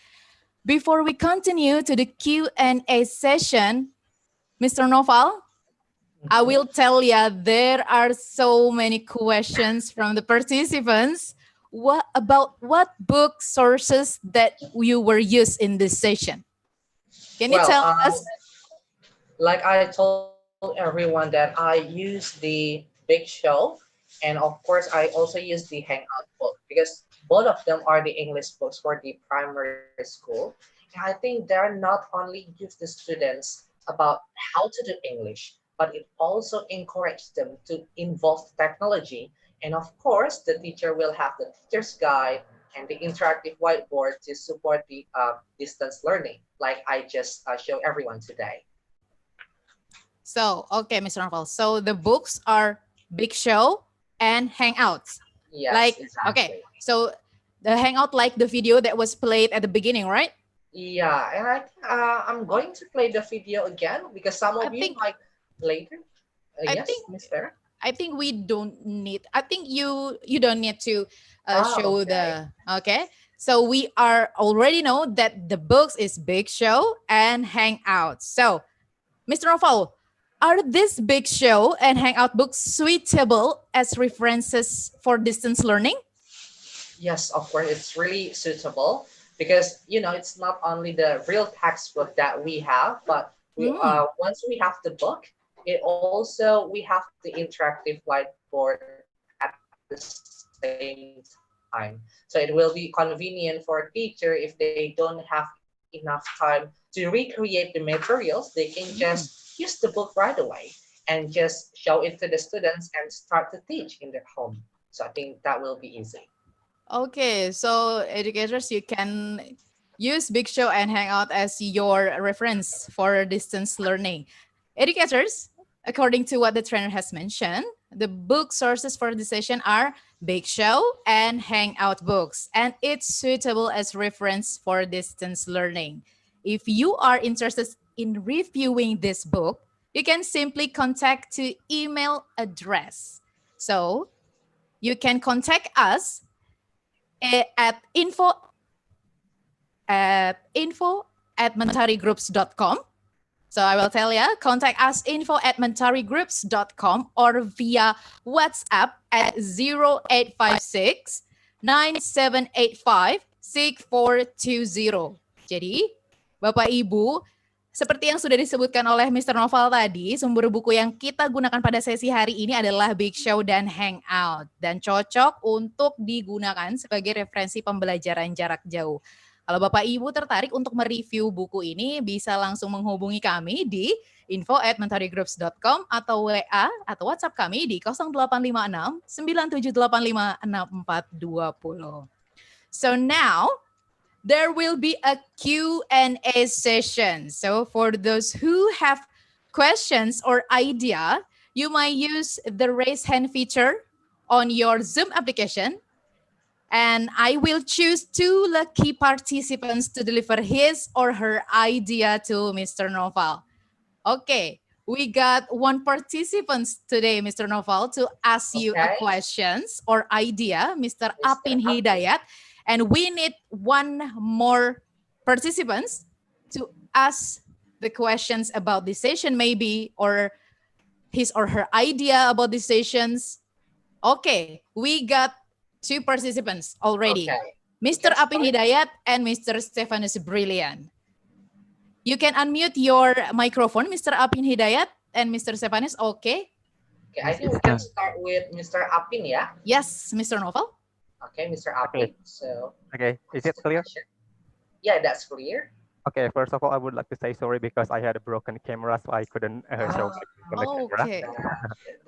Speaker 1: Before we continue to the Q&A session, Mr. Noval, I will tell you there are so many questions from the participants. What book sources that you were used in this session? Can you tell us?
Speaker 4: Like I told everyone that I use the Big Show, and of course I also use the Hangout book because both of them are the English books for the primary school. And I think they're not only give the students about how to do English, but it also encourages them to involve technology. And of course, the teacher will have the teacher's guide and the interactive whiteboard to support the distance learning, like I just show everyone today.
Speaker 1: So, okay, Mr. Noval. So the books are Big Show and Hangouts.
Speaker 4: Yes,
Speaker 1: like,
Speaker 4: exactly.
Speaker 1: Okay, so the Hangout like the video that was played at the beginning, right?
Speaker 4: Yeah, and I'm going to play the video again because some of you might later. Yes, Mister.
Speaker 1: I think we don't need. I think you don't need to show the. Okay, so we are already know that the books is Big Show and Hangout. So, Mr. Noval, are this Big Show and Hangout books suitable as references for distance learning?
Speaker 4: Yes, of course, it's really suitable because it's not only the real textbook that we have, but we once we have the book, it also we have the interactive whiteboard at the same time. So it will be convenient for a teacher if they don't have enough time to recreate the materials. They can just use the book right away and just show it to the students and start to teach in their home. So I think that will be easy.
Speaker 1: Okay, so educators, you can use Big Show and Hangout as your reference for distance learning. Educators, according to what the trainer has mentioned, the book sources for this session are Big Show and Hangout books, and it's suitable as reference for distance learning. If you are interested in reviewing this book, you can simply contact to email address. So you can contact us at info@mentarigroups.com. So I will tell you, contact us info@mentarigroups.com or via WhatsApp at 0856 9785 6420. Jadi, Bapak Ibu, seperti yang sudah disebutkan oleh Mr. Noval tadi, sumber buku yang kita gunakan pada sesi hari ini adalah Big Show dan Hangout, dan cocok untuk digunakan sebagai referensi pembelajaran jarak jauh. Kalau Bapak Ibu tertarik untuk mereview buku ini, bisa langsung menghubungi kami di info@mentarigroups.com atau WA atau WhatsApp kami di 0856 9785 6420. So now, there will be a Q&A session. So for those who have questions or idea, you might use the raise hand feature on your Zoom application. And I will choose 2 lucky participants to deliver his or her idea to Mr. Noval. Okay, we got 1 participant today, Mr. Noval, to ask you a questions or idea, Mr. Apin Hidayat. And we need 1 more participants to ask the questions about the session maybe, or his or her idea about the sessions. Okay, we got 2 participants already. Mr. Apin Hidayat and Mr. Stefanus Brilliant. You can unmute your microphone, Mr. Apin Hidayat and Mr. Stefanus, okay?
Speaker 4: Okay, I think we can start with Mr. Apin, yeah?
Speaker 1: Yes, Mr. Novel.
Speaker 4: Okay, Mr. Apin. So,
Speaker 16: Okay, is it clear?
Speaker 4: yeah, that's clear.
Speaker 16: Okay, first of all, I would like to say sorry because I had a broken camera, so I couldn't show on the camera.
Speaker 1: Okay.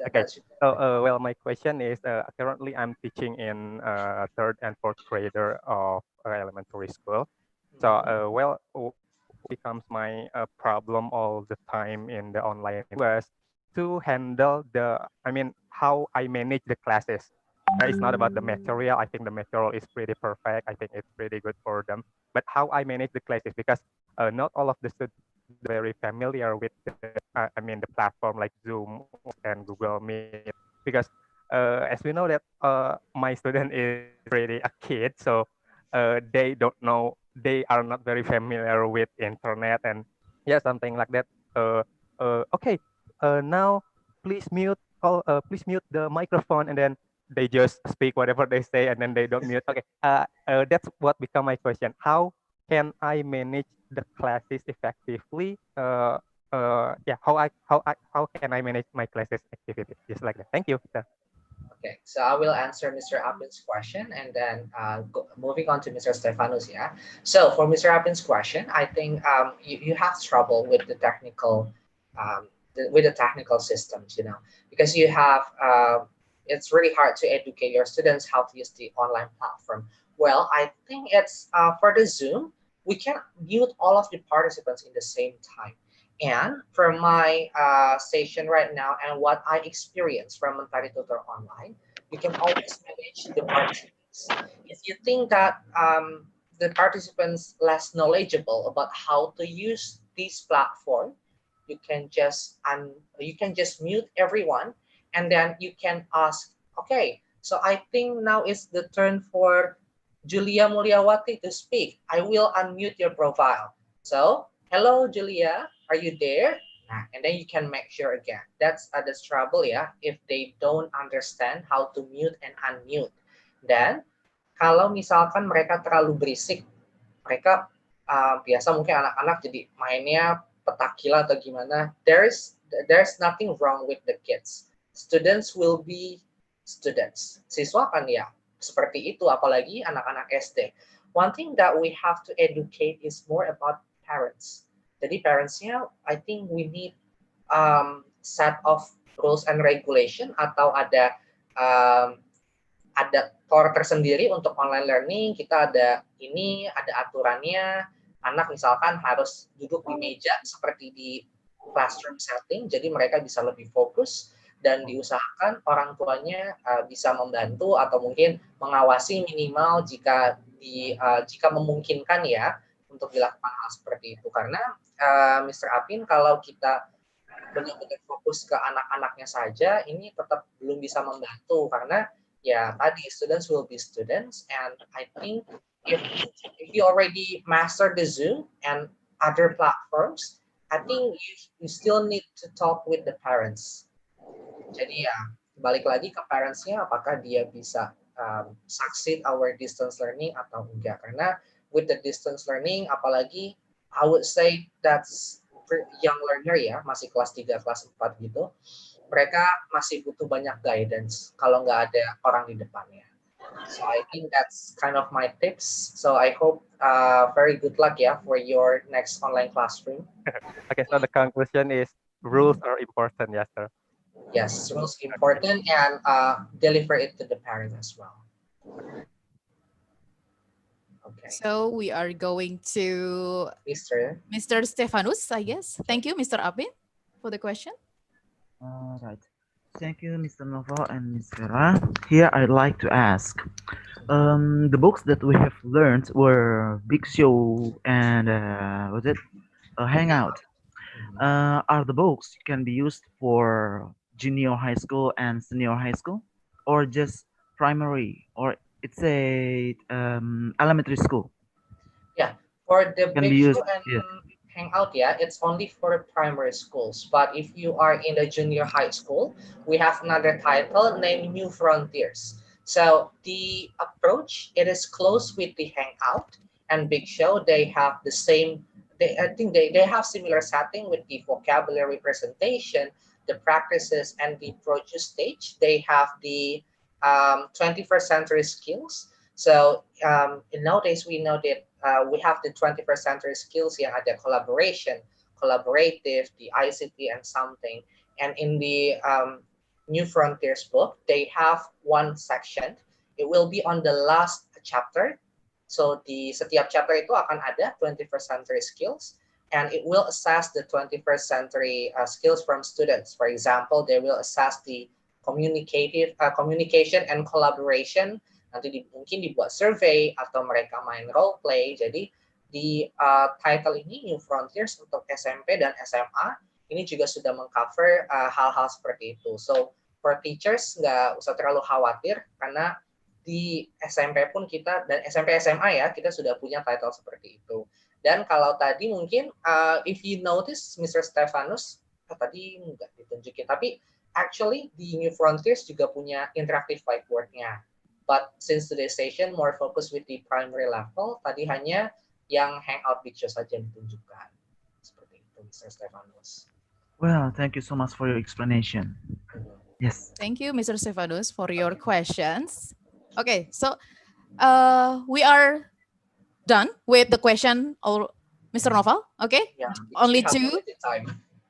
Speaker 16: Okay, so well, my question is currently I'm teaching in third and fourth grader of elementary school. So well, becomes my problem all the time in the online was to handle I mean, how I manage the classes. It's not about the material. I think the material is pretty perfect. I think it's pretty good for them. But how I manage the classes, because not all of the students are very familiar with I mean, the platform like Zoom and Google Meet. Because as we know that my student is really a kid, so they don't know, they are not very familiar with internet and yeah, something like that. Okay, now please mute please mute the microphone, and then they just speak whatever they say and then they don't mute. Okay, that's what become my question. How can I manage the classes effectively? Yeah, how can I manage my classes activity? Just like that. Thank you.
Speaker 4: Okay, so I will answer Mr. Apin's question and then moving on to Mr. Stefanus. Yeah. So for Mr. Apin's question, I think you have trouble with the technical with the technical systems, you know, because you have it's really hard to educate your students how to use the online platform. Well, I think it's for the Zoom, we can mute all of the participants in the same time. And from my station right now and what I experienced from Mentari Tutor Online, you can always manage the participants. If you think that the participants less knowledgeable about how to use this platform, you can just mute everyone, and then you can ask, okay, so I think now is the turn for Julia Mulyawati to speak. I will unmute your profile. So, hello, Julia, are you there? Nah, and then you can make sure again. That's trouble ya, if they don't understand how to mute and unmute. Dan, kalau misalkan mereka terlalu berisik, mereka biasa mungkin anak-anak jadi mainnya petakila atau gimana. There's nothing wrong with the kids. Students will be students. Siswa kan ya seperti itu, apalagi anak-anak SD. One thing that we have to educate is more about parents. Jadi parentsnya, I think we need set of rules and regulation, atau ada core tersendiri untuk online learning. Kita ada aturannya. Anak misalkan harus duduk di meja seperti di classroom setting, jadi mereka bisa lebih fokus dan diusahakan orang tuanya bisa membantu atau mungkin mengawasi minimal jika memungkinkan ya untuk dilakukan hal seperti itu. Karena Mr. Apin, kalau kita benar-benar fokus ke anak-anaknya saja, ini tetap belum bisa membantu karena ya tadi students will be students, and I think if you already master the Zoom and other platforms, I think you still need to talk with the parents. Jadi ya balik lagi ke parentsnya, apakah dia bisa succeed our distance learning atau enggak. Karena with the distance learning, apalagi I would say that's young learner ya, masih kelas 3, kelas 4 gitu, mereka masih butuh banyak guidance kalau nggak ada orang di depannya. So I think that's kind of my tips. So I hope very good luck for your next online classroom.
Speaker 16: Okay, so the conclusion is rules are important, yes, sir.
Speaker 4: Yes, rules important, and deliver it to the parent as well. Okay.
Speaker 1: So we are going to Mr. Stefanus, I guess. Thank you, Mr. Apin, for the question.
Speaker 12: All right. Thank you, Mr. Novo and Ms. Vera. Here I'd like to ask, the books that we have learned were Big Show and was it Hangout? Are the books can be used for junior high school and senior high school, or just primary, or it's a elementary school?
Speaker 4: Yeah, for the
Speaker 12: Can be
Speaker 4: Big
Speaker 12: used,
Speaker 4: Show and
Speaker 12: yeah.
Speaker 4: Hangout, it's only for primary schools. But if you are in the junior high school, we have another title named New Frontiers. So the approach, it is close with the Hangout and Big Show. They have the same, I think they have similar setting with the vocabulary presentation, the practices and the produce stage, they have the 21st century skills. So in nowadays, we know that we have the 21st century skills yang ada collaboration, collaborative, the ICT and something. And in the New Frontiers book, they have one section. It will be on the last chapter. So di setiap chapter itu akan ada 21st century skills, and it will assess the 21st century skills from students. For example, they will assess the communication and collaboration. Nanti mungkin dibuat survey atau mereka main role play. Jadi di title ini New Frontiers untuk SMP dan SMA ini juga sudah mengcover hal-hal seperti itu. So for teachers nggak usah terlalu khawatir karena di SMP pun kita dan SMP SMA ya kita sudah punya title seperti itu. Dan kalau tadi mungkin if you notice Mr. Stefanus tadi nggak ditunjukin, tapi actually di New Frontiers juga punya interactive whiteboard-nya. But since today's session more focus with the primary level, tadi hanya yang hangout picture saja yang ditunjukkan. Seperti itu, Mr. Stefanus.
Speaker 12: Well, thank you so much for your explanation. Yes.
Speaker 1: Thank you, Mr. Stefanus, for your questions. Okay, so we are done with the question, or Mr. Noval, okay?
Speaker 4: Yeah,
Speaker 1: only two.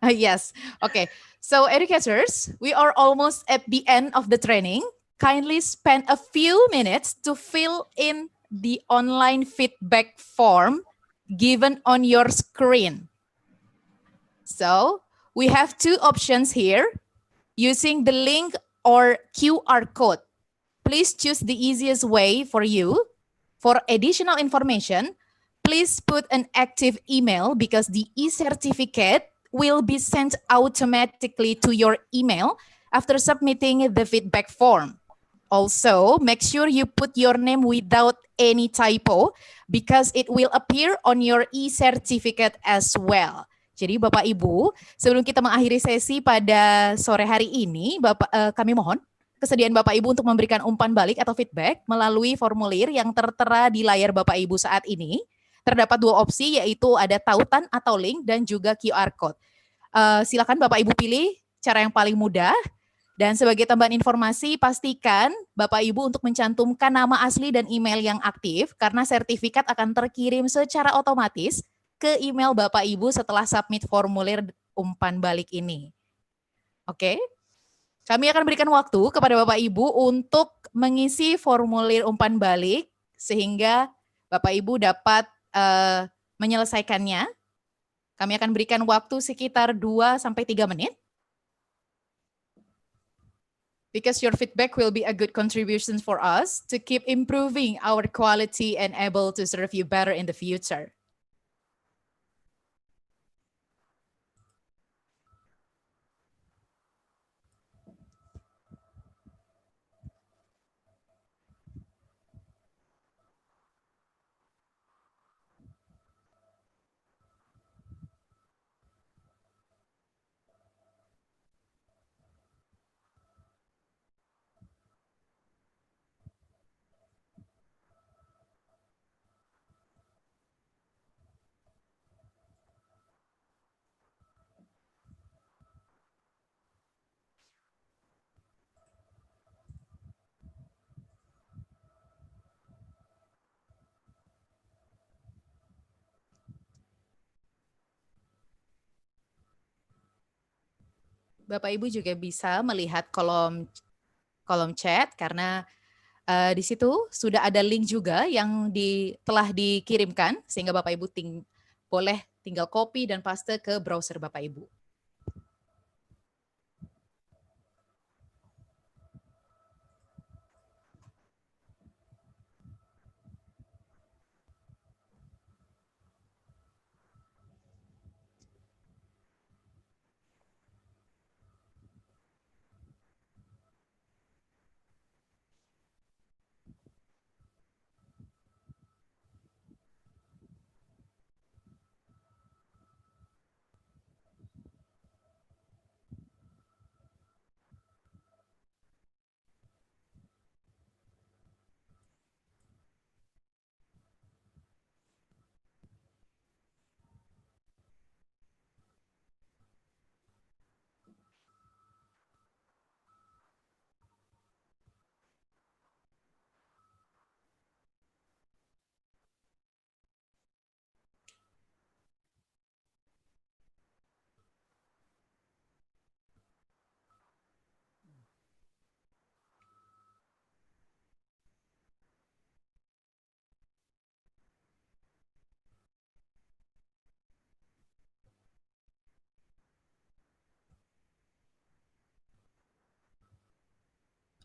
Speaker 1: Yes, okay. So educators, we are almost at the end of the training. Kindly spend a few minutes to fill in the online feedback form given on your screen. So we have two options here, using the link or QR code. Please choose the easiest way for you. For additional information, please put an active email because the e-certificate will be sent automatically to your email after submitting the feedback form. Also, make sure you put your name without any typo because it will appear on your e-certificate as well. Jadi Bapak Ibu, sebelum kita mengakhiri sesi pada sore hari ini, kami mohon kesediaan Bapak Ibu untuk memberikan umpan balik atau feedback melalui formulir yang tertera di layar Bapak Ibu saat ini. Terdapat dua opsi, yaitu ada tautan atau link dan juga QR code. Silakan Bapak Ibu pilih cara yang paling mudah. Dan sebagai tambahan informasi, pastikan Bapak Ibu untuk mencantumkan nama asli dan email yang aktif karena sertifikat akan terkirim secara otomatis ke email Bapak Ibu setelah submit formulir umpan balik ini. Oke? Kami akan berikan waktu kepada Bapak Ibu untuk mengisi formulir umpan balik sehingga Bapak Ibu dapat menyelesaikannya. Kami akan berikan waktu sekitar 2-3 menit. Because your feedback will be a good contribution for us to keep improving our quality and able to serve you better in the future. Bapak Ibu juga bisa melihat kolom chat karena di situ sudah ada link juga yang telah dikirimkan sehingga Bapak Ibu boleh tinggal copy dan paste ke browser Bapak Ibu.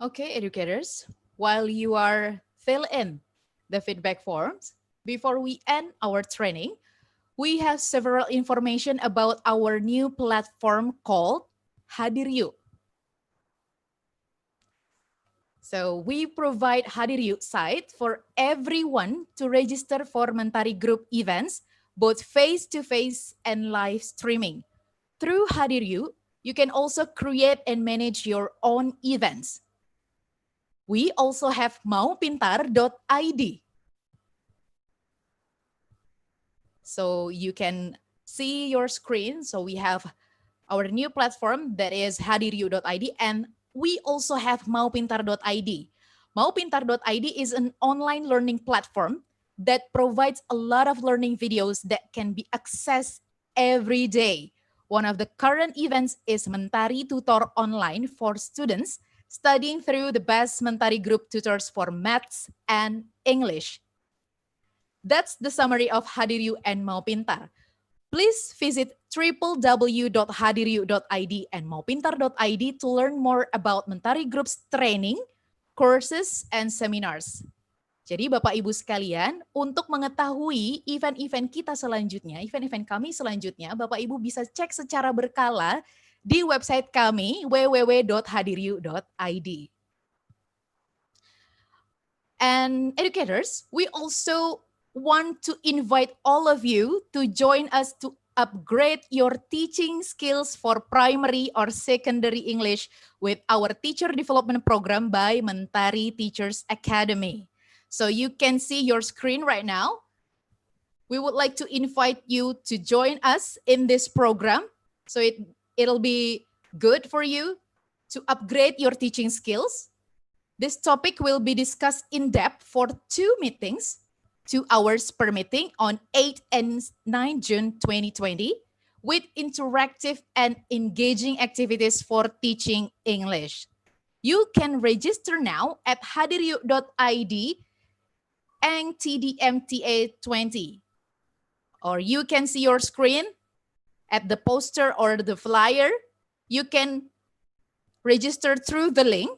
Speaker 1: Okay, educators, while you are fill in the feedback forms, before we end our training, we have several information about our new platform called Hadir Yuk. So we provide Hadir Yuk site for everyone to register for Mentari Group events, both face-to-face and live streaming. Through Hadir Yuk, you can also create and manage your own events. We also have maupintar.id. So you can see your screen. So we have our new platform that is hadiryuk.id, and we also have maupintar.id. Maupintar.id is an online learning platform that provides a lot of learning videos that can be accessed every day. One of the current events is Mentari Tutor Online for students studying through the best Mentari Group tutors for maths and English. That's the summary of Hadiryu and Maupintar. Please visit www.hadiryu.id and maupintar.id to learn more about Mentari Group's training, courses, and seminars. Jadi Bapak Ibu sekalian, untuk mengetahui event-event kita selanjutnya, event-event kami selanjutnya, Bapak Ibu bisa cek secara berkala di website kami www.hadiryu.id. And educators, we also want to invite all of you to join us to upgrade your teaching skills for primary or secondary English with our teacher development program by Mentari Teachers Academy. So you can see your screen right now. We would like to invite you to join us in this program. So it'll be good for you to upgrade your teaching skills. This topic will be discussed in depth for 2 meetings, 2 hours per meeting on 8 and 9 June 2020 with interactive and engaging activities for teaching English. You can register now at hadiryuk.id and TDMTA20. Or you can see your screen at the poster or the flyer. You can register through the link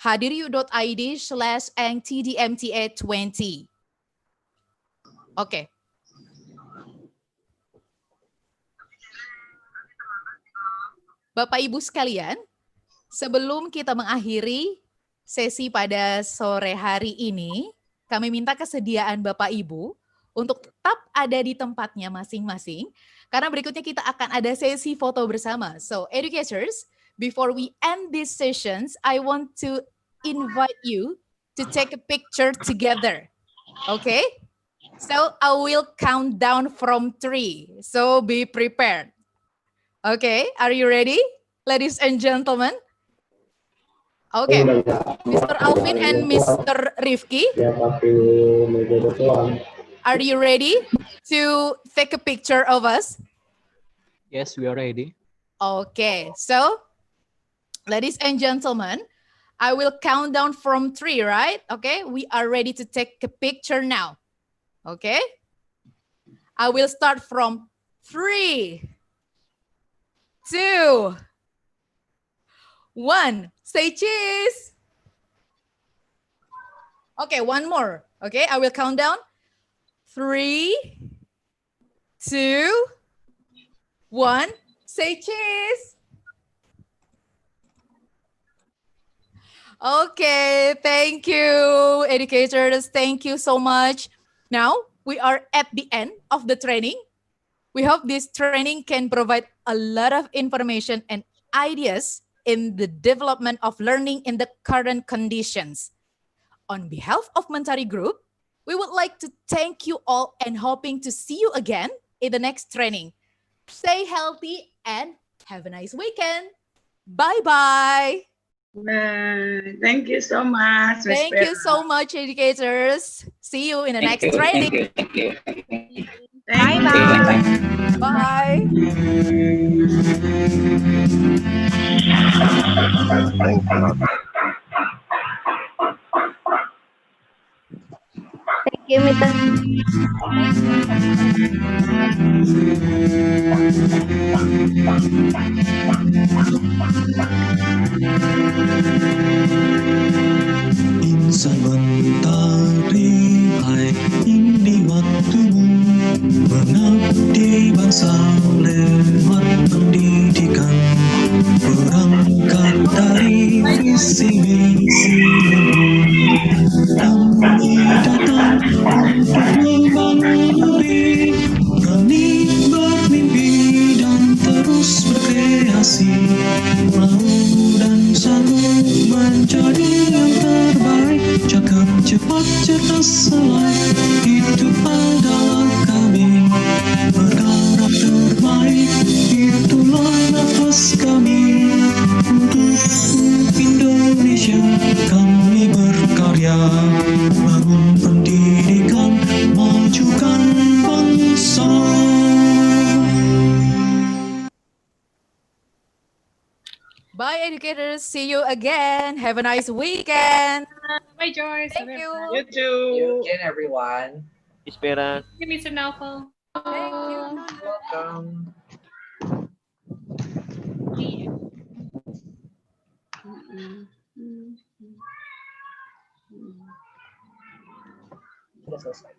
Speaker 1: hadiryuk.id/angtdmta20. Oke. Bapak Ibu sekalian, sebelum kita mengakhiri sesi pada sore hari ini, kami minta kesediaan Bapak Ibu untuk tetap ada di tempatnya masing-masing, karena berikutnya kita akan ada sesi foto bersama. So, educators, before we end these sessions, I want to invite you to take a picture together. Okay? So I will count down from 3. So be prepared. Okay, are you ready, ladies and gentlemen? Okay, Mr. Alvin and Mr. Rifki, are you ready to take a picture of us?
Speaker 17: Yes, we are ready.
Speaker 1: Okay, so ladies and gentlemen, I will count down from 3, right? Okay, we are ready to take a picture now. Okay, I will start from 3, 2, 1. Say cheese. Okay, one more. Okay, I will count down. 3, 2, 1. Say cheese. Okay, thank you, educators. Thank you so much. Now, we are at the end of the training. We hope this training can provide a lot of information and ideas in the development of learning in the current conditions. On behalf of Mentari Group, we would like to thank you all and hoping to see you again in the next training. Stay healthy and have a nice weekend. Bye-bye.
Speaker 18: Thank you so much.
Speaker 1: Thank you so much, educators. See you in the next training.
Speaker 18: Bye-bye.
Speaker 1: Bye.
Speaker 8: Thank you, Mr.
Speaker 18: Thank you.
Speaker 1: educators. See you again. Have a nice weekend.
Speaker 19: Bye, Joyce.
Speaker 1: Thank you.
Speaker 18: You
Speaker 4: See you
Speaker 18: too.
Speaker 4: again, everyone.
Speaker 14: Miss Vera.
Speaker 19: Thank you, Mr. Naufal.
Speaker 1: Thank you.
Speaker 4: Welcome. Udah selesai.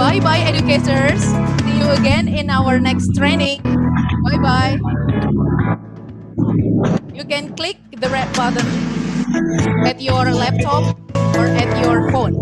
Speaker 1: Bye-bye, educators. See you again in our next training. Bye-bye. You can click the red button at your laptop or at your phone.